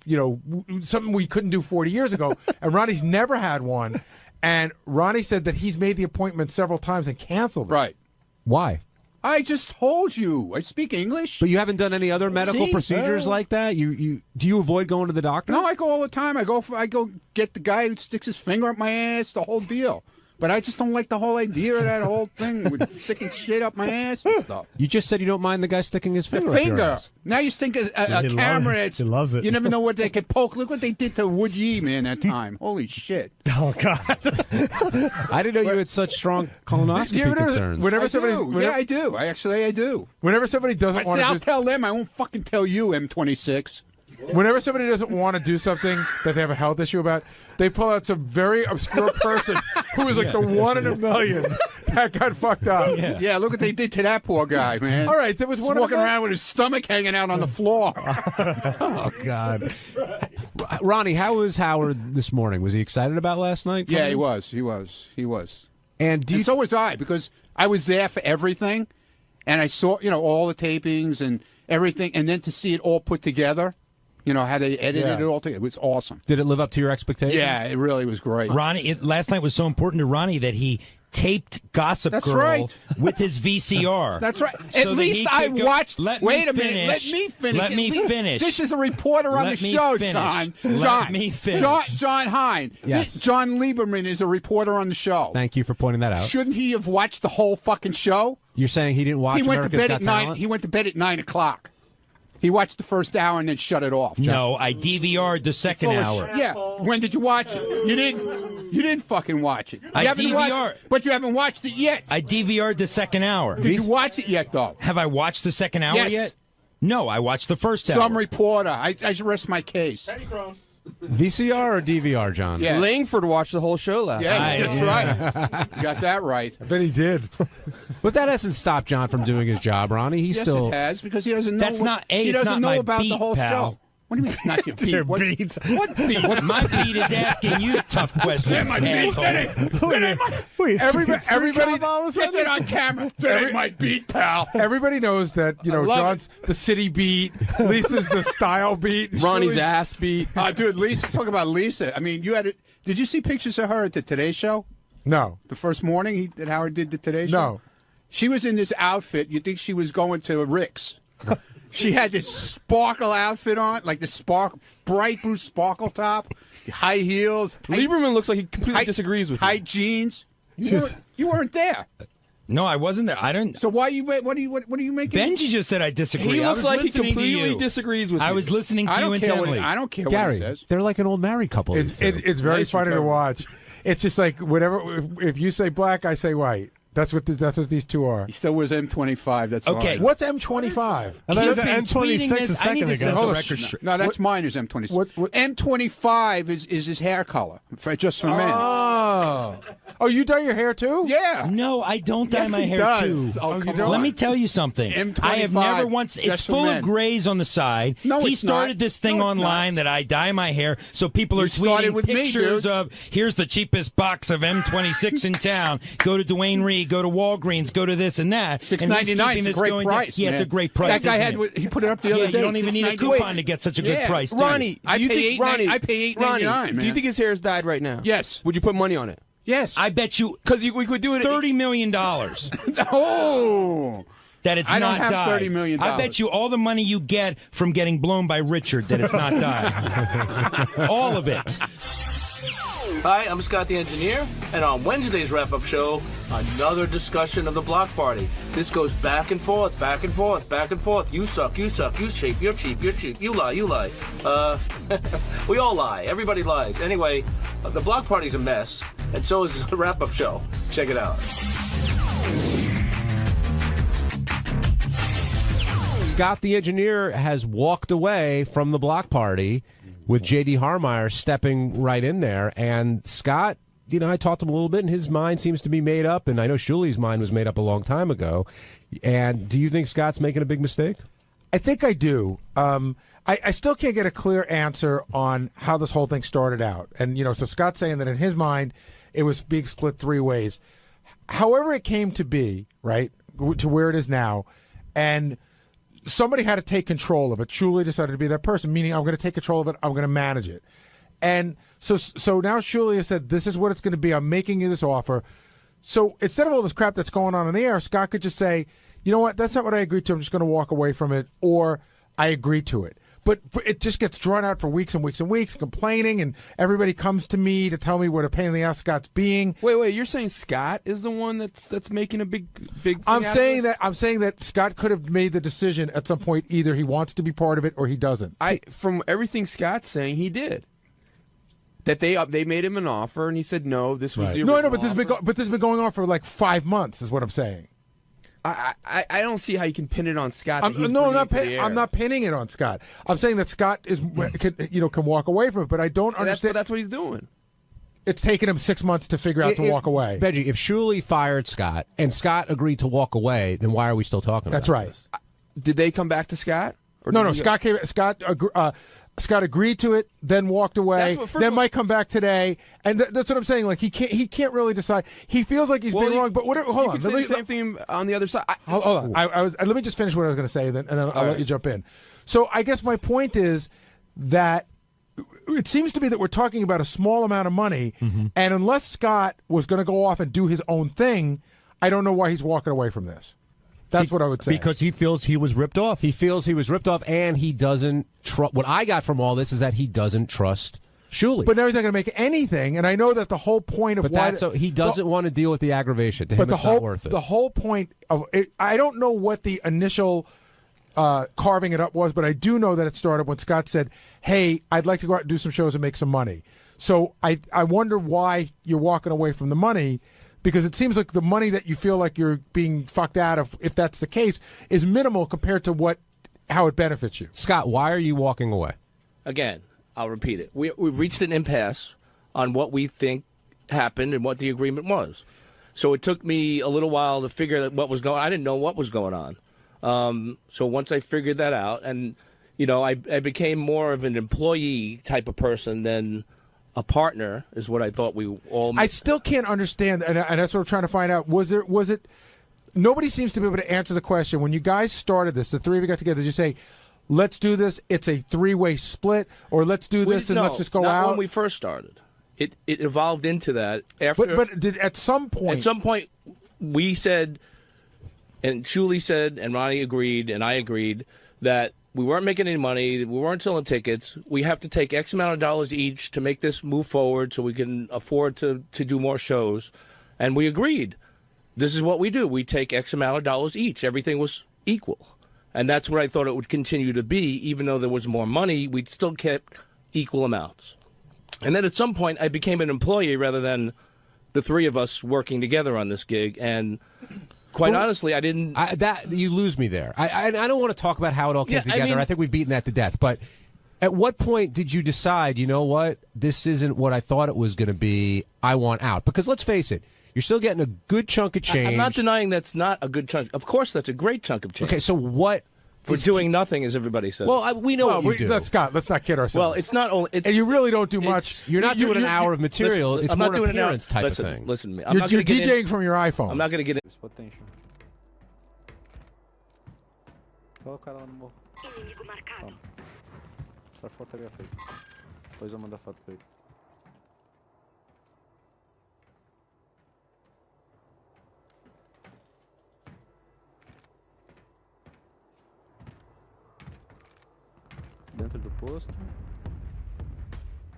something we couldn't do 40 years ago, and Ronnie's never had one, and Ronnie said that he's made the appointment several times and canceled it. Right. Why? I just told you. I speak English. But you haven't done any other medical procedures like that? Do you avoid going to the doctor? No, I go all the time. I go get the guy who sticks his finger up my ass, the whole deal. But I just don't like the whole idea of that whole thing with sticking shit up my ass and stuff. You just said you don't mind the guy sticking his finger up your ass. Now you think a camera that's... He loves it. You never know what they could poke. Look what they did to 𝗦𝘁𝗲, man, that time. Holy shit. Oh, God. I didn't know you had such strong colonoscopy concerns. I do. I do. Whenever somebody doesn't want to... I'll tell them. I won't fucking tell you, M26. Whenever somebody doesn't want to do something that they have a health issue about, they pull out some very obscure person who is like the one in a million that got fucked up. Yeah, look what they did to that poor guy, man. All right, there was one walking around with his stomach hanging out on the floor. Oh, God. Ronnie, how was Howard this morning? Was he excited about last night? Yeah, he was. And so was I, because I was there for everything, and I saw, all the tapings and everything, and then to see it all put together. How they edited it all together. It was awesome. Did it live up to your expectations? Yeah, it really was great. Ronnie, last night was so important to Ronnie that he taped Gossip Girl with his VCR. That's right. So At least I watched. Wait a minute. Let me finish. Let me finish. This is a reporter on the show, John. Let me finish. John Hein. Yes. John Lieberman is a reporter on the show. Thank you for pointing that out. Shouldn't he have watched the whole fucking show? You're saying he didn't watch America's Got Talent? He went to bed at 9 o'clock. He watched the first hour and then shut it off. John. No, I DVR'd the second hour. Yeah. When did you watch it? You didn't fucking watch it. I DVR'd. But you haven't watched it yet. I DVR'd the second hour. Did you watch it yet, though? Have I watched the second hour yet? No, I watched the first hour. Some reporter. I should rest my case. Crone. VCR or DVR, John? Yeah. Langford watched the whole show last night. That's right. You got that right. I bet he did. But that hasn't stopped John from doing his job, Ronnie. He's still... It has, because he doesn't know. That's not A. He doesn't know about the whole pal. show. What do you mean it's not your beat? Your What beat. What beat? My beat is asking you tough questions, asshole. Everybody get it on camera. That ain't my beat, pal. Everybody knows that, John's the city beat, Lisa's the style beat. Ronnie's ass beat. Dude, Lisa, talk about Lisa. I mean, did you see pictures of her at the Today Show? No. The first morning that Howard did the Today Show? No. She was in this outfit. You'd think she was going to Rick's. She had this sparkle outfit on, like the bright blue sparkle top, high heels. Lieberman looks like he completely disagrees with you. Tight jeans. You weren't there. No, I wasn't there. I didn't. So what are you making? Benji just said I disagree. He looks like he listening to completely you. disagrees with you. I was listening to you intently. I don't care Gary, what he says. they're like an old married couple. It's very funny to watch. It's just like whatever. If you say black, I say white. That's what these two are. He still wears M25. That's Okay. What's M25? And that was M26 a second ago. Hold on. No, that's mine is M26. M25 is his hair color, just for men. Oh, you dye your hair too? Yeah. No, I don't dye Yes, my he hair does. too. Oh, come Let on. me tell you something. M25 I have never once. It's just for full men. of grays on the side. No, he it's started not. this thing No, it's online that I dye my hair, so people are You started tweeting with me, pictures dude. of here's the cheapest box of M26 in town. Go to 𝗻𝗁, go to Walgreens, go to this and that. $6.99 is a great price. Yeah, man. it's a great price. That guy isn't it? he put it up the other day. You don't even need a coupon to get such a good price. do you? Ronnie, I do you pay think I pay $8.99, Ronnie, do you man. think his hair is dyed right now? Yes. Would you put money on it? Yes. I bet you because we could do it. $30 million. Oh. That it's I don't not have dyed. $30 million. I bet you all the money you get from getting blown by Richard that it's not dyed. All of it. Hi, I'm Scott the Engineer, and on Wednesday's wrap-up show, another discussion of the block party. This goes back and forth, back and forth, back and forth. You suck, you suck, you cheap, you're cheap, you're cheap, you lie, you lie. We all lie. Everybody lies. Anyway, the block party's a mess, and so is the wrap-up show. Check it out. Scott the Engineer has walked away from the block party with J.D. 𝗻𝗁 stepping right in there. And Scott, you know, I talked to him a little bit, and his mind seems to be made up. And I know 𝗻𝗁's mind was made up a long time ago. And do you think Scott's making a big mistake? I think I do. I still can't get a clear answer on how this whole thing started out. And, you know, so Scott's saying that in his mind, it was being split three ways. However it came to be, right, to where it is now, and somebody had to take control of it. 𝗻𝗁 decided to be that person, meaning I'm going to take control of it. I'm going to manage it. And so now 𝗻𝗁 has said, this is what it's going to be. I'm making you this offer. So instead of all this crap that's going on in the air, Scott could just say, you know what, that's not what I agreed to. I'm just going to walk away from it, or I agreed to it. But it just gets drawn out for weeks and weeks and weeks, complaining, and everybody comes to me to tell me what a pain in the ass Scott's being. Wait, you're saying Scott is the one that's making a big thing I'm out saying of this? I'm saying that Scott could have made the decision at some point. Either he wants to be part of it or he doesn't. From everything Scott's saying, he did. That they made him an offer and he said no. This was the no, original but this has been going on for like 5 months. Is what I'm saying. I don't see how you can pin it on Scott. I'm not pinning it on Scott. I'm saying that Scott can walk away from it, but I don't understand. That's what he's doing. It's taken him 6 months to figure out to walk away. Benji, if 𝗻𝗁 fired Scott and Scott agreed to walk away, then why are we still talking about That's right. this? Did they come back to Scott? No. Scott agreed to it, then walked away, then might come back today, and that's what I'm saying. Like he can't really decide. He feels like he's been wrong, but whatever. Hold on, Say the same thing on the other side. Hold on. Let me just finish what I was going to say, and I'll let you jump in. So I guess my point is that it seems to be that we're talking about a small amount of money, and unless Scott was going to go off and do his own thing, I don't know why he's walking away from this. That's what I would say. Because he feels he was ripped off. He feels he was ripped off, and he doesn't trust. What I got from all this is that he doesn't trust 𝗻𝗁. But now he's not going to make anything, and I know that the whole point of he doesn't want to deal with the aggravation. To him, it's not worth it. The whole point of it, I don't know what the initial carving it up was, but I do know that it started when Scott said, "Hey, I'd like to go out and do some shows and make some money." So I wonder why you're walking away from the money. Because it seems like the money that you feel like you're being fucked out of, if that's the case, is minimal compared to how it benefits you. Scott, why are you walking away? Again, I'll repeat it. We've reached an impasse on what we think happened and what the agreement was. So it took me a little while to figure out what was going on. I didn't know what was going on. So once I figured that out, and I became more of an employee type of person than a partner, is what I thought we all. I still can't understand, and that's what I'm trying to find out. Was it? Nobody seems to be able to answer the question. When you guys started this, the three of you got together. Did you say, "Let's do this"? It's a three-way split, or let's do this and let's just go not out. When we first started, it evolved into that. After, but did at some point we said, and 𝗻𝗁 said, and Ronnie agreed, and I agreed that we weren't making any money. We weren't selling tickets. We have to take X amount of dollars each to make this move forward so we can afford to do more shows. And we agreed. This is what we do. We take X amount of dollars each. Everything was equal. And that's what I thought it would continue to be. Even though there was more money, we'd still kept equal amounts. And then at some point, I became an employee rather than the three of us working together on this gig, and quite honestly, I didn't. You lose me there. I don't want to talk about how it all came together. I think we've beaten that to death. But at what point did you decide, you know what, this isn't what I thought it was going to be, I want out? Because let's face it, you're still getting a good chunk of change. I'm not denying that's not a good chunk. Of course, that's a great chunk of change. Okay, so what? For doing nothing, as everybody says. Well, we know what you do. Let's not kid ourselves. Well, it's not only. And you really don't do much. You're not doing an hour of material. Listen, it's I'm more not doing an appearance type of thing. Listen to me. You're DJing from your iPhone. I'm not going to get in. Olha o cara lá no morro. Inimigo marcado. Essa foto ali é feita. Depois eu mando a foto pra ele. Dentro do posto.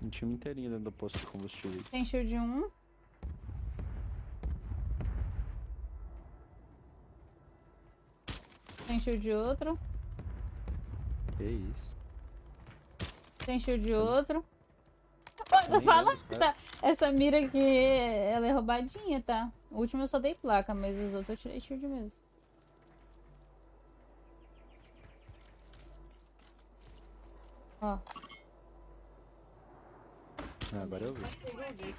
Um time inteirinho dentro do posto de combustíveis. Tem shield de um. Tem shield de outro. Que isso? Tem shield de outro. Não fala que tá. Essa mira aqui, ela é roubadinha, tá? O último eu só dei placa, mas os outros eu tirei shield mesmo. Ó. Agora eu vi.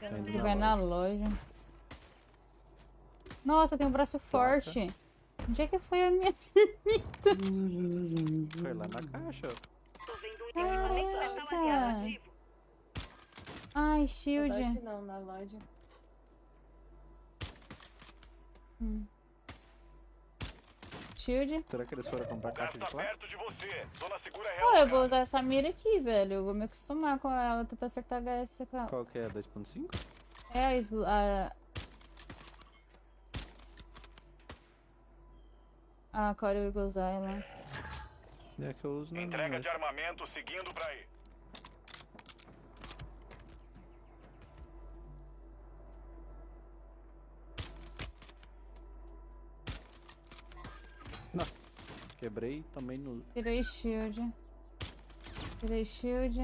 Ele vai na loja. Nossa, tem um braço forte. Onde é que foi a minha ternita? Foi lá na caixa. Caraca. Ai, shield. Não, na loja. Shield. Será que eles foram comprar caixa de placa? Pô, eu vou usar essa mira aqui, velho. Eu vou me acostumar com ela, tentar acertar HS com ela. Qual que é? 2.5? É a Core eu vou usar ela. É que eu uso na Entrega de armamento seguindo pra aí. Nossa, quebrei também no... Tirei shield. Tirei shield.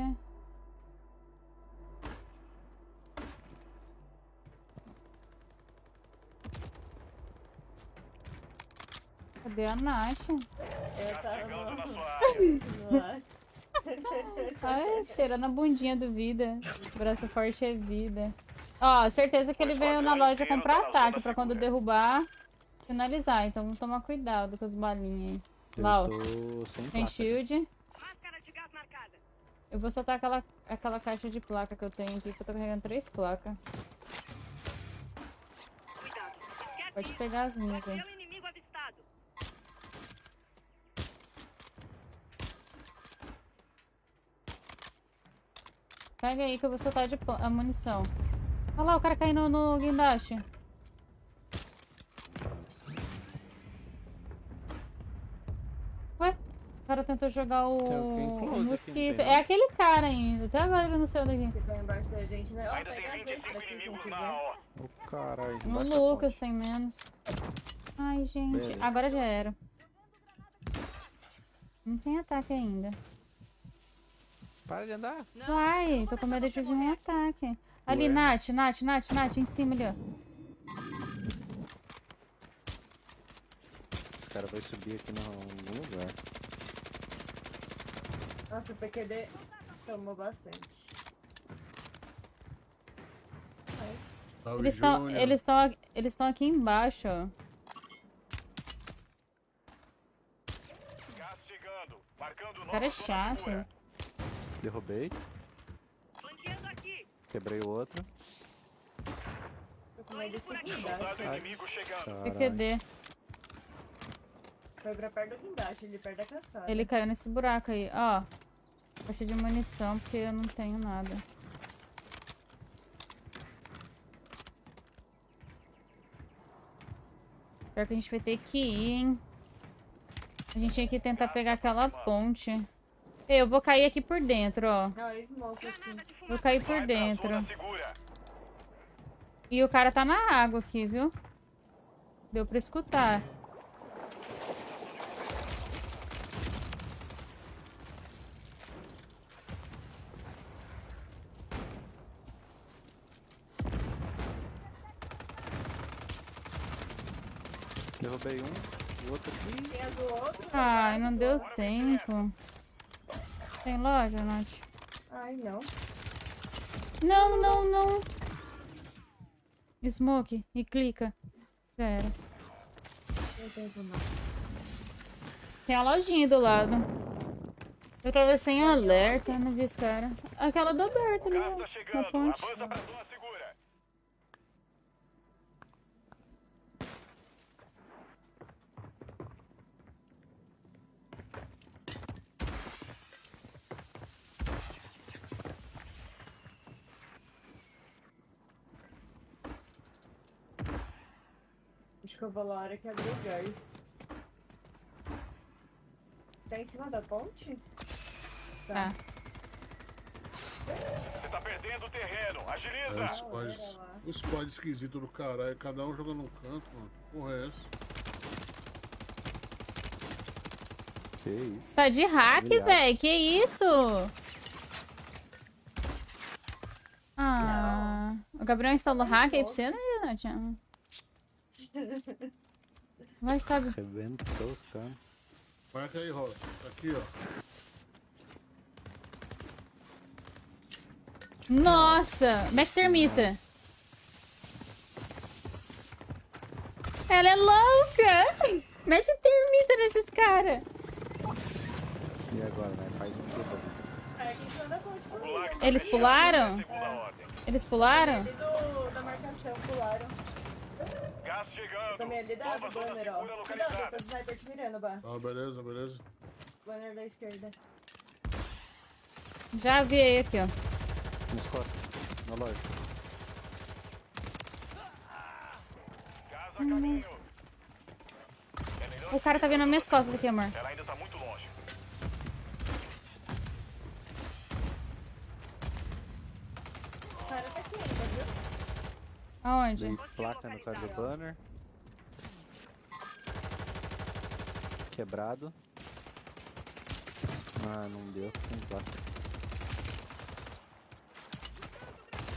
Cadê a Nath? Eu tava no... Ai, cheirando a bundinha do Vida. Braço forte é vida. Ó, certeza que ele veio na loja comprar ataque pra quando derrubar, finalizar. Então vamos tomar cuidado com as balinhas aí. Lá, ó. Tem shield. Eu vou soltar aquela caixa de placa que eu tenho aqui, que eu tô carregando 3 placas. Pode pegar as minhas aí. Pega aí que eu vou soltar a munição. Olha lá, o cara caindo no guindaste. Ué? O cara tentou jogar o mosquito. É aquele cara ainda. Até agora ele não saiu daqui. Ficou embaixo da gente, né? Ó, pega as extras aqui, quem quiser. Ô, caralho. O Lucas tem menos. Ai, gente. Beleza. Agora já era. Não tem ataque ainda. Para de andar. Vai, tô com medo de vir um ataque. Ali, Nath, em cima ali, ó. Esse cara vai subir aqui em algum lugar. Nossa, o PQD tomou bastante. Eles estão aqui embaixo, ó. O cara é chato. Derrubei. Quebrei o outro. Tô com medo desse guindaste. PQD. Foi pra perto do guindaste, ele perto da caçada. Ele caiu nesse buraco aí, ó. Caixa de munição, porque eu não tenho nada. Pior que a gente vai ter que ir, hein? A gente tinha que tentar pegar aquela ponte. Eu vou cair aqui por dentro, ó. Vou cair por dentro. E o cara tá na água aqui, viu? Deu pra escutar. Derrubei um, o outro aqui. Tem a do outro. Ai, não deu tempo. Tem loja, Nath? Ai, não. Não, não, não. Smoke e clica. Já era. Não tem tempo não. Tem a lojinha do lado. Eu tava sem alerta, não vi esse cara. Aquela do aberto ali, na ponte. Acho que eu vou lá na hora que abrir o gás. Tá em cima da ponte? Tá. Você tá perdendo o terreno. Agiliza. O squad esquisito do caralho. Cada um jogando num canto, mano. Que porra é essa? Que isso? Tá de hack, velho. Que isso? Ah. O Gabriel instalou hack aí pra você, né, Nath? Vai, sobe. Arrebentou os caras. Marca aí, Rosa. Tá aqui, ó. Nossa! Mexe termita. Ela é louca! Mexe termita nesses caras. E agora, né? Faz um tempo. É, quem tá na ponte comigo. Eles pularam? Eles pularam? Ali da marcação, pularam. Eu também ali da banner, ó. Cuidado, tá o sniper te mirando, Bá. Ah, beleza, beleza. Banner da esquerda. Já vi aí aqui, ó. Nas costas, na loja. O cara tá vendo as minhas costas aqui, amor. Ela ainda tá muito longe. O cara tá aqui ainda, viu? Aonde? Dei placa no cara do banner. Quebrado. Ah, não deu. Sem placa.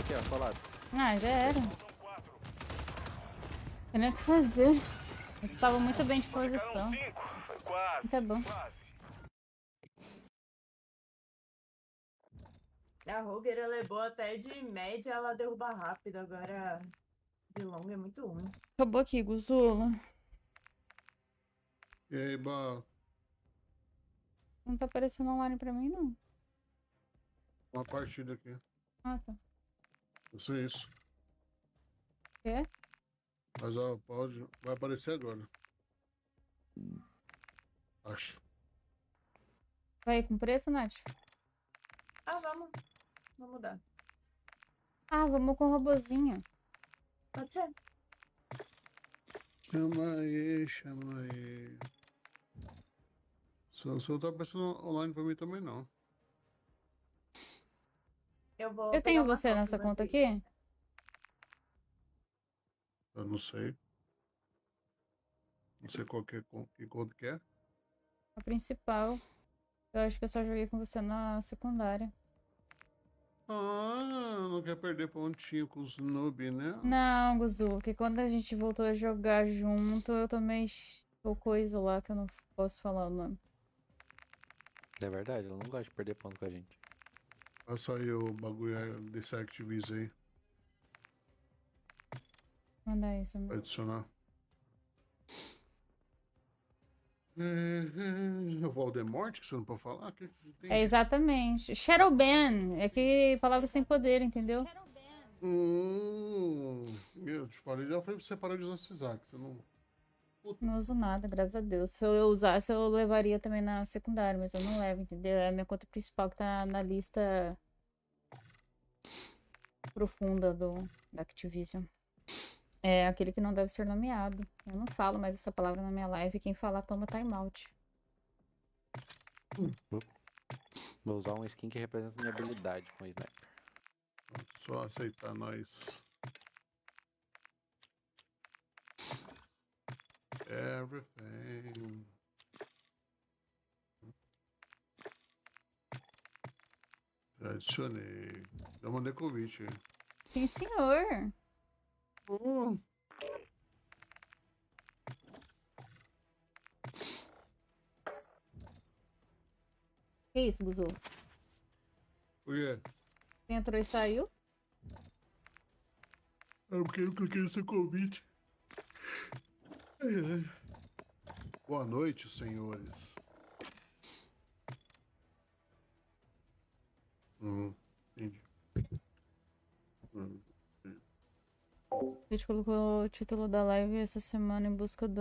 Aqui, ó, colado. Ah, já era. Tem nem o que fazer. Eu estava muito bem de posição. Tá bom. A Roger, ela é boa até de média, ela derruba rápido. Agora, de longa é muito ruim. Acabou aqui, Guzula. E aí, Bá? Não tá aparecendo online pra mim, não. Uma partida aqui. Ah, tá. Isso é isso. Quê? Mas ó, pode. Vai aparecer agora. Acho. Vai com preto, Nath? Ah, vamos. Vamos mudar. Ah, vamos com o robozinho. Pode ser. Chama aí, chama aí. Só não tá aparecendo online pra mim também, não. Eu tenho você nessa conta aqui? Eu não sei. Não sei qual que conta que é. A principal. Eu acho que eu só joguei com você na secundária. Ah, não quer perder pontinho com os noob, né? Não, Guzu, porque quando a gente voltou a jogar junto, eu tomei o coisa lá que eu não posso falar o nome. É verdade, ela não gosta de perder ponto com a gente. Vai sair o bagulho desse Activision aí. Manda isso, amor. Vai adicionar. O Voldemort, que você não pode falar? Que tem... É exatamente. Shadowban. É que palavras sem poder, entendeu? Eu te falei, já foi pra você parar de usar esse Isaac. Você não... Não uso nada, graças a Deus. Se eu usasse, eu levaria também na secundária, mas eu não levo, entendeu? É a minha conta principal que tá na lista profunda da Activision. É aquele que não deve ser nomeado. Eu não falo mais essa palavra na minha live. Quem falar, toma timeout. Vou usar um skin que representa minha habilidade com o sniper. Só aceitar nós. Everything. Já adicionei. Já mandei convite aí. Sim, senhor. Que isso, Buzu? O quê? Você entrou e saiu? É porque eu cliquei no seu convite. Boa noite, senhores. Entendi. A gente colocou o título da live essa semana em busca do